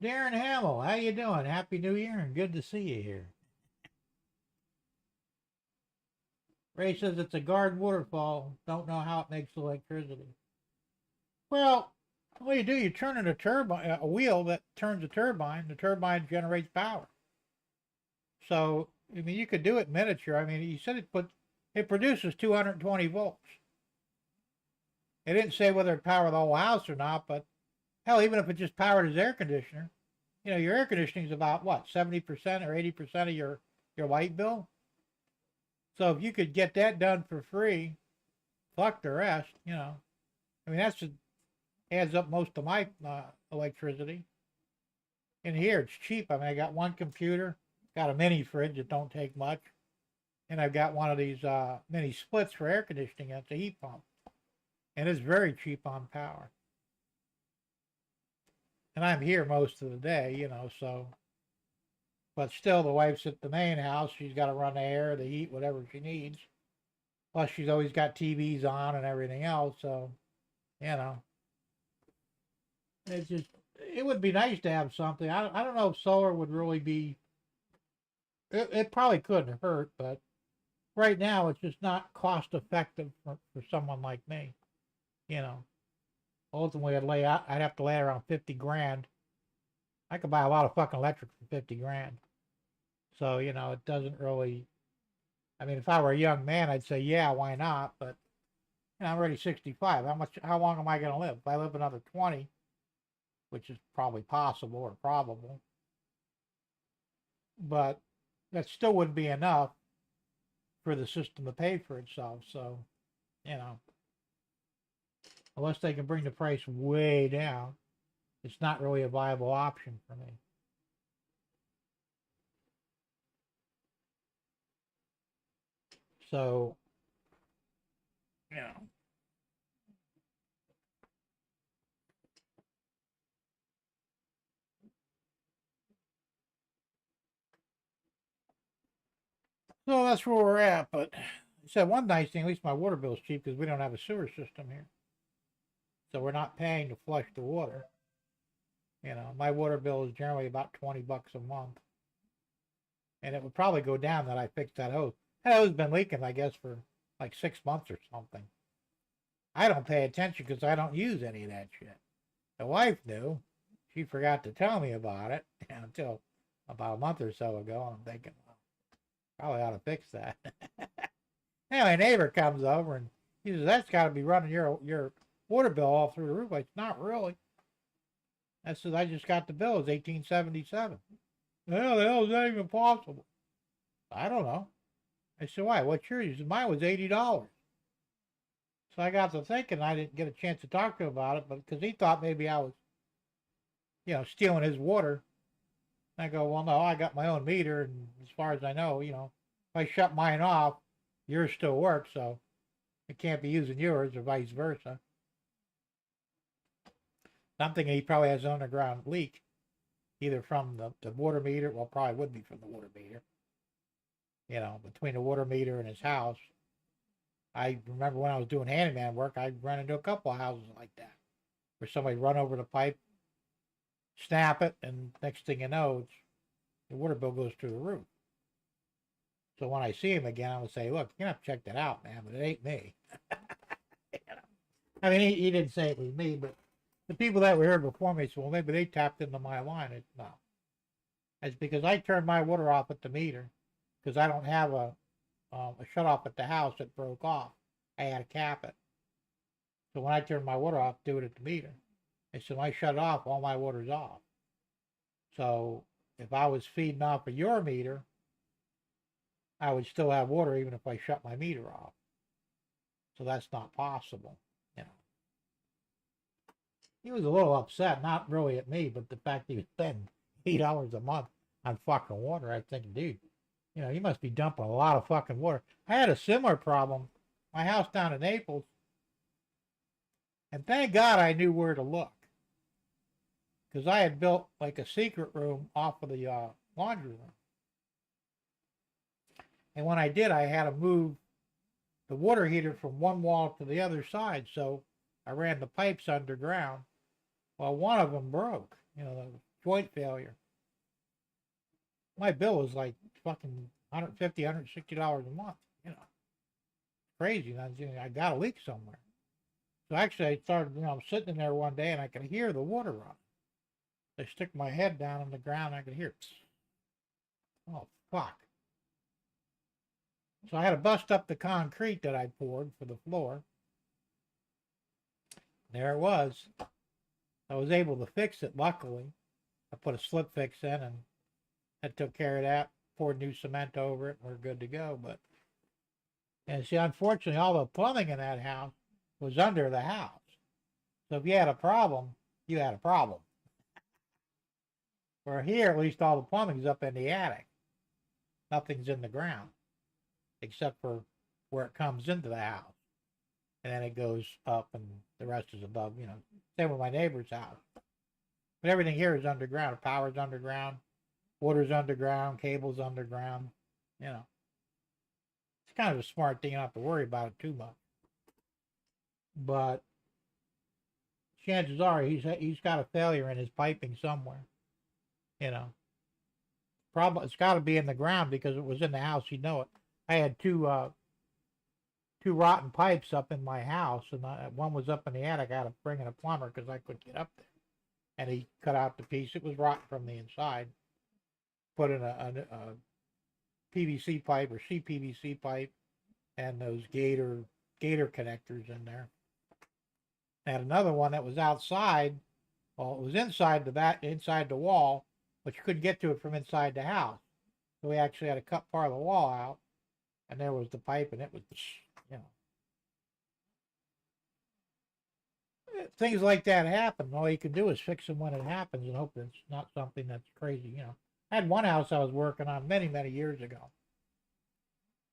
Darren Hamill, how you doing? Happy New Year and good to see you here. Ray says it's a guard waterfall. Don't know how it makes electricity. Well, what you do, you turn in a wheel that turns a turbine. The turbine generates power. So, you could do it miniature. He said it produces 220 volts. It didn't say whether it powered the whole house or not, but hell, even if it just powered his air conditioner, your air conditioning is about what, 70% or 80% of your light bill? So if you could get that done for free, fuck the rest, that's just adds up most of my electricity. In here, it's cheap. I got one computer, got a mini fridge that don't take much, and I've got one of these mini splits for air conditioning. It's a heat pump, and it's very cheap on power. And I'm here most of the day, so. But still, the wife's at the main house. She's got to run the air, the heat, whatever she needs. Plus, she's always got TVs on and everything else, so, it would be nice to have something. I don't know if solar would really be, it probably couldn't hurt, but right now it's just not cost effective for someone like me, Ultimately, I'd have to lay around 50 grand. I could buy a lot of fucking electric for 50 grand. So, it doesn't really, if I were a young man, I'd say, yeah, why not? But, I'm already 65. How long am I going to live? If I live another 20, which is probably possible or probable, but that still wouldn't be enough for the system to pay for itself. So, unless they can bring the price way down, it's not really a viable option for me. So, so that's where we're at. But I said one nice thing, at least my water bill is cheap because we don't have a sewer system here. So we're not paying to flush the water. My water bill is generally about $20 a month. And it would probably go down that I fixed that hose. Hell, it's been leaking, I guess, for like 6 months or something. I don't pay attention because I don't use any of that shit. The wife knew. She forgot to tell me about it until about a month or so ago. And I'm thinking, well, probably ought to fix that. Anyway, a neighbor comes over and he says, that's got to be running your water bill all through the roof. I said, not really. I said, I just got the bill. It's 1877. Well, the hell is that even possible? I don't know. I said, why? What's yours? He said, mine was $80. So I got to thinking, I didn't get a chance to talk to him about it, but because he thought maybe I was, stealing his water. I go, well, no, I got my own meter, and as far as I know, if I shut mine off, yours still works, so I can't be using yours or vice versa. I'm thinking he probably has an underground leak, either from the water meter, well, probably would be from the water meter, between the water meter and his house. I remember when I was doing handyman work, I ran into a couple of houses like that, where somebody run over the pipe, snap it, and next thing you know, the water bill goes through the roof. So when I see him again, I would say, look, you're going to have to check that out, man, but it ain't me. I mean, he didn't say it was me, but the people that were here before me said, well, maybe they tapped into my line. No. It's because I turned my water off at the meter, because I don't have a shut off at the house that broke off. I had to cap it. So when I turn my water off, do it at the meter. And so when I shut it off, all my water's off. So if I was feeding off of your meter, I would still have water even if I shut my meter off. So that's not possible, He was a little upset, not really at me, but the fact he was spending $8 a month on fucking water. I was thinking, dude, you must be dumping a lot of fucking water. I had a similar problem. My house down in Naples. And thank God I knew where to look. Because I had built like a secret room off of the laundry room. And when I did, I had to move the water heater from one wall to the other side. So I ran the pipes underground. Well, one of them broke, the joint failure. My bill was like fucking $150, $160 a month, Crazy. I got a leak somewhere. So actually I started, I'm sitting in there one day and I could hear the water run. I stick my head down on the ground and I could hear it. Oh, fuck. So I had to bust up the concrete that I poured for the floor. There it was. I was able to fix it, luckily. I put a slip fix in and that took care of that. Poured new cement over it and we're good to go. And see, unfortunately, all the plumbing in that house was under the house. So if you had a problem, you had a problem. Where here, at least all the plumbing's up in the attic. Nothing's in the ground, except for where it comes into the house. And then it goes up and the rest is above, Same with my neighbor's house. But everything here is underground. Power's underground, water's underground, cable's underground, It's kind of a smart thing, you don't have to worry about it too much. But chances are he's got a failure in his piping somewhere. Probably it's got to be in the ground because it was in the house. You know it. I had two rotten pipes up in my house, and one was up in the attic. I had to bring in a plumber because I couldn't get up there, and he cut out the piece. It was rotten from the inside. Put in a PVC pipe or CPVC pipe, and those gator connectors in there. I had another one that was outside. Well, it was inside the wall, but you couldn't get to it from inside the house. So we actually had to cut part of the wall out, and there was the pipe, and it was, Things like that happen. All you can do is fix them when it happens and hope it's not something that's crazy, I had one house I was working on many, many years ago.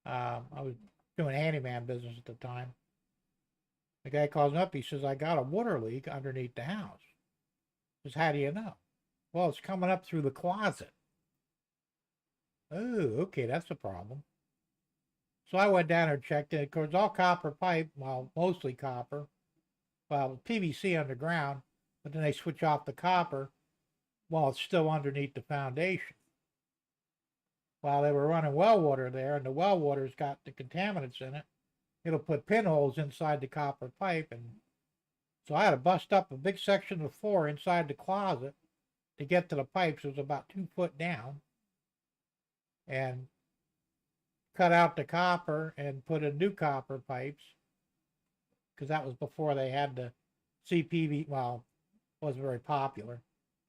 I was doing handyman business at the time. The guy calls me up. He says, I got a water leak underneath the house. I says, how do you know? Well, it's coming up through the closet. Oh, okay, that's a problem. So I went down there and checked it. Of course, all copper pipe, well, mostly copper. Well, PVC underground, but then they switch off the copper while it's still underneath the foundation. while they were running well water there, and the well water's got the contaminants in it. It'll put pinholes inside the copper pipe, and so I had to bust up a big section of the floor inside the closet to get to the pipes. It was about 2 foot down, and cut out the copper and put in new copper pipes, because that was before they had the CPV. Well, it wasn't very popular.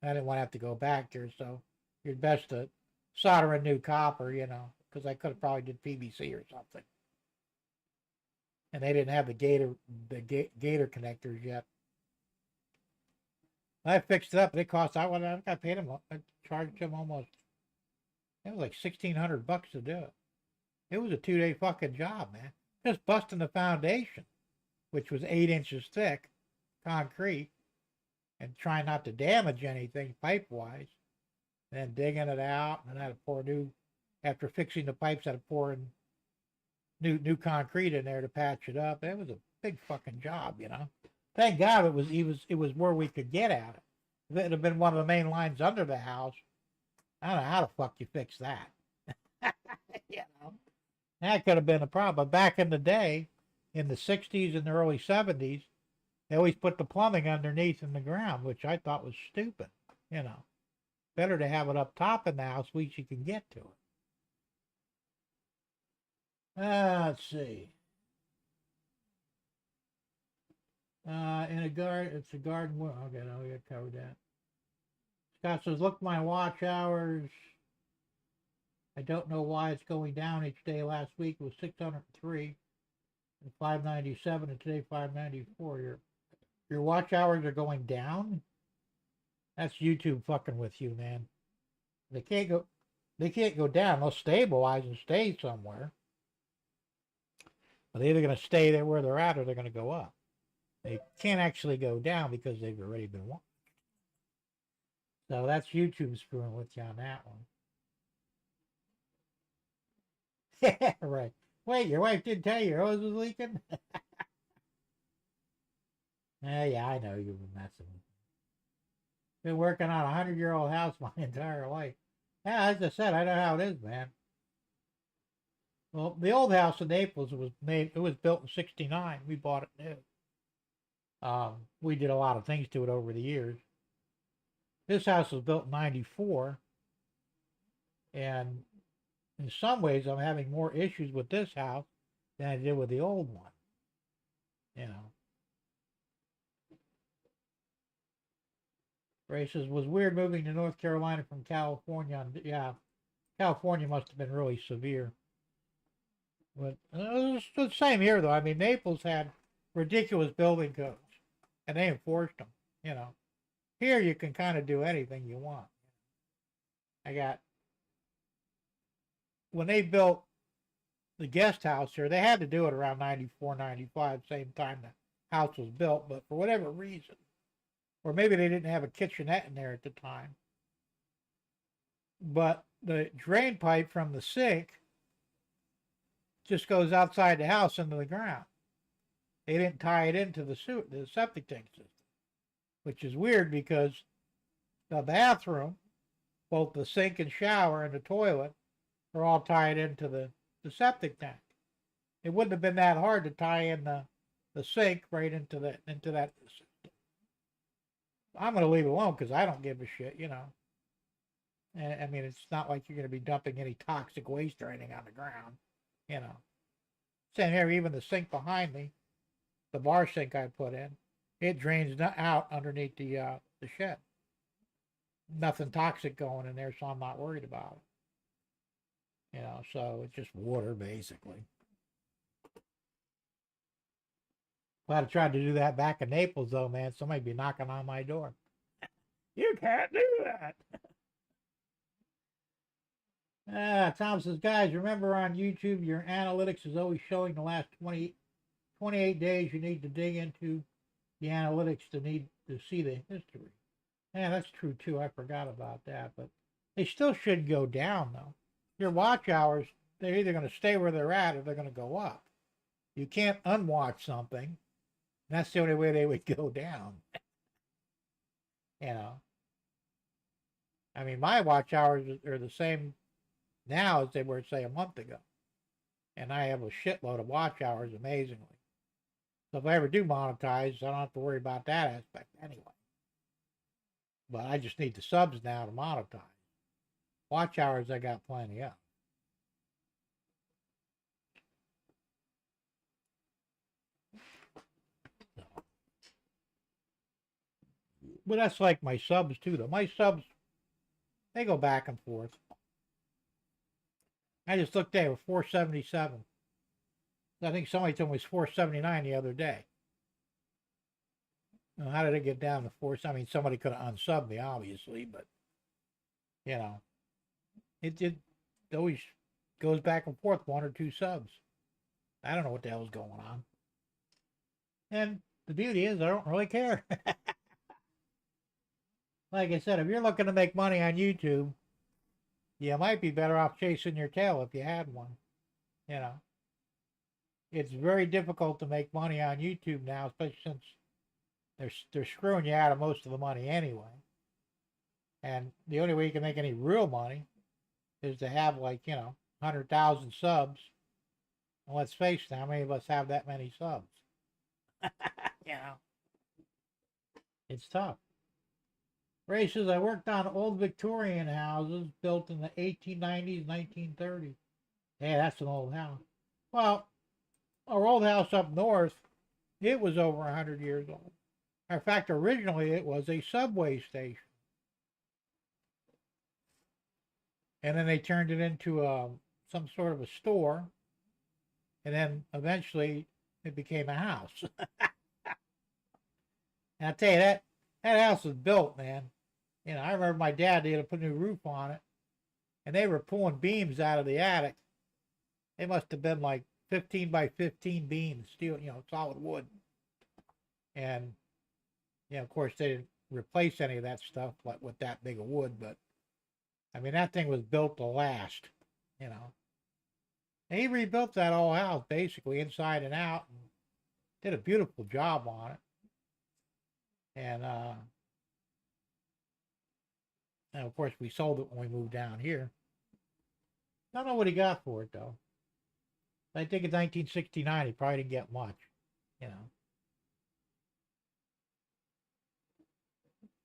I didn't want to have to go back there, so you're best to solder in new copper, because I could have probably did PVC or something. And they didn't have the gator connectors yet. I fixed it up, and it cost. I paid them. I charged them almost. It was like $1,600 to do it. It was a 2-day fucking job, man. Just busting the foundation, which was 8 inches thick, concrete, and trying not to damage anything pipe wise. Then digging it out, and I had to pour after fixing the pipes, I had to pour in new concrete in there to patch it up. It was a big fucking job, Thank God it was where we could get at it. If it had been one of the main lines under the house, I don't know how the fuck you fix that. That could have been a problem. But back in the day, in the 60s and the early 70s, they always put the plumbing underneath in the ground, which I thought was stupid, Better to have it up top in the house, at least you can get to it. Let's see. In a garden, it's a garden. Okay, no, we got covered that. Scott says, look, my watch hours. I don't know why it's going down each day. Last week it was 603 and 597, and today 594. Your watch hours are going down? That's YouTube fucking with you, man. They can't go down. They'll stabilize and stay somewhere. But they're either going to stay there where they're at, or they're going to go up. They can't actually go down because they've already been watched. So that's YouTube screwing with you on that one. Yeah, right. Wait, your wife didn't tell you your hose was leaking? Yeah, I know you've been messing with me. Been working on a 100-year-old house my entire life. Yeah, as I said, I know how it is, man. Well, the old house in Naples was built in '69. We bought it new. We did a lot of things to it over the years. This house was built in '94, and in some ways, I'm having more issues with this house than I did with the old one. Ray says, was weird moving to North Carolina from California. Yeah, California must have been really severe. But it's the same here, though. I mean, Naples had ridiculous building codes, and they enforced them, Here, you can kind of do anything you want. When they built the guest house here, they had to do it around 94, 95, same time the house was built, but for whatever reason, or maybe they didn't have a kitchenette in there at the time, but the drain pipe from the sink just goes outside the house into the ground. They didn't tie it into the septic tank system, which is weird because the bathroom, both the sink and shower and the toilet, are all tied into the septic tank. It wouldn't have been that hard to tie in the sink right into that system. I'm going to leave it alone because I don't give a shit, And I mean, it's not like you're going to be dumping any toxic waste or anything on the ground, Same here, even the sink behind me, the bar sink I put in, it drains out underneath the shed. Nothing toxic going in there, so I'm not worried about it. So it's just water, basically. If I'd tried to do that back in Naples, though, man, somebody'd be knocking on my door. You can't do that. Tom says, guys, remember on YouTube, your analytics is always showing the last 28 days. You need to dig into the analytics to see the history. Yeah, that's true, too. I forgot about that. But they still should go down, though. Your watch hours, they're either going to stay where they're at or they're going to go up. You can't unwatch something. That's the only way they would go down. I mean, my watch hours are the same now as they were, say, a month ago. And I have a shitload of watch hours, amazingly. So if I ever do monetize, I don't have to worry about that aspect anyway. But I just need the subs now to monetize. Watch hours, I got plenty of. So. But that's like my subs too, though. My subs, they go back and forth. I just looked at it, 477. I think somebody told me it was 479 the other day. Now, how did it get down to 4? I mean, somebody could have unsubbed me, obviously, but you know, it always goes back and forth, 1 or 2 subs. I don't know what the hell's going on. And the beauty is, I don't really care. Like I said, if you're looking to make money on YouTube, you might be better off chasing your tail if you had one. You know, it's very difficult to make money on YouTube now, especially since they're screwing you out of most of the money anyway. And the only way you can make any real money is to have, like, 100,000 subs. And let's face it, how many of us have that many subs? It's tough. Ray says, I worked on old Victorian houses built in the 1890s, 1930s. Hey, that's an old house. Well, our old house up north, it was over 100 years old. In fact, originally it was a subway station. And then they turned it into some sort of a store. And then eventually it became a house. And I tell you, that house was built, man. I remember my dad, they had to put a new roof on it. And they were pulling beams out of the attic. They must have been like 15 by 15 beams, steel, solid wood. And, of course, they didn't replace any of that stuff with that big of wood. But, I mean, that thing was built to last, And he rebuilt that whole house, basically, inside and out. And did a beautiful job on it. And of course, we sold it when we moved down here. I don't know what he got for it, though. I think in 1969, he probably didn't get much, To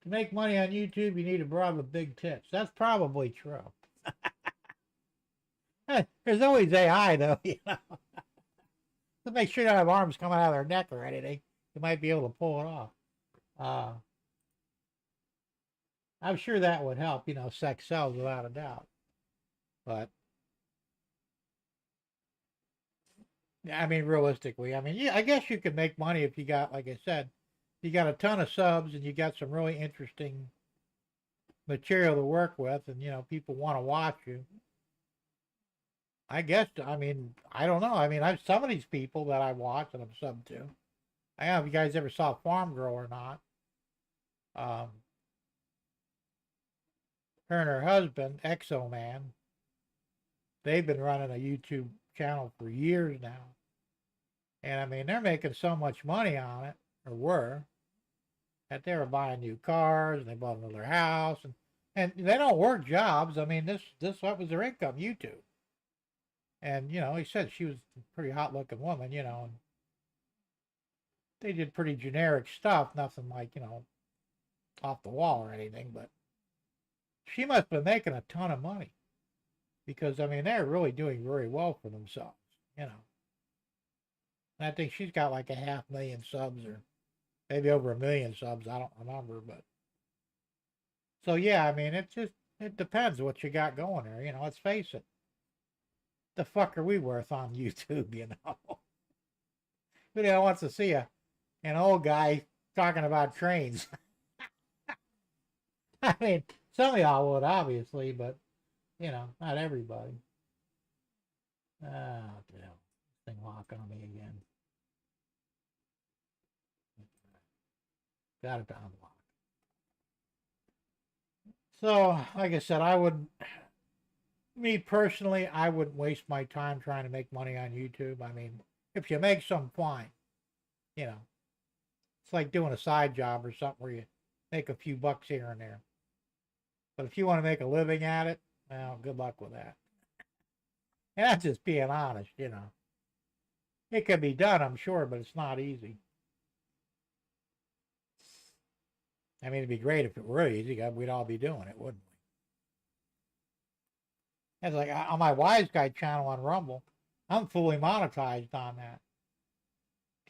make money on YouTube, you need a broad with big tits. That's probably true. There's always AI, though, To make sure they don't have arms coming out of their neck or anything. You might be able to pull it off. I'm sure that would help, sex sells without a doubt. But, I mean, realistically, yeah, I guess you could make money if you got, like I said, you got a ton of subs and you got some really interesting material to work with and, people want to watch you. I guess, I mean, I don't know. I mean, some of these people that I watch and I'm sub to. I don't know if you guys ever saw Farm Girl or not. Her and her husband, Exo Man, they've been running a YouTube channel for years now. And I mean, they're making so much money on it, or were, that they were buying new cars and they bought another house. And they don't work jobs. I mean, this was their income, YouTube. And, he said she was a pretty hot looking woman, and they did pretty generic stuff, nothing like, off the wall or anything, but she must have been making a ton of money because, I mean, they're really doing very well for themselves, And I think she's got like 500,000 subs or maybe over 1 million subs. I don't remember, but so yeah, I mean, it depends what you got going there. Let's face it. The fuck are we worth on YouTube, Who the hell wants to see an old guy talking about trains? I mean, some of y'all would, obviously, but, not everybody. Oh, what the hell? This thing locking on me again. Got it to unlock. So, like I said, me personally, I wouldn't waste my time trying to make money on YouTube. I mean, if you make some, fine. It's like doing a side job or something where you make a few bucks here and there. But if you want to make a living at it, well, good luck with that. And that's just being honest, you know. It can be done, I'm sure, but it's not easy. I mean, it'd be great if it were easy. We'd all be doing it, wouldn't we? It's like on my Wise Guy channel on Rumble, I'm fully monetized on that.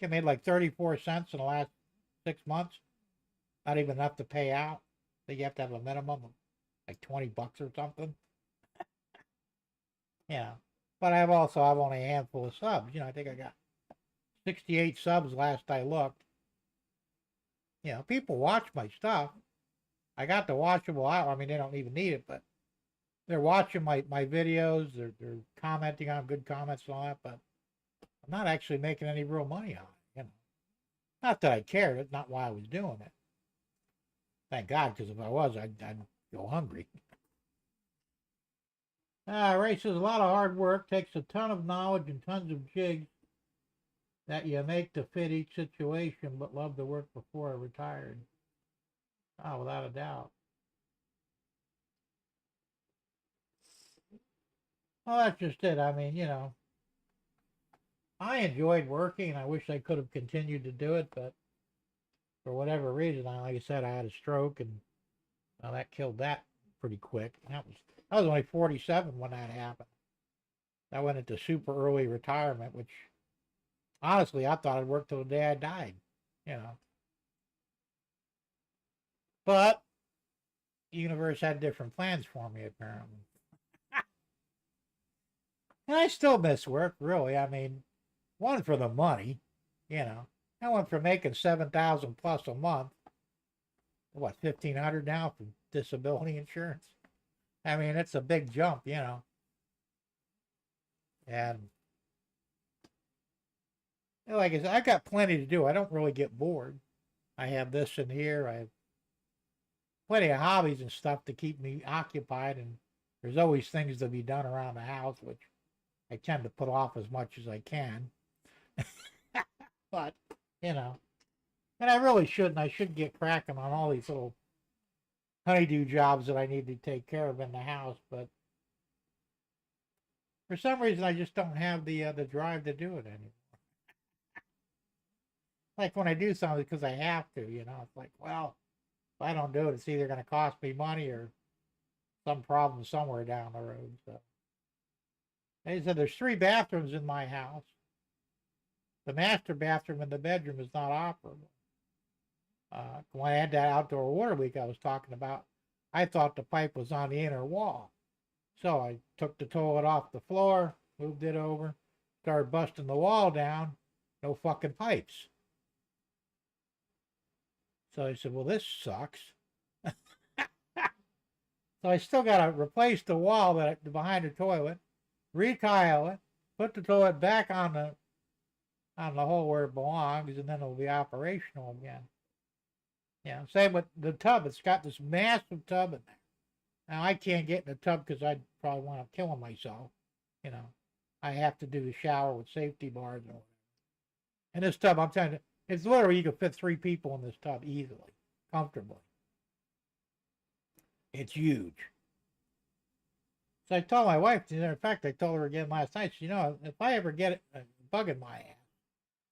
I made like 34 cents in the last 6 months. Not even enough to pay out. So you have to have a minimum of like $20 or something. Yeah. But I've only a handful of subs. You know, I think I got 68 subs last I looked. You know, people watch my stuff. I got the watchable out. I mean, they don't even need it, but they're watching my videos. They're commenting on good comments and all that, but I'm not actually making any real money on it, you know. Not that I cared. It's not why I was doing it. Thank God, because if I was, I'd go hungry. Ray says a lot of hard work, takes a ton of knowledge and tons of jigs that you make to fit each situation, but love to work before I retired. Oh, without a doubt. Well, that's just it. I mean, you know, I enjoyed working. I wish I could have continued to do it, but for whatever reason, like I said, I had a stroke, and well, that killed that pretty quick. I was only 47 when that happened. I went into super early retirement, which honestly, I thought I'd work till the day I died, you know. But the universe had different plans for me, apparently. And I still miss work, really. I mean, one, for the money, you know. I went from making 7,000 plus a month, what, 1,500 now for disability insurance. I mean, it's a big jump, you know. And like I said, I got plenty to do. I don't really get bored. I have this in here. I have plenty of hobbies and stuff to keep me occupied, and there's always things to be done around the house, which I tend to put off as much as I can. But, you know, and I really shouldn't. I should get cracking on all these little honeydew jobs that I need to take care of in the house, but for some reason I just don't have the drive to do it anymore. Like when I do something because I have to, you know, it's like, well, if I don't do it, it's either going to cost me money or some problem somewhere down the road. So they said there's 3 bathrooms in my house. The master bathroom in the bedroom is not operable. When I had that outdoor water leak I was talking about, I thought the pipe was on the inner wall. So I took the toilet off the floor, moved it over, started busting the wall down, no fucking pipes. So I said, well, this sucks. So I still got to replace the wall behind the toilet, retile it, put the toilet back on the hole where it belongs, and then it'll be operational again. Yeah, same with the tub. It's got this massive tub in there. Now I can't get in the tub because I'd probably want to kill myself. You know, I have to do the shower with safety bars or whatever. And this tub, I'm telling you, it's literally you can fit 3 people in this tub easily, comfortably. It's huge. So I told my wife, in fact, I told her again last night, you know, if I ever get a bug in my ass,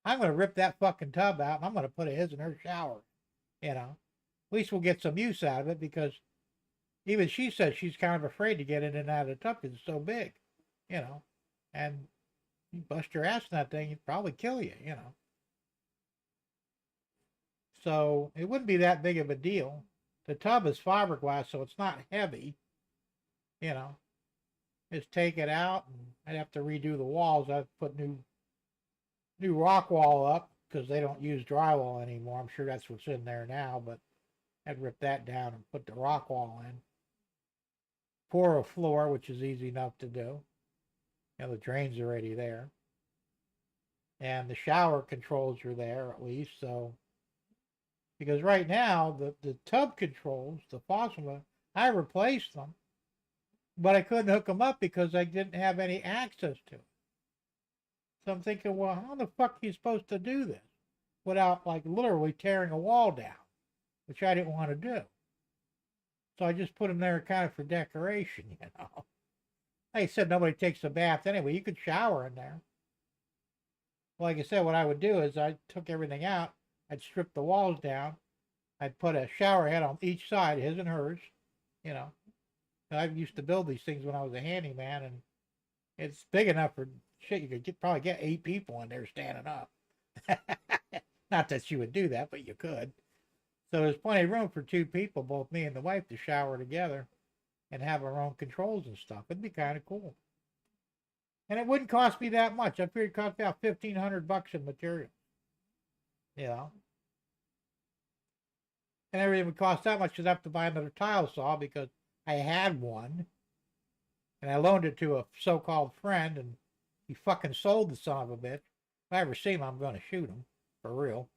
I'm going to rip that fucking tub out and I'm going to put his in her shower. You know, at least we'll get some use out of it, because even she says she's kind of afraid to get in and out of the tub because it's so big, you know, and you bust your ass in that thing, it'd probably kill you, you know. So it wouldn't be that big of a deal. The tub is fiberglass, so it's not heavy, you know. Just take it out, and I'd have to redo the walls. I'd put new rock wall up because they don't use drywall anymore. I'm sure that's what's in there now, but I'd rip that down and put the rock wall in. Pour a floor, which is easy enough to do. You know, the drain's already there. And the shower controls are there at least, so because right now the tub controls, the faucet, I replaced them, but I couldn't hook them up because I didn't have any access to it. So I'm thinking, well, how the fuck are you supposed to do this without like literally tearing a wall down, which I didn't want to do. So I just put them there kind of for decoration, you know. Like I said, nobody takes a bath anyway. You could shower in there. Like I said, what I would do is I took everything out. I'd strip the walls down. I'd put a shower head on each side, his and hers. You know, I used to build these things when I was a handyman, and it's big enough for shit. You could probably get 8 people in there standing up. Not that you would do that, but you could. So there's plenty of room for 2 people, both me and the wife, to shower together and have our own controls and stuff. It'd be kind of cool. And it wouldn't cost me that much. I figured it cost me about $1,500 in material. You know. And everything would cost that much because I have to buy another tile saw because I had one. And I loaned it to a so-called friend, and he fucking sold the son of a bitch. If I ever see him, I'm going to shoot him. For real.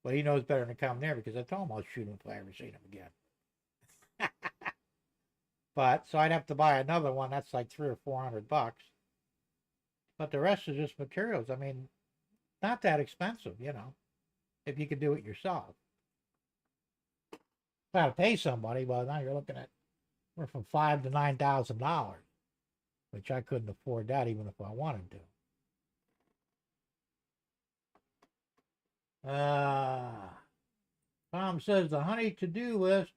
But he knows better than to come there because I told him I'll shoot him if I ever see him again. But, so I'd have to buy another one. That's like $300 or $400. But the rest is just materials. I mean, not that expensive, you know, if you could do it yourself. If I had to pay somebody, well, now you're looking at, we're from $5,000 to $9,000, which I couldn't afford that even if I wanted to. Tom says the honey to-do list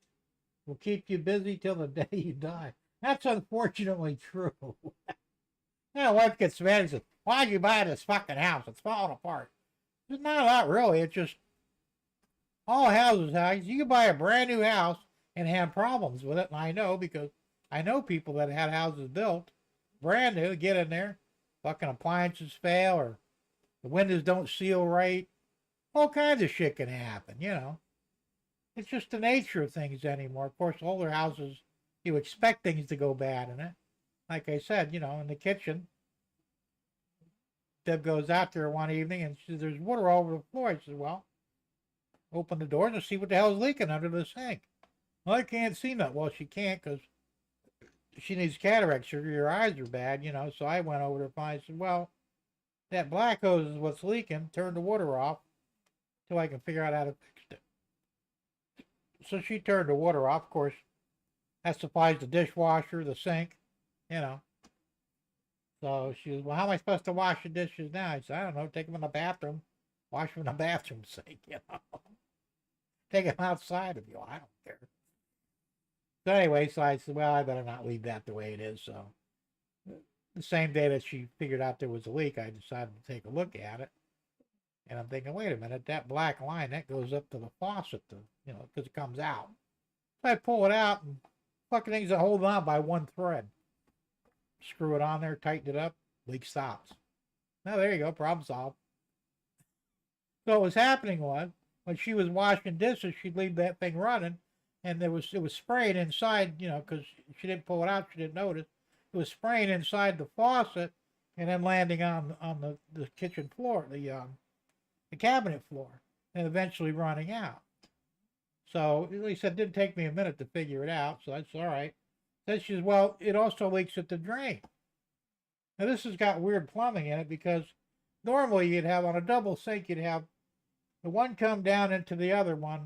will keep you busy till the day you die. That's unfortunately true. My wife gets mad and says, why'd you buy this fucking house? It's falling apart. It's not really. It's just all houses. You can buy a brand new house and have problems with it. And I know because I know people that had houses built brand new, get in there, fucking appliances fail or the windows don't seal right. All kinds of shit can happen, you know. It's just the nature of things anymore. Of course, older houses, you expect things to go bad in it. Like I said, you know, in the kitchen, Deb goes out there one evening and she says, there's water all over the floor. I said, well, open the doors and see what the hell's leaking under the sink. Well, I can't see that. Well, she can't because she needs cataract surgery. Her eyes are bad, you know. So I went over to find. I said, well, that black hose is what's leaking. Turn the water off till I can figure out how to fix it. So she turned the water off. Of course, that supplies the dishwasher, the sink, you know. So she was, well, how am I supposed to wash the dishes now? I said, I don't know. Take them in the bathroom. Wash them in the bathroom sink, you know. Take them outside if you want. I don't care. So anyway, so I said, well, I better not leave that the way it is. So the same day that she figured out there was a leak, I decided to take a look at it. And I'm thinking, wait a minute, that black line, that goes up to the faucet, you know, because it comes out. So I pull it out, and fucking things are holding on by one thread. Screw it on there, tighten it up, leak stops. Now, there you go, problem solved. So what was happening was, when she was washing dishes, she'd leave that thing running, and it was spraying inside, you know, because she didn't pull it out, she didn't notice. It was spraying inside the faucet, and then landing on the kitchen floor, the cabinet floor, and eventually running out. So, at least it didn't take me a minute to figure it out, so that's all right. Then she says, well, it also leaks at the drain. Now, this has got weird plumbing in it because normally you'd have, on a double sink, you'd have the one come down into the other one.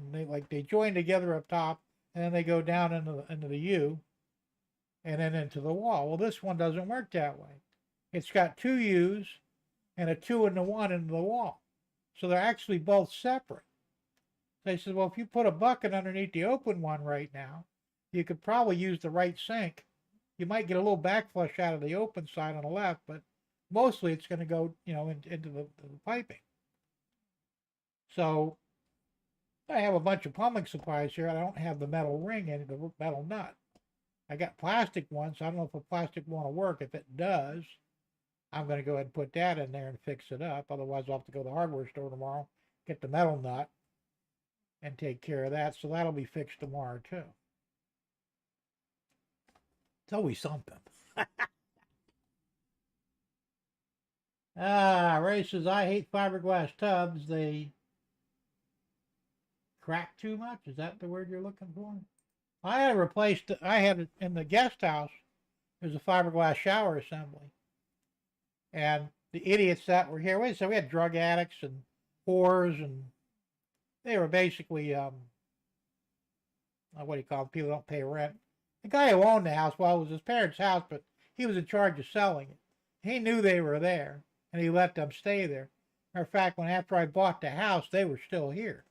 They join together up top, and then they go down into the U, and then into the wall. Well, this one doesn't work that way. It's got 2 U's and a 2 and a 1 into the wall. So they're actually both separate. They said, well, if you put a bucket underneath the open one right now, you could probably use the right sink. You might get a little backflush out of the open side on the left, but mostly it's going to go, you know, into the piping. So I have a bunch of plumbing supplies here. I don't have the metal ring and the metal nut. I got plastic ones, so I don't know if a plastic one will work. If it does, I'm going to go ahead and put that in there and fix it up. Otherwise, I'll have to go to the hardware store tomorrow, get the metal nut, and take care of that. So that'll be fixed tomorrow, too. It's always something. Ray says, I hate fiberglass tubs. They crack too much. Is that the word you're looking for? I had replaced, I had in the guest house, there's a fiberglass shower assembly. And the idiots that were here, so we had drug addicts and whores, and they were basically, what do you call them? People don't pay rent. The guy who owned the house, well, it was his parents' house, but he was in charge of selling it. He knew they were there, and he let them stay there. Matter of fact, after I bought the house, they were still here.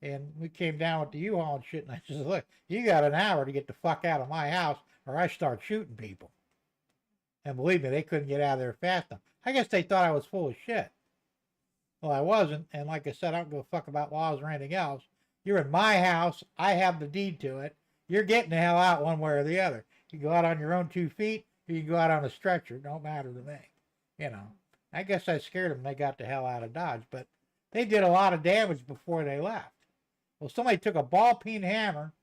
And we came down with the U-Haul and shit, and I said, look, you got an hour to get the fuck out of my house, or I start shooting people. And believe me, they couldn't get out of there fast enough. I guess they thought I was full of shit. Well, I wasn't, and like I said, I don't give a fuck about laws or anything else. You're in my house. I have the deed to it. You're getting the hell out one way or the other. You go out on your own 2 feet, or you can go out on a stretcher. Don't matter to me. You know, I guess I scared them. They got the hell out of Dodge, but they did a lot of damage before they left. Well, somebody took a ball-peen hammer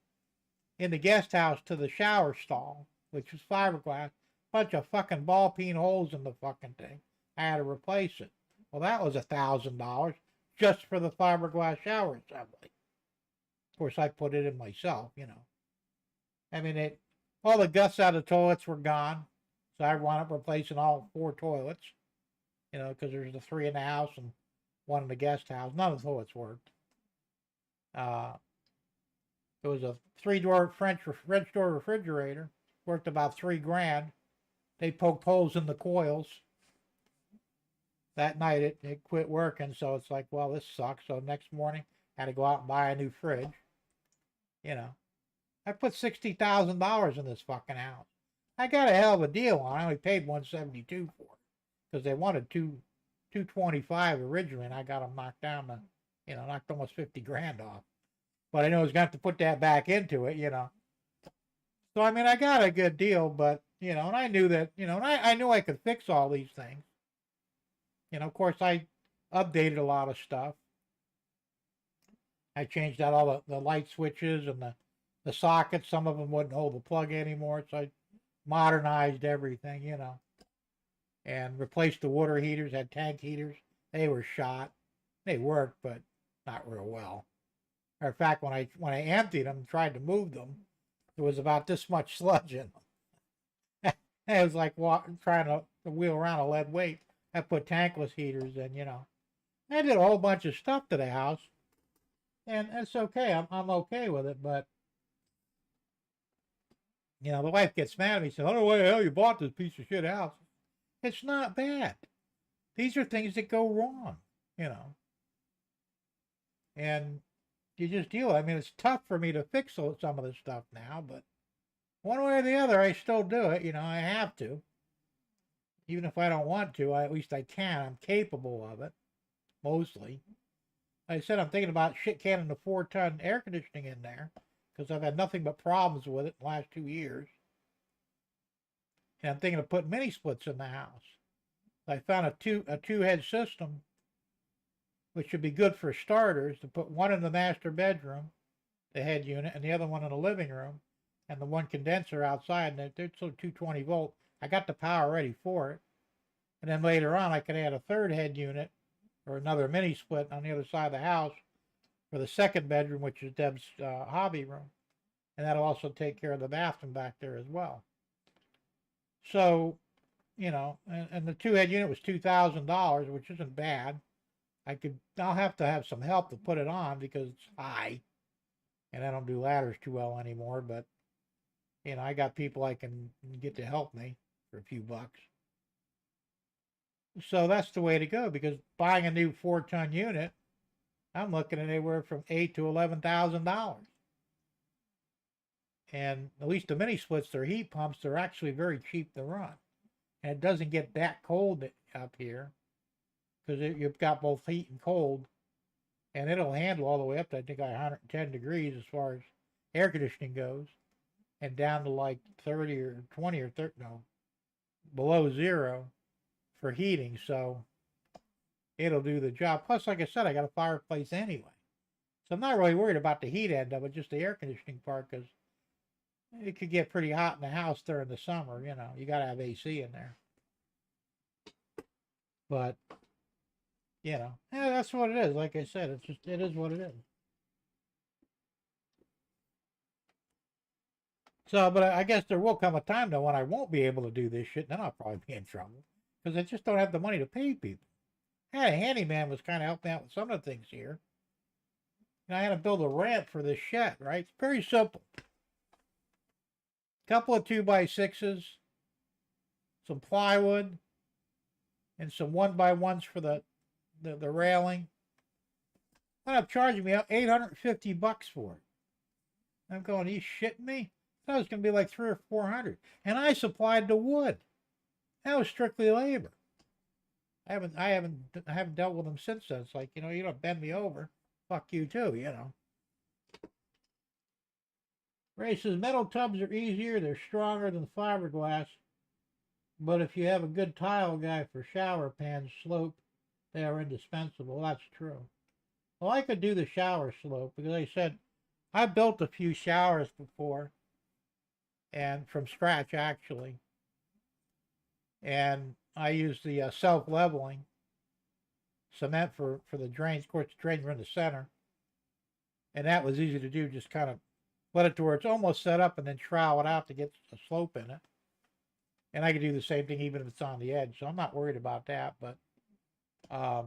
in the guest house to the shower stall, which was fiberglass, bunch of fucking ball-peen holes in the fucking thing. I had to replace it. Well, that was $1,000 just for the fiberglass shower assembly. Of course, I put it in myself, you know. I mean, all the guts out of the toilets were gone, so I wound up replacing all 4 toilets, you know, because there's the 3 in the house and 1 in the guest house. None of the toilets worked. It was a 3-door French door refrigerator, worked about $3,000. They poked holes in the coils. That night it quit working, so it's like, well, this sucks. So next morning, I had to go out and buy a new fridge. You know, I put $60,000 in this fucking house. I got a hell of a deal on it. I only paid $172 for it because they wanted $225 originally, and I got them knocked down to, you know, knocked almost $50,000 off. But I know I was going to have to put that back into it, you know. So I mean, I got a good deal, but you know, and I knew that, you know, and I knew I could fix all these things. You know, of course, I updated a lot of stuff. I changed out all the light switches and the sockets. Some of them wouldn't hold the plug anymore, so I modernized everything, you know. And replaced the water heaters, had tank heaters. They were shot. They worked, but not real well. Matter of fact, when I emptied them and tried to move them, there was about this much sludge in them. It was like trying to wheel around a lead weight. I put tankless heaters in, you know. I did a whole bunch of stuff to the house, and it's okay. I'm okay with it, but you know, the wife gets mad at me. Says, "I don't know why the hell you bought this piece of shit house." It's not bad. These are things that go wrong, you know, and you just deal. I mean, it's tough for me to fix some of this stuff now, but one way or the other, I still do it. You know, I have to. Even if I don't want to, at least I can. I'm capable of it, mostly. Like I said, I'm thinking about canning the 4-ton air conditioning in there because I've had nothing but problems with it in the last 2 years. And I'm thinking of putting mini splits in the house. I found a two-head system, which should be good for starters, to put one in the master bedroom, the head unit, and the other one in the living room, and the one condenser outside, and they're still 220 volt. I got the power ready for it. And then later on, I could add a 3rd head unit or another mini split on the other side of the house for the 2nd bedroom, which is Deb's hobby room. And that'll also take care of the bathroom back there as well. So, you know, and the 2-head unit was $2,000, which isn't bad. I'll have to have some help to put it on because it's high. And I don't do ladders too well anymore, but, you know, I got people I can get to help me for a few bucks. So that's the way to go, because buying a new 4-ton unit, I'm looking at anywhere from $8,000 to $11,000. And at least the mini splits, they're heat pumps, they're actually very cheap to run. And it doesn't get that cold up here, because you've got both heat and cold, and it'll handle all the way up to, I think, 110 degrees as far as air conditioning goes, and down to like 30 or 20 or 30, no, below 0 for heating. So it'll do the job. Plus, like I said, I got a fireplace anyway, so I'm not really worried about the heat end of it, just the air conditioning part, because it could get pretty hot in the house during the summer. You know, you got to have AC in there. But you know, yeah, that's what it is. Like I said, it is what it is. So, but I guess there will come a time though when I won't be able to do this shit, and then I'll probably be in trouble because I just don't have the money to pay people. I had a handyman was kind of helping out with some of the things here, and I had to build a ramp for this shed. Right? It's very simple. Couple of 2x6s, some plywood, and some 1x1s for the railing. Ended up charging me $850 for it. I'm going, are you shitting me? That was going to be like $300 or $400, and I supplied the wood. That was strictly labor. I haven't dealt with them since then. It's like, you don't bend me over. Fuck you too, Ray says metal tubs are easier. They're stronger than fiberglass. But if you have a good tile guy for shower pan slope, they are indispensable. That's true. Well, I could do the shower slope because I said I built a few showers before, and from scratch actually. And I used the self-leveling cement for the drains. Of course, the drains were in the center, and that was easy to do. Just kind of let it to where it's almost set up and then trowel it out to get a slope in it. And I could do the same thing even if it's on the edge, so I'm not worried about that. But I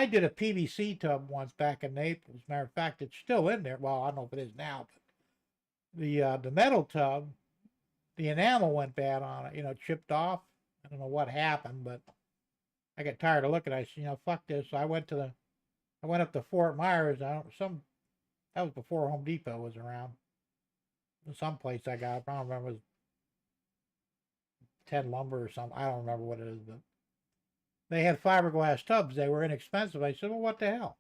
did a PVC tub once back in Naples. Matter of fact, it's still in there. Well, I don't know if it is now, but the metal tub, the enamel went bad on it, chipped off. I don't know what happened, but I got tired of looking. I said, fuck this. So I went up to Fort Myers. That was before Home Depot was around. Someplace I got, I don't remember, it was 10 Lumber or something. I don't remember what it is, but they had fiberglass tubs. They were inexpensive. I said, well, what the hell?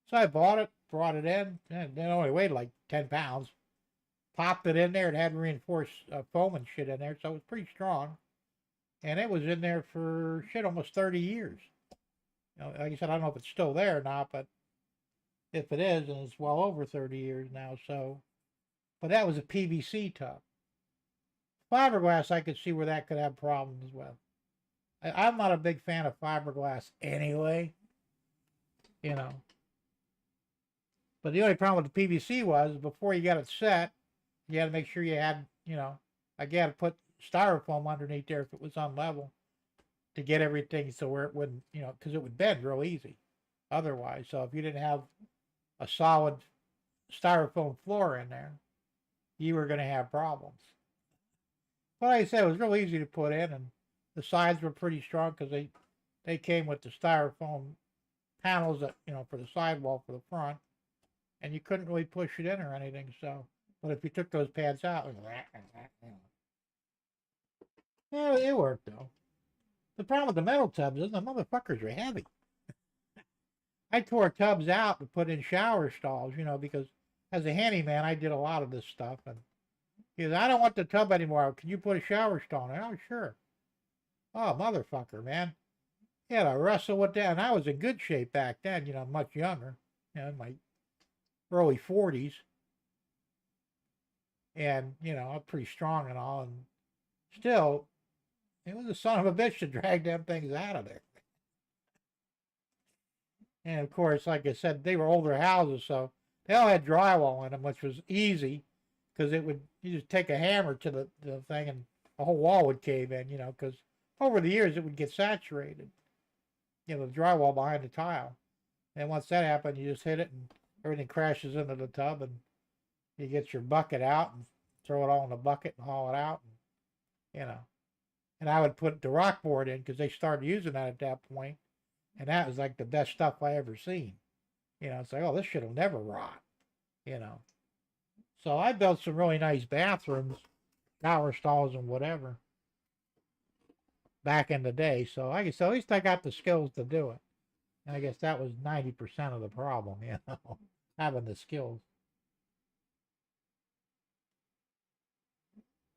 So I bought it, brought it in, and it only weighed like 10 pounds. Popped it in there. It had reinforced foam and shit in there, so it was pretty strong. And it was in there for almost 30 years. Like I said, I don't know if it's still there or not, but if it is, and it's well over 30 years now, so. But that was a PVC tub. Fiberglass, I could see where that could have problems as well. I'm not a big fan of fiberglass anyway, But the only problem with the PVC was before you got it set, you had to make sure you had, like you had to put styrofoam underneath there if it was unlevel to get everything so where it wouldn't, because it would bend real easy otherwise. So if you didn't have a solid styrofoam floor in there, you were going to have problems. But like I said, it was real easy to put in, and the sides were pretty strong because they came with the styrofoam panels that, for the sidewall for the front, and you couldn't really push it in or anything. So, but if you took those pads out, it worked though. The problem with the metal tubs is the motherfuckers are heavy. I tore tubs out to put in shower stalls, because as a handyman, I did a lot of this stuff. And he goes, I don't want the tub anymore. Can you put a shower stall in it? Oh, sure. Oh, motherfucker, man. He had to wrestle with that. And I was in good shape back then, much younger, in my early 40s. And, I'm pretty strong and all. And still, it was a son of a bitch to drag them things out of there. And of course, like I said, they were older houses, so they all had drywall in them, which was easy because you just take a hammer to the thing and the whole wall would cave in, because over the years it would get saturated, the drywall behind the tile. And once that happened, you just hit it and everything crashes into the tub, and you get your bucket out and throw it all in the bucket and haul it out, and, And I would put the rock board in because they started using that at that point. And that was like the best stuff I ever seen. It's like, oh, this shit will never rot. So I built some really nice bathrooms, shower stalls and whatever back in the day. So I guess at least I got the skills to do it. And I guess that was 90% of the problem, having the skills.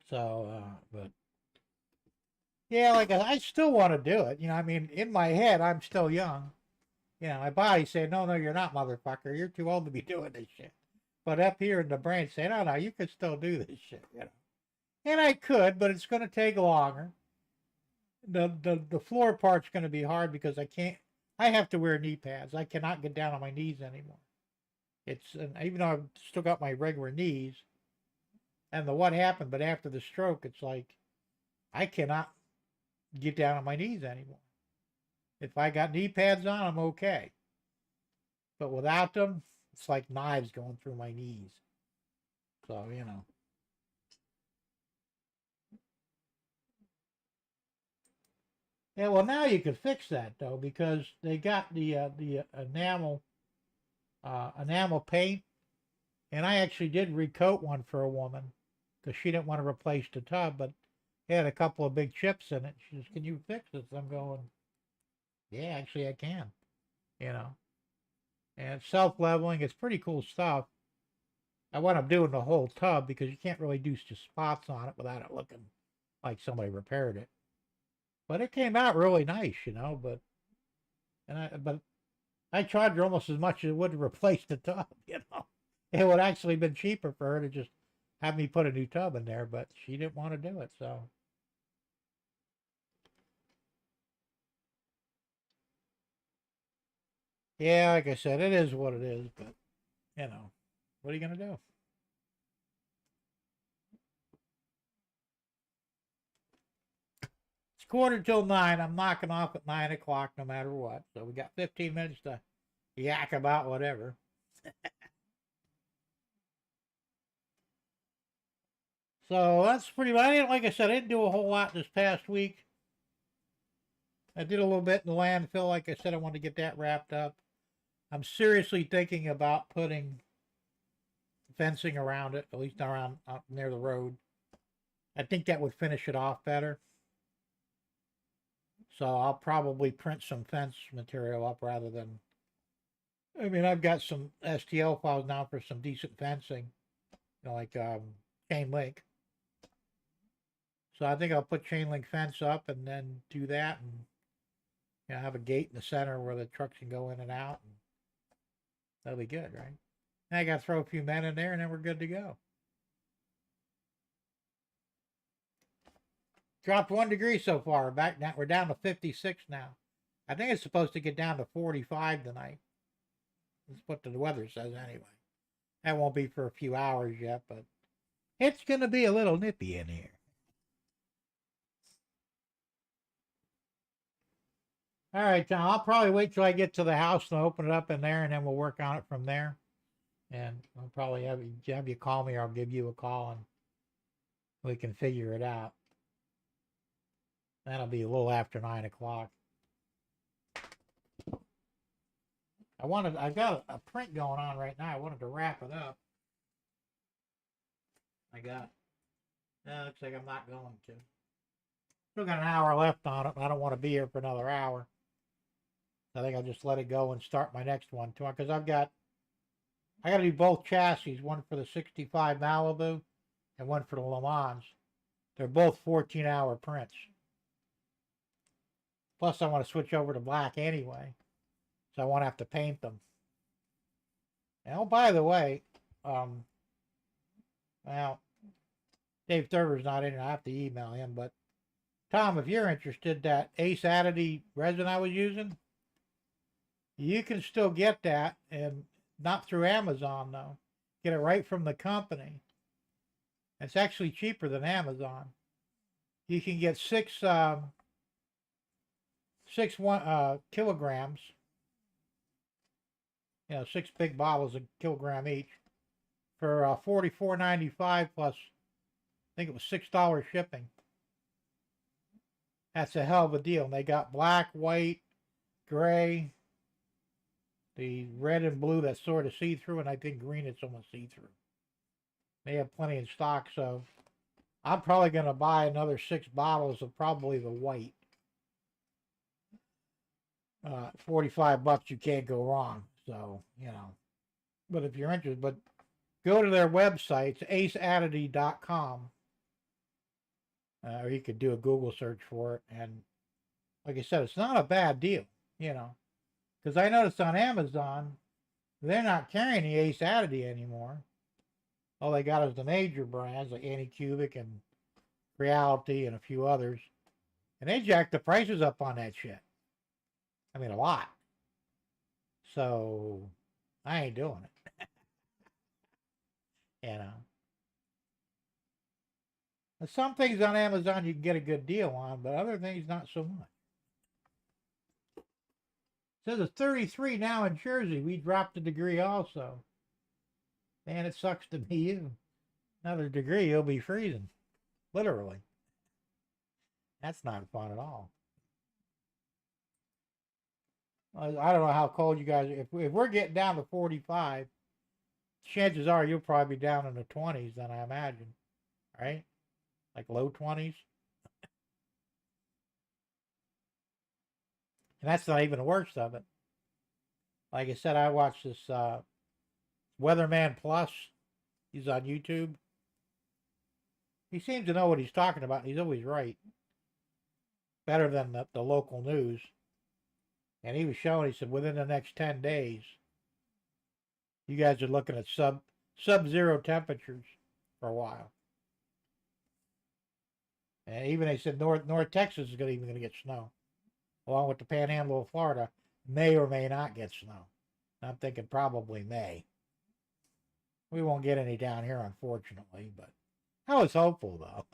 So, but yeah, like I still want to do it. In my head, I'm still young. My body saying, no, you're not, motherfucker. You're too old to be doing this shit. But up here in the brain saying, no, you could still do this shit, And I could, but it's going to take longer. The floor part's going to be hard because I have to wear knee pads. I cannot get down on my knees anymore. Even though I've still got my regular knees, and what happened, but after the stroke, it's like, I cannot get down on my knees anymore. If I got knee pads on, I'm okay. But without them, it's like knives going through my knees. So, Yeah, well now you can fix that though because they got the enamel paint, and I actually did recoat one for a woman because she didn't want to replace the tub, but it had a couple of big chips in it. She says, "Can you fix this?" I'm going, "Yeah, actually I can." You know, and it's self-leveling. It's pretty cool stuff. I wound up doing the whole tub because you can't really do just spots on it without it looking like somebody repaired it. But it came out really nice, you know. But I charged her almost as much as it would to replace the tub, you know. It would actually been cheaper for her to just have me put a new tub in there, but she didn't want to do it, so yeah, like I said, it is what it is, but you know, what are you gonna do? It's quarter till 9. I'm knocking off at 9 o'clock no matter what. So we got 15 minutes to yak about whatever. So that's pretty much. I didn't, like I said, I didn't do a whole lot this past week. I did a little bit in the landfill. Like I said, I wanted to get that wrapped up. I'm seriously thinking about putting fencing around it, at least around out near the road. I think that would finish it off better. So I'll probably print some fence material up rather than. I mean, I've got some STL files now for some decent fencing, you know, like chain link. So I think I'll put chain link fence up and then do that, and you know, have a gate in the center where the trucks can go in and out. And that'll be good, right? And I got to throw a few men in there, and then we're good to go. Dropped 1 degree so far. Back now, we're down to 56 now. I think it's supposed to get down to 45 tonight. That's what the weather says anyway. That won't be for a few hours yet, but it's going to be a little nippy in here. All right, John, I'll probably wait till I get to the house and open it up in there, and then we'll work on it from there. And I'll probably have you call me, or I'll give you a call, and we can figure it out. That'll be a little after 9 o'clock. I've got a print going on right now. I wanted to wrap it up. Looks like I'm not going to. Still got an hour left on it. I don't want to be here for another hour. I think I'll just let it go and start my next one too, because I got to do both chassis, one for the 65 Malibu and one for the Le Mans. They're both 14-hour prints. Plus, I want to switch over to black anyway, so I won't have to paint them. And oh, by the way, well, Dave Thurber's not in. I have to email him, but Tom, if you're interested, that Ace Additive resin I was using, you can still get that, and not through Amazon though. Get it right from the company. It's actually cheaper than Amazon. You can get six kilograms. You know, 6 big bottles, a kilogram each, for $44.95 plus. I think it was $6 shipping. That's a hell of a deal. And they got black, white, gray, the red and blue that's sort of see-through, and I think green it's almost see-through. They have plenty in stock, so I'm probably going to buy another 6 bottles of probably the white. 45 bucks, you can't go wrong. So, you know, but if you're interested, but go to their website, it's aceadditive.com. Or you could do a Google search for it. And like I said, it's not a bad deal, you know, because I noticed on Amazon, they're not carrying the Ace Additive anymore. All they got is the major brands like Anycubic and Reality and a few others. And they jacked the prices up on that shit. I mean, a lot. So I ain't doing it. You know. Some things on Amazon you can get a good deal on, but other things not so much. It says it's 33 now in Jersey. We dropped a degree also. Man, it sucks to be you. Another degree, you'll be freezing. Literally. That's not fun at all. I don't know how cold you guys. If we're getting down to 45, chances are you'll probably be down in the 20s. Then I imagine, right? Like low 20s, and that's not even the worst of it. Like I said, I watched this Weatherman Plus. He's on YouTube. He seems to know what he's talking about, and he's always right. Better than the local news. And he was showing, he said, within the next 10 days, you guys are looking at sub-zero temperatures for a while. And even they said North Texas is even going to get snow, along with the Panhandle of Florida, may or may not get snow. I'm thinking probably May. We won't get any down here, unfortunately, but I was hopeful though.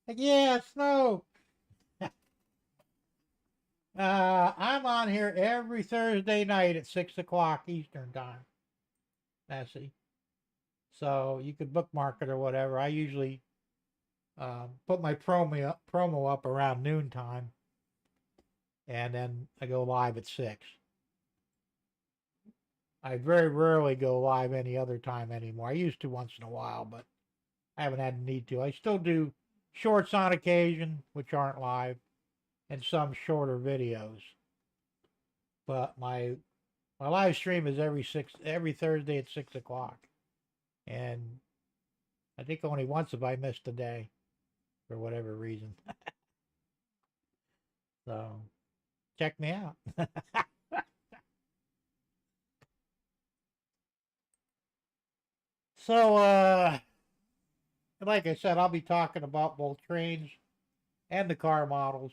Like, yeah, snow. I'm on here every Thursday night at 6 o'clock Eastern time. Nessie. So you could bookmark it or whatever. I usually put my promo up around noontime, and then I go live at 6. I very rarely go live any other time anymore. I used to once in a while, but I haven't had the need to. I still do shorts on occasion, which aren't live, and some shorter videos. But my live stream is every Thursday at 6 o'clock. And I think only once have I missed a day for whatever reason. So check me out. So like I said, I'll be talking about both trains and the car models.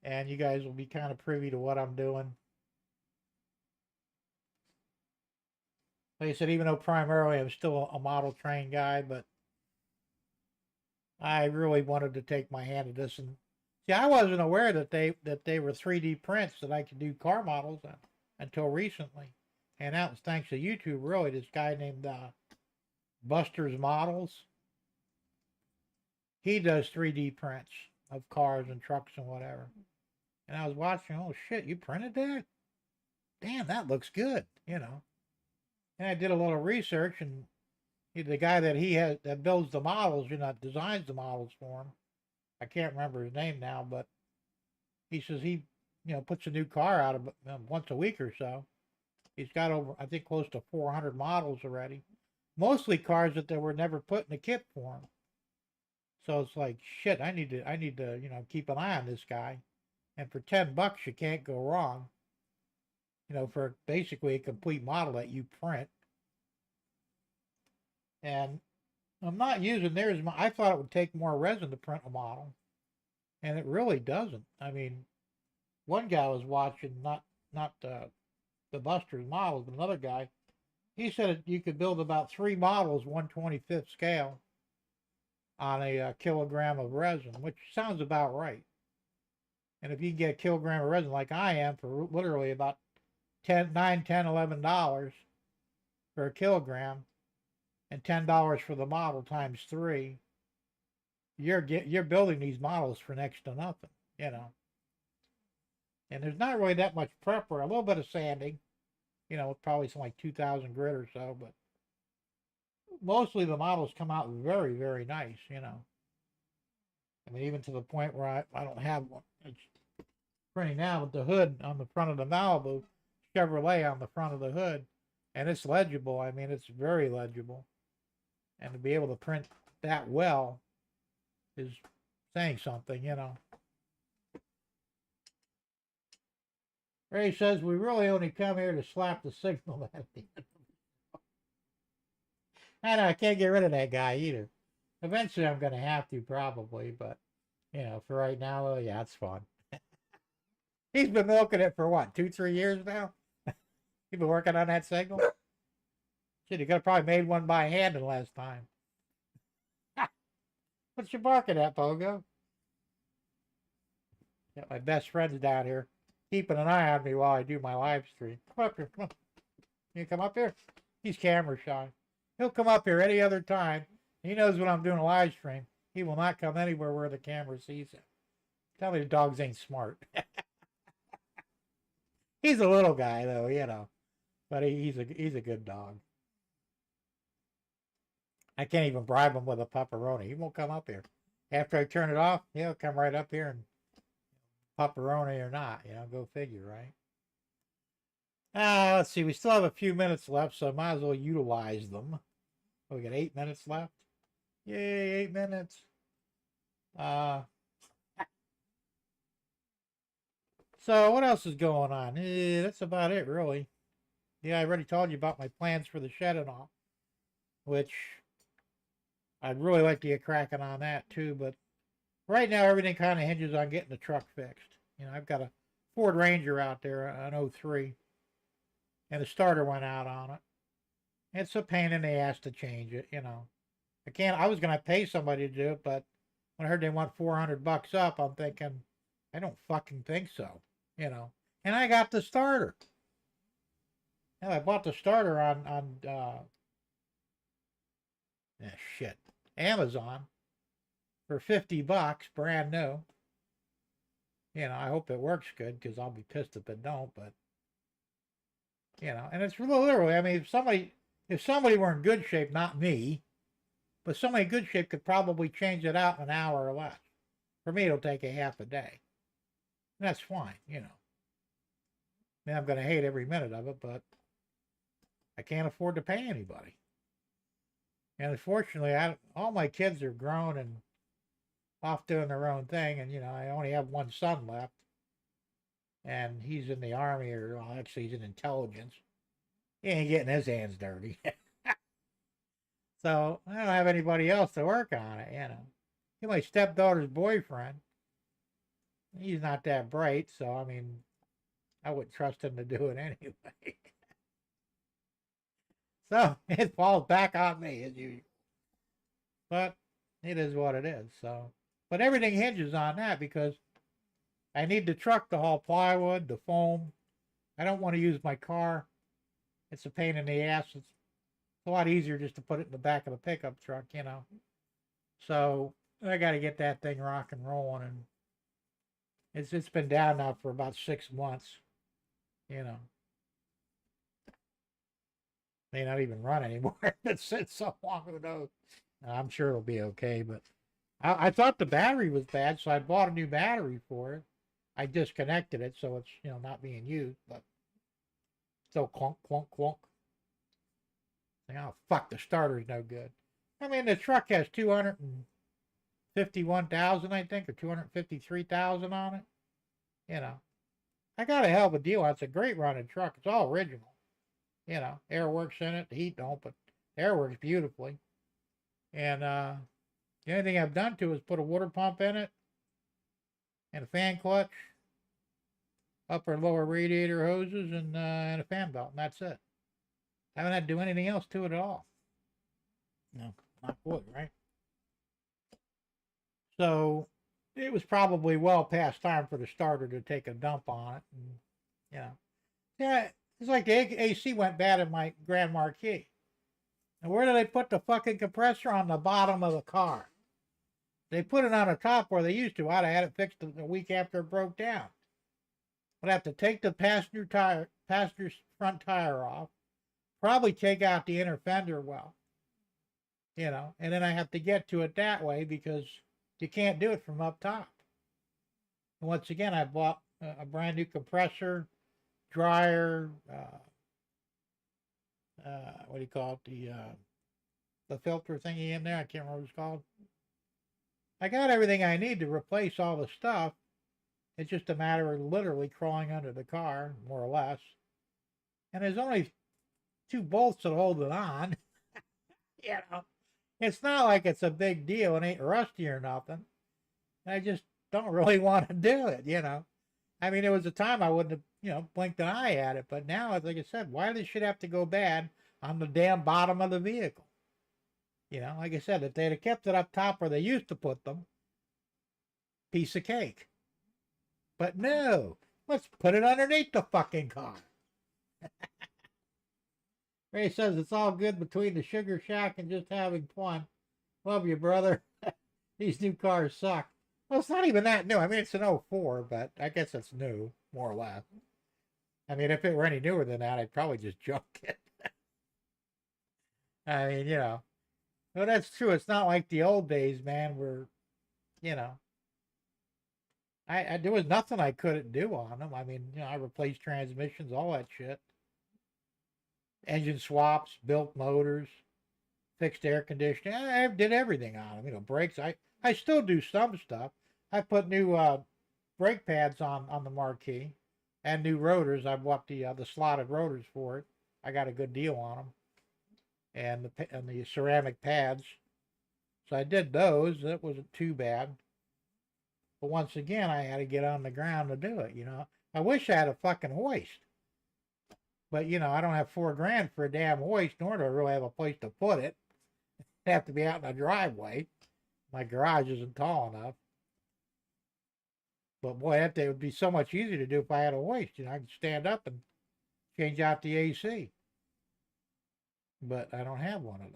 And you guys will be kind of privy to what I'm doing. Like I said, even though primarily I'm still a model train guy, but I really wanted to take my hand at this. And see, I wasn't aware that they were 3D prints that I could do car models until recently. And that was thanks to YouTube, really. This guy named Buster's Models. He does 3D prints of cars and trucks and whatever. And I was watching, oh shit, you printed that? Damn, that looks good, you know. And I did a little research, and the guy that builds the models, designs the models for him. I can't remember his name now, but he says he, puts a new car out of once a week or so. He's got over, I think, close to 400 models already. Mostly cars that they were never put in a kit for him. So it's like, shit, I need to, keep an eye on this guy. And for $10, you can't go wrong. For basically a complete model that you print. And I'm not using theirs. I thought it would take more resin to print a model. And it really doesn't. I mean, one guy I was watching, not the Buster's models, but another guy, he said you could build about 3 models, 1/25th scale, on a kilogram of resin, which sounds about right. And if you can get a kilogram of resin like I am for literally about $9, $10, $11 for a kilogram, and $10 for the model times 3, you're building these models for next to nothing, And there's not really that much prep work, a little bit of sanding, probably some like 2,000 grit or so, but mostly the models come out very, very nice, I mean, even to the point where I don't have one. It's printing now with the hood on the front of the Malibu, Chevrolet on the front of the hood, and it's legible. I mean, it's very legible. And to be able to print that well is saying something, Ray says, we really only come here to slap the signal at the end. I know, I can't get rid of that guy either. Eventually I'm going to have to probably, but, for right now, well, yeah, it's fun. He's been milking it for what, 2-3 years now? You've been working on that signal? Shit, you could have probably made one by hand the last time. What you barking at, Pogo? Got my best friends down here keeping an eye on me while I do my live stream. Come up here, come on. You come up here? He's camera shy. He'll come up here any other time. He knows when I'm doing a live stream. He will not come anywhere where the camera sees him. Tell me the dogs ain't smart. He's a little guy though, but he's a good dog. I can't even bribe him with a pepperoni. He won't come up here. After I turn it off, he'll come right up here and pepperoni or not, go figure, right? Let's see. We still have a few minutes left, so I might as well utilize them. We got 8 minutes left. Yay, 8 minutes. So what else is going on? That's about it, really. Yeah, I already told you about my plans for the shed and all, which I'd really like to get cracking on that too. But right now, everything kind of hinges on getting the truck fixed. I've got a Ford Ranger out there, an 03, and the starter went out on it. It's a pain in the ass to change it, I was going to pay somebody to do it, but when I heard they want $400 up, I'm thinking, I don't fucking think so, And I got the starter. I bought the starter on Amazon for $50, brand new. I hope it works good because I'll be pissed if it don't. But and it's literally. I mean, if somebody were in good shape, not me, but somebody in good shape could probably change it out in an hour or less. For me, it'll take a half a day. And that's fine, I mean, I'm going to hate every minute of it, but I can't afford to pay anybody. And unfortunately, all my kids are grown and off doing their own thing, and I only have one son left, and he's in the army, or well, actually he's in intelligence. He ain't getting his hands dirty. So I don't have anybody else to work on it, My stepdaughter's boyfriend, he's not that bright, so I mean, I wouldn't trust him to do it anyway. So it falls back on me as usual. But it is what it is. So, but everything hinges on that because I need the truck to haul plywood, the foam. I don't want to use my car. It's a pain in the ass. It's a lot easier just to put it in the back of the pickup truck, So I got to get that thing rock and rolling, and it's been down now for about 6 months, May not even run anymore. It's so long ago. I'm sure it'll be okay, but I thought the battery was bad, so I bought a new battery for it. I disconnected it, so it's not being used, but still clunk, clunk, clunk. Oh fuck, the starter's no good. I mean, the truck has 251,000, I think, or 253,000 on it. I got a hell of a deal. It's a great running truck. It's all original. Air works in it. The heat don't, but air works beautifully. And the only thing I've done to it is put a water pump in it and a fan clutch, upper and lower radiator hoses, and a fan belt, and that's it. I haven't had to do anything else to it at all. No, not wood, right? So it was probably well past time for the starter to take a dump on it. And, yeah, it's like the AC went bad in my Grand Marquis. And where do they put the fucking compressor? On the bottom of the car. They put it on the top where they used to. I'd have had it fixed a week after it broke down. I'd have to take the passenger front tire off, probably take out the inner fender well, and then I have to get to it that way because you can't do it from up top. And once again, I bought a brand new compressor, dryer, what do you call it? The filter thingy in there. I can't remember what it's called. I got everything I need to replace all the stuff. It's just a matter of literally crawling under the car, more or less. And there's only 2 bolts that hold it on. It's not like it's a big deal. It ain't rusty or nothing. I just don't really want to do it, I mean, there was a time I wouldn't have, blinked an eye at it. But now, like I said, why does shit have to go bad on the damn bottom of the vehicle? Like I said, if they'd have kept it up top where they used to put them, piece of cake. But no, let's put it underneath the fucking car. Ray says it's all good between the sugar shack and just having fun. Love you, brother. These new cars suck. Well, it's not even that new. I mean, it's an '04, but I guess it's new, more or less. I mean, if it were any newer than that, I'd probably just junk it. I mean, well, that's true. It's not like the old days, man, where, you know, I there was nothing I couldn't do on them. I mean, I replaced transmissions, all that shit. Engine swaps, built motors, fixed air conditioning. I did everything on them. Brakes. I still do some stuff. I put new brake pads on the marquee and new rotors. I bought the slotted rotors for it. I got a good deal on them, and the ceramic pads. So I did those. That wasn't too bad. But once again, I had to get on the ground to do it. I wish I had a fucking hoist. But I don't have $4,000 for a damn hoist, nor do I really have a place to put it. I have to be out in the driveway. My garage isn't tall enough. But boy, that would be so much easier to do if I had a hoist. I could stand up and change out the AC. But I don't have one of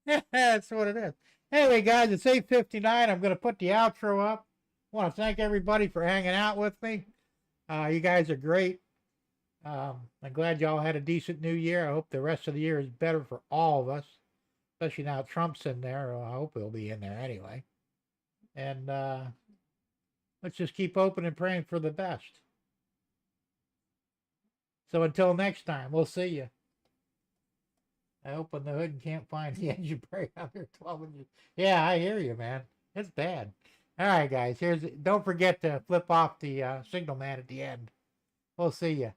those. That's what it is. Anyway, guys, it's 8:59. I'm going to put the outro up. I want to thank everybody for hanging out with me. You guys are great. I'm glad y'all had a decent new year. I hope the rest of the year is better for all of us, especially now Trump's in there. Well, I hope he'll be in there anyway. And let's just keep open and praying for the best. So until next time, we'll see you. I open the hood and can't find the engine brake under 12 inches. Yeah, I hear you, man. It's bad. All right, guys. Don't forget to flip off the signal man at the end. We'll see you.